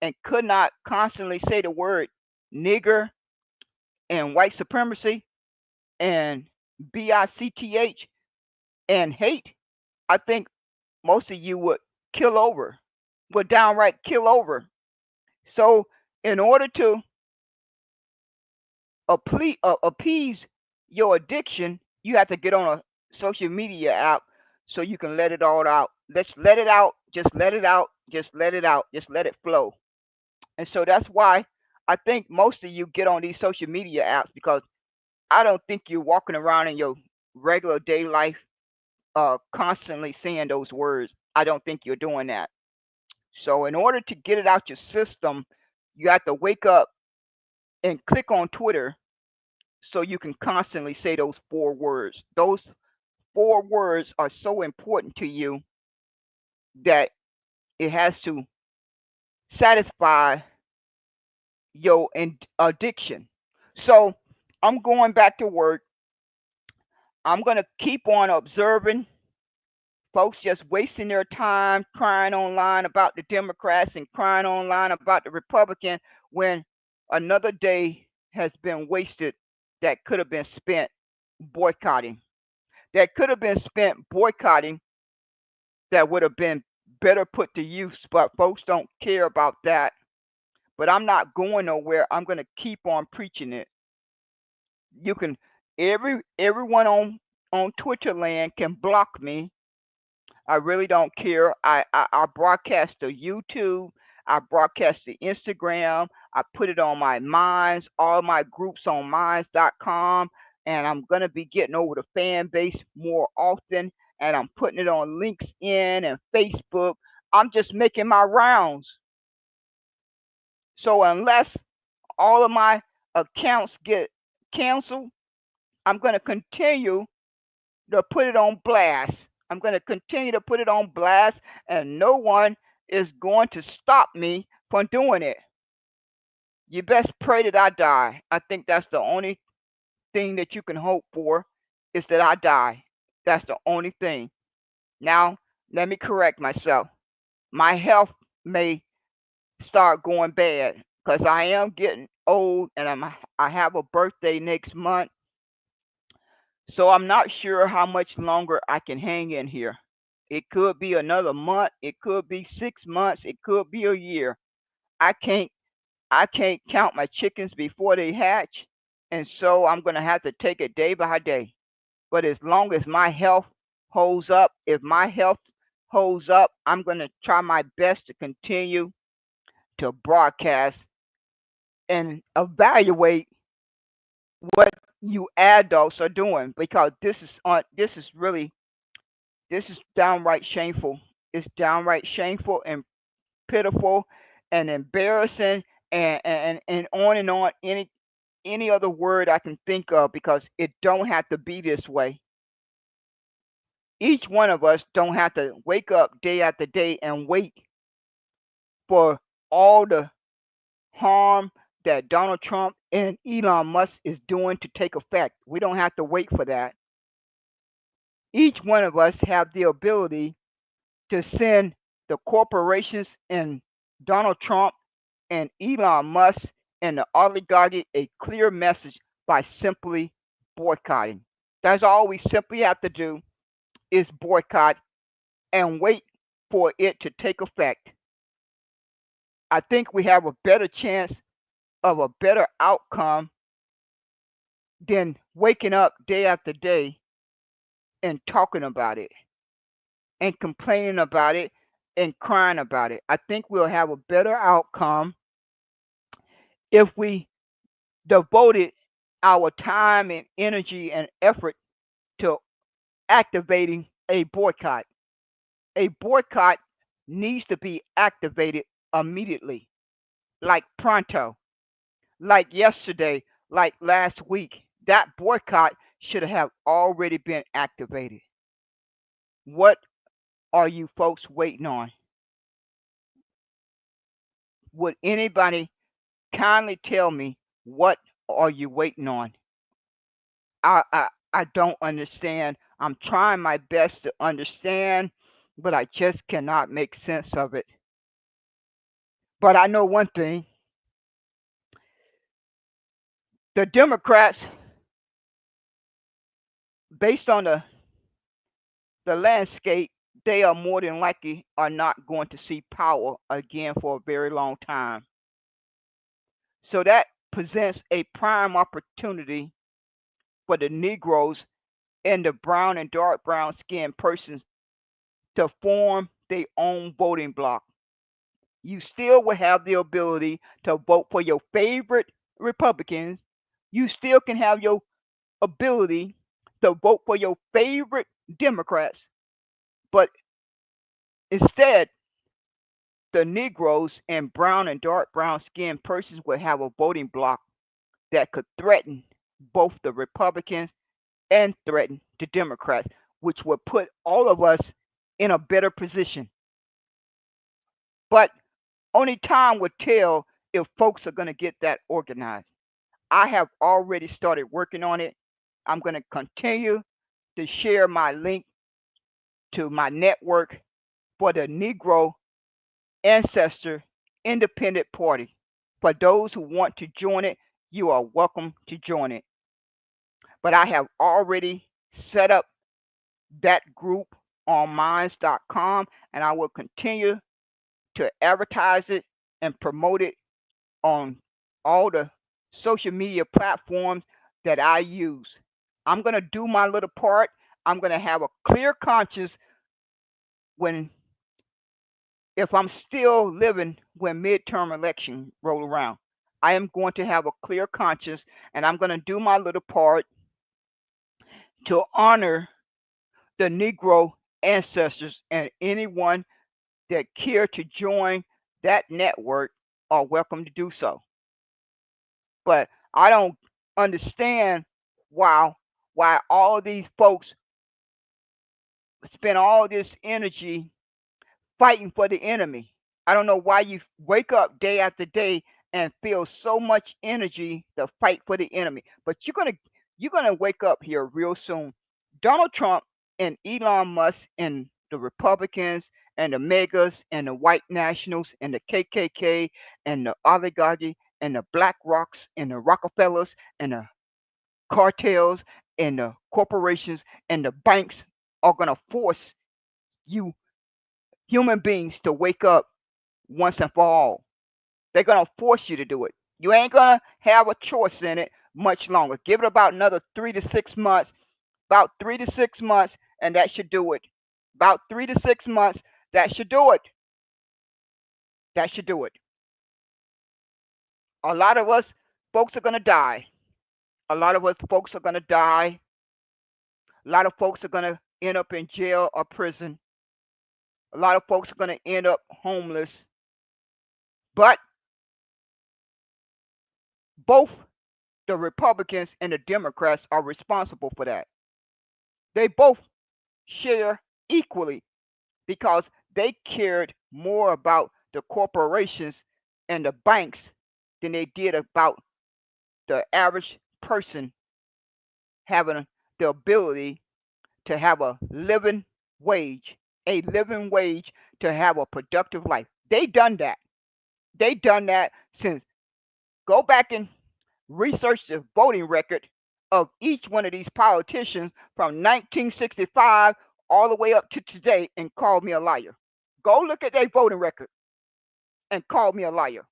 and could not constantly say the word nigger and white supremacy and BICTH and hate, I think most of you would kill over, would downright kill over. So, in order to appease your addiction, you have to get on a social media app so you can let it all out. Let's let it out. Just let it out. Just let it out. Just let it flow. And so that's why I think most of you get on these social media apps because I don't think you're walking around in your regular day life constantly saying those words. I don't think you're doing that. So in order to get it out your system, you have to wake up and click on Twitter so you can constantly say those four words. Those four words are so important to you that it has to satisfy your addiction. So I'm going back to work. I'm going to keep on observing folks just wasting their time crying online about the Democrats and crying online about the Republican when another day has been wasted that could have been spent boycotting. That could have been spent boycotting that would have been better put to use, but folks don't care about that. But I'm not going nowhere. I'm going to keep on preaching it. You can everyone on Twitter land can block me. I really don't care. I broadcast to YouTube. I broadcast to Instagram. I put it on my Minds, all my groups on Minds.com. And I'm going to be getting over the fan base more often. And I'm putting it on LinkedIn and Facebook. I'm just making my rounds. So unless all of my accounts get canceled, I'm going to continue to put it on blast. I'm going to continue to put it on blast, and no one is going to stop me from doing it. You best pray that I die. I think that's the only thing that you can hope for is that I die. That's the only thing. Now, let me correct myself. My health may start going bad because I am getting old and I have a birthday next month. So I'm not sure how much longer I can hang in here. It could be another month, it could be 6 months, it could be a year. I can't I can't count my chickens before they hatch, and so I'm going to have to take it day by day. But as long as my health holds up, if my health holds up, I'm going to try my best to continue to broadcast and evaluate what you adults are doing because this is downright shameful. It's downright shameful and pitiful and embarrassing and on any other word I can think of because it don't have to be this way. Each one of us don't have to wake up day after day and wait for all the harm that Donald Trump and Elon Musk is doing to take effect. We don't have to wait for that. Each one of us have the ability to send the corporations and Donald Trump and Elon Musk and the oligarchy a clear message by simply boycotting. That's all we simply have to do is boycott and wait for it to take effect. I think we have a better chance of a better outcome than waking up day after day and talking about it and complaining about it and crying about it. I think we'll have a better outcome if we devoted our time and energy and effort to activating a boycott. A boycott needs to be activated immediately, like pronto, like yesterday, like last week. That boycott should have already been activated. What are you folks waiting on? Would anybody kindly tell me what are you waiting on? I don't understand. I'm trying my best to understand, but I just cannot make sense of it. But I know one thing: the Democrats, based on the landscape, they are more than likely are not going to see power again for a very long time. So that presents a prime opportunity for the Negroes and the brown and dark brown skinned persons to form their own voting bloc. You still will have the ability to vote for your favorite Republicans. You still can have your ability to vote for your favorite Democrats. But instead, the Negroes and brown and dark brown skinned persons will have a voting bloc that could threaten both the Republicans and threaten the Democrats, which would put all of us in a better position. But only time will tell if folks are going to get that organized. I have already started working on it. I'm going to continue to share my link to my network for the Negro Ancestor Independent Party. For those who want to join it, you are welcome to join it. But I have already set up that group on minds.com, and I will continue to advertise it and promote it on all the social media platforms that I use. I'm going to do my little part. I'm going to have a clear conscience when if I'm still living when midterm election roll around. I am going to have a clear conscience and I'm going to do my little part to honor the Negro ancestors, and anyone that care to join that network are welcome to do so. But I don't understand why why all these folks spend all this energy fighting for the enemy. I don't know why you wake up day after day and feel so much energy to fight for the enemy. But you're gonna wake up here real soon. Donald Trump and Elon Musk and the Republicans and the megas and the white nationals and the KKK and the oligarchy and the Black Rocks and the Rockefellers and the cartels and the corporations and the banks are gonna force you human beings to wake up once and for all. They're gonna force you to do it. You ain't gonna have a choice in it much longer. Give it about another 3 to 6 months. About 3 to 6 months, and that should do it. About 3 to 6 months, that should do it. That should do it. A lot of us folks are gonna die. A lot of us folks are gonna die. A lot of folks are gonna end up in jail or prison. A lot of folks are gonna end up homeless. But both the Republicans and the Democrats are responsible for that. They both share equally because they cared more about the corporations and the banks than they did about the average person having the ability to have wage, a living wage to have a productive life. They done that. They done that since. Go back and research the voting record of each one of these politicians from 1965 all the way up to today and call me a liar. Go look at their voting record and call me a liar.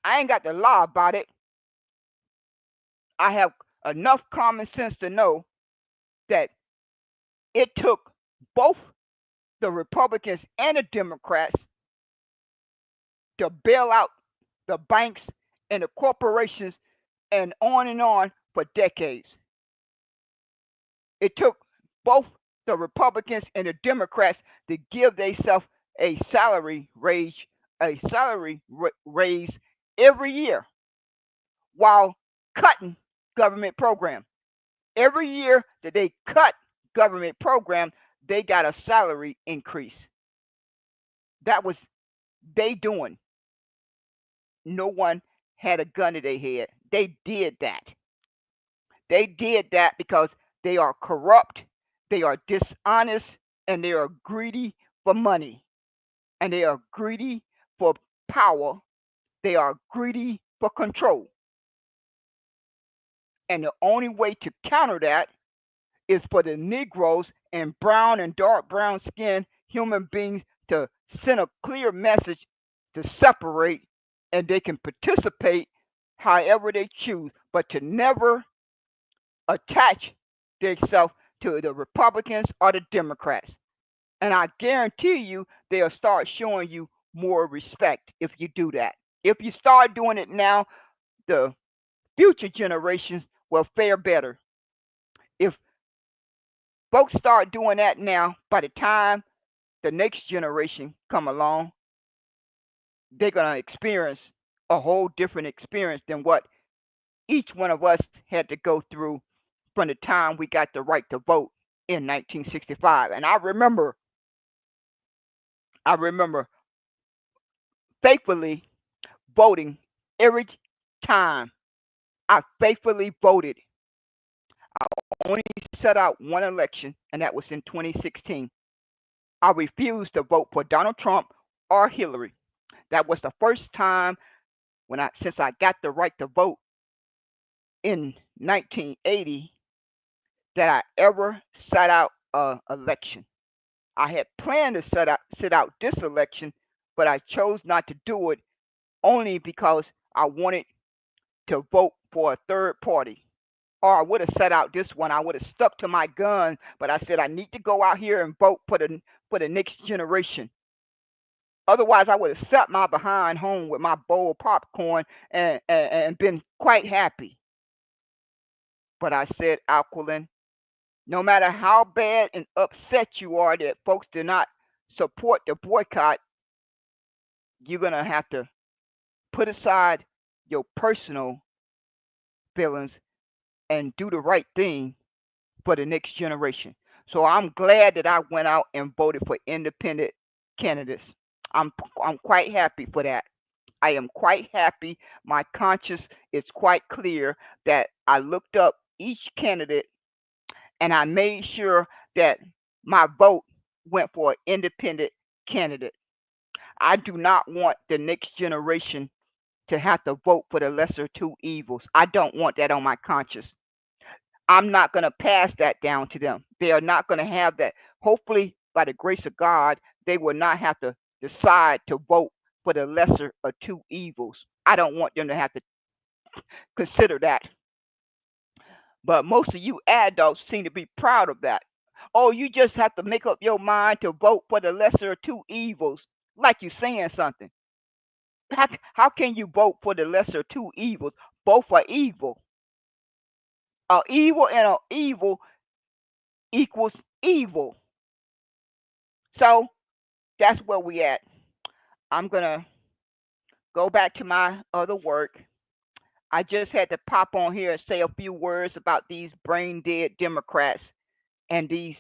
I ain't got to lie about it. I have enough common sense to know that it took both the Republicans and the Democrats to bail out the banks and the corporations and on for decades. It took both the Republicans and the Democrats to give themselves a salary raise every year while cutting government programs. Every year that they cut government programs, they got a salary increase. That was they doing. No one had a gun to their head. They did that. They did that because they are corrupt, they are dishonest, and they are greedy for money. And they are greedy for power. They are greedy for control. And the only way to counter that is for the Negroes and brown and dark brown skinned human beings to send a clear message to separate, and they can participate however they choose, but to never attach themselves to the Republicans or the Democrats. And I guarantee you they'll start showing you more respect if you do that. If you start doing it now, the future generations will fare better. If folks start doing that now, by the time the next generation come along, they're gonna experience a whole different experience than what each one of us had to go through from the time we got the right to vote in 1965. And I remember faithfully voting every time I faithfully voted. I only set out one election, and that was in 2016. I refused to vote for Donald Trump or Hillary. That was the first time since I got the right to vote in 1980 that I ever sat out a election. I had planned to sit out this election, but I chose not to do it only because I wanted to vote for a third party. Or I would have set out this one. I would have stuck to my gun, but I said I need to go out here and vote for the next generation. Otherwise, I would have sat my behind home with my bowl of popcorn and been quite happy. But I said, Alquilin, no matter how bad and upset you are that folks do not support the boycott, you're going to have to put aside your personal feelings and do the right thing for the next generation. So I'm glad that I went out and voted for independent candidates. I'm I'm quite happy for that. I am quite happy. My conscience is quite clear that I looked up each candidate and I made sure that my vote went for an independent candidate. I do not want the next generation to have to vote for the lesser two evils. I don't want that on my conscience. I'm not going to pass that down to them. They are not going to have that. Hopefully, by the grace of God, they will not have to decide to vote for the lesser of two evils. I don't want them to have to consider that. But most of you adults seem to be proud of that. Oh, you just have to make up your mind to vote for the lesser of two evils, like you're saying something. How can you vote for the lesser of two evils? Both are evil. A evil and a evil equals evil. So that's where we at. I'm gonna go back to my other work. I just had to pop on here and say a few words about these brain dead Democrats and these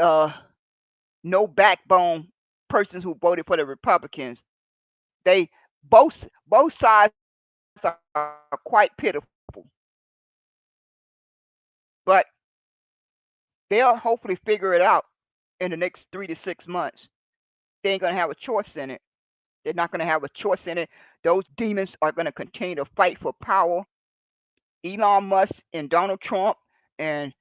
uh, no backbone persons who voted for the Republicans. They both sides are quite pitiful, but they'll hopefully figure it out in the next 3 to 6 months. They ain't gonna have a choice in it. They're not going to have a choice in it. Those demons are going to continue to fight for power. Elon Musk and Donald Trump and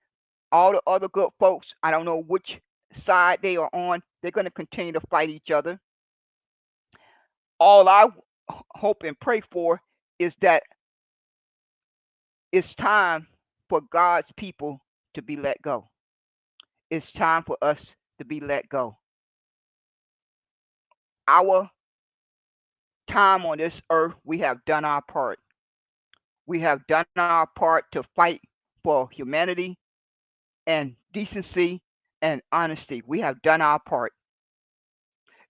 all the other good folks, I don't know which side they are on, they're going to continue to fight each other. All I hope and pray for is that it's time for God's people to be let go. It's time for us to be let go. Our time on this earth, we have done our part. We have done our part to fight for humanity and decency and honesty. We have done our part.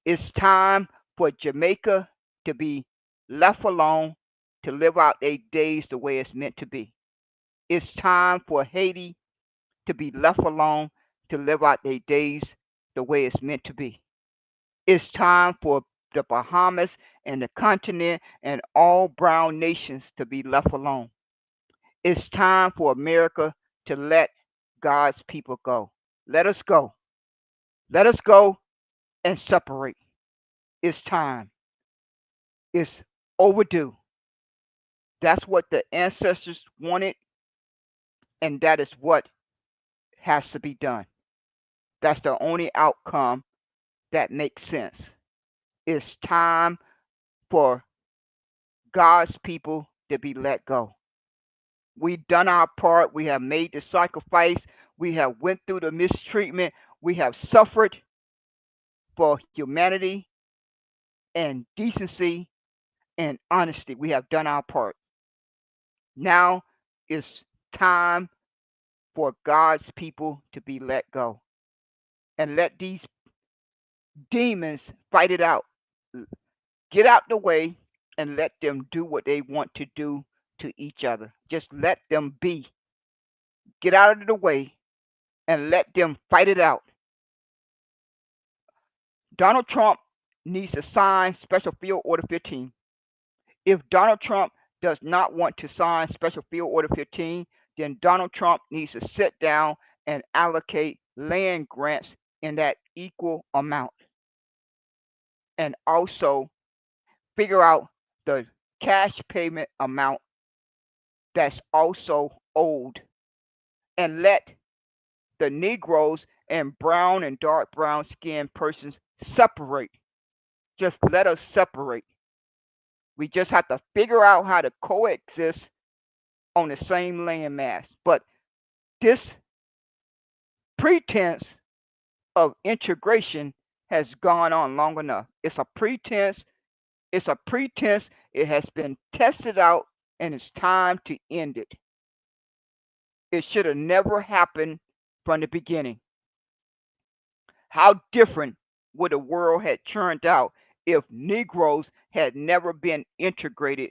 It's time for Jamaica to be left alone to live out their days the way it's meant to be. It's time for Haiti to be left alone to live out their days the way it's meant to be. It's time for the Bahamas and the continent and all brown nations to be left alone. It's time for America to let God's people go. Let us go. Let us go and separate. It's time. It's overdue. That's what the ancestors wanted, and that is what has to be done. That's the only outcome that makes sense. It's time for God's people to be let go. We've done our part. We have made the sacrifice. We have went through the mistreatment. We have suffered for humanity and decency and honesty. We have done our part. Now it's time for God's people to be let go and let these demons fight it out. Get out the way and let them do what they want to do to each other. Just let them be. Get out of the way and let them fight it out. Donald Trump needs to sign Special Field Order 15. If Donald Trump does not want to sign Special Field Order 15, then Donald Trump needs to sit down and allocate land grants in that equal amount. And also figure out the cash payment amount that's also owed. And let the Negroes and brown and dark brown skinned persons separate. Just let us separate. We just have to figure out how to coexist on the same landmass. But this pretense of integration has gone on long enough. It's a pretense. It's a pretense. It has been tested out, and it's time to end it. It should have never happened from the beginning. How different would the world have turned out if Negroes had never been integrated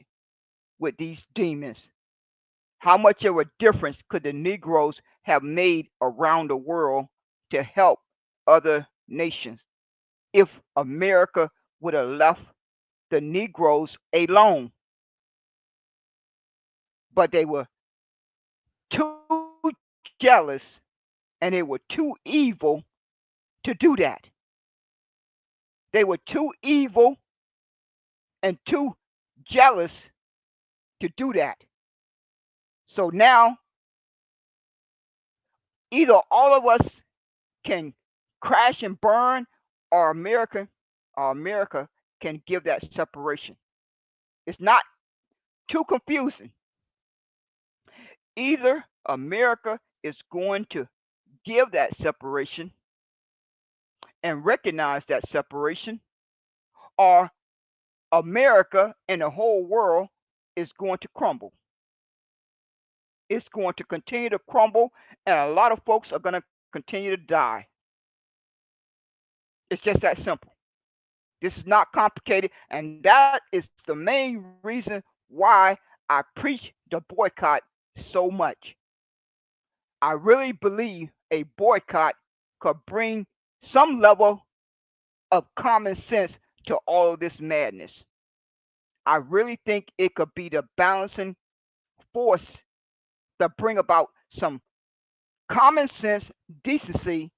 with these demons? How much of a difference could the Negroes have made around the world to help other nations if America would have left the Negroes alone? But they were too jealous and they were too evil to do that. They were too evil and too jealous to do that. So now, either all of us can crash and burn, or America can give that separation. It's not too confusing. Either America is going to give that separation and recognize that separation, or America and the whole world is going to crumble. It's going to continue to crumble, and a lot of folks are going to continue to die. It's just that simple. This is not complicated, and that is the main reason why I preach the boycott so much. I really believe a boycott could bring some level of common sense to all of this madness. I really think it could be the balancing force to bring about some common sense decency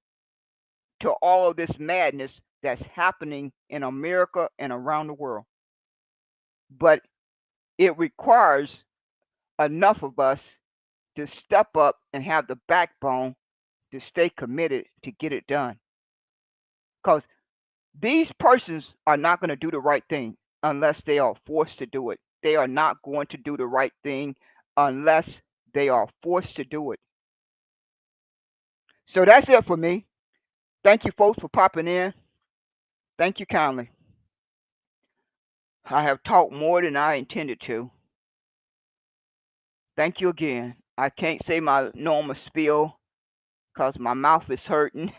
to all of this madness that's happening in America and around the world. But it requires enough of us to step up and have the backbone to stay committed to get it done. Because these persons are not going to do the right thing unless they are forced to do it. They are not going to do the right thing unless they are forced to do it. So that's it for me. Thank you, folks, for popping in. Thank you kindly. I have talked more than I intended to. Thank you again. I can't say my normal spiel because my mouth is hurting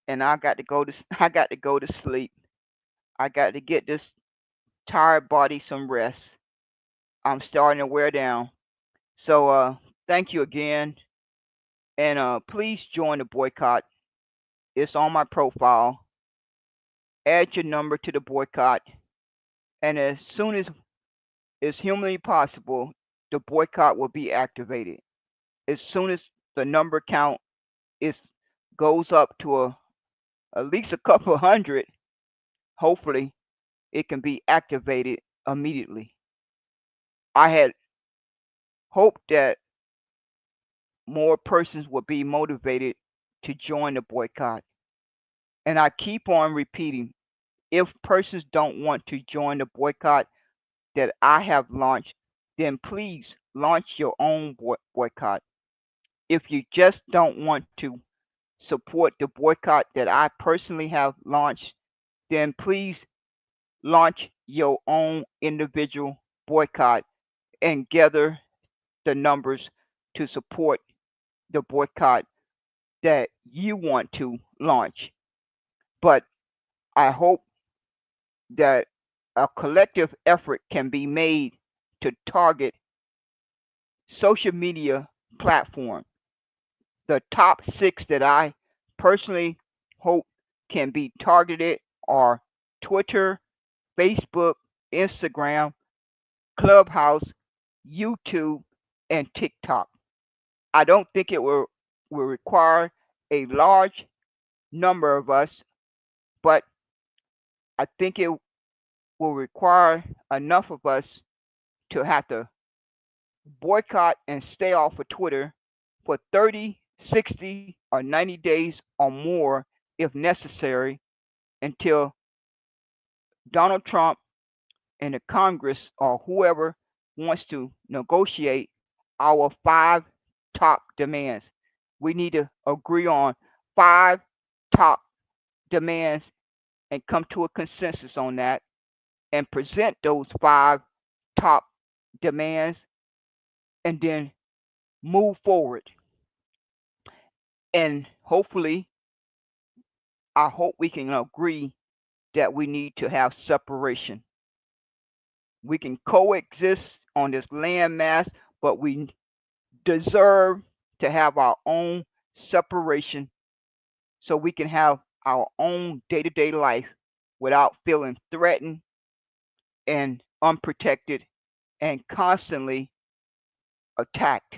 and I got to go to I got to go to sleep. I got to get this tired body some rest. I'm starting to wear down. So thank you again, and please join the boycott. It's on my profile. Add your number to the boycott, and as soon as is humanly possible, the boycott will be activated. As soon as the number count is goes up to at least a couple hundred, hopefully it can be activated immediately. I had hoped that more persons would be motivated to join the boycott. And I keep on repeating, if persons don't want to join the boycott that I have launched, then please launch your own boycott. If you just don't want to support the boycott that I personally have launched, then please launch your own individual boycott and gather the numbers to support the boycott that you want to launch. But I hope that a collective effort can be made to target social media platform. The top six that I personally hope can be targeted are Twitter, Facebook, Instagram, Clubhouse, YouTube, and TikTok. I don't think it will require a large number of us, but I think it will require enough of us to have to boycott and stay off of Twitter for 30, 60, or 90 days or more if necessary until Donald Trump and the Congress or whoever wants to negotiate our five top demands. We need to agree on five top demands and come to a consensus on that and present those five top demands and then move forward. And hopefully, I hope we can agree that we need to have separation. We can coexist on this landmass, but we deserve to have our own separation so we can have our own day to day life without feeling threatened and unprotected and constantly attacked.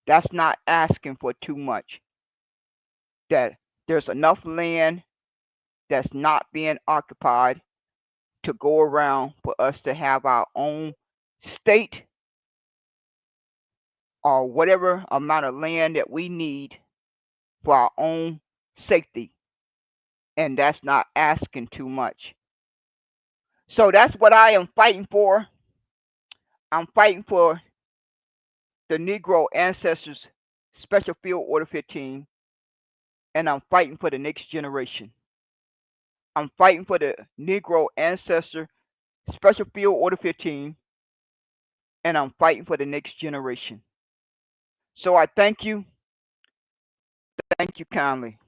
That's not asking for too much. That there's enough land that's not being occupied to go around for us to have our own state or whatever amount of land that we need for our own safety. And that's not asking too much. So that's what I am fighting for. I'm fighting for the Negro ancestors Special Field Order 15, and I'm fighting for the next generation. I'm fighting for the Negro ancestor Special Field Order 15, and I'm fighting for the next generation. So I thank you. Thank you kindly.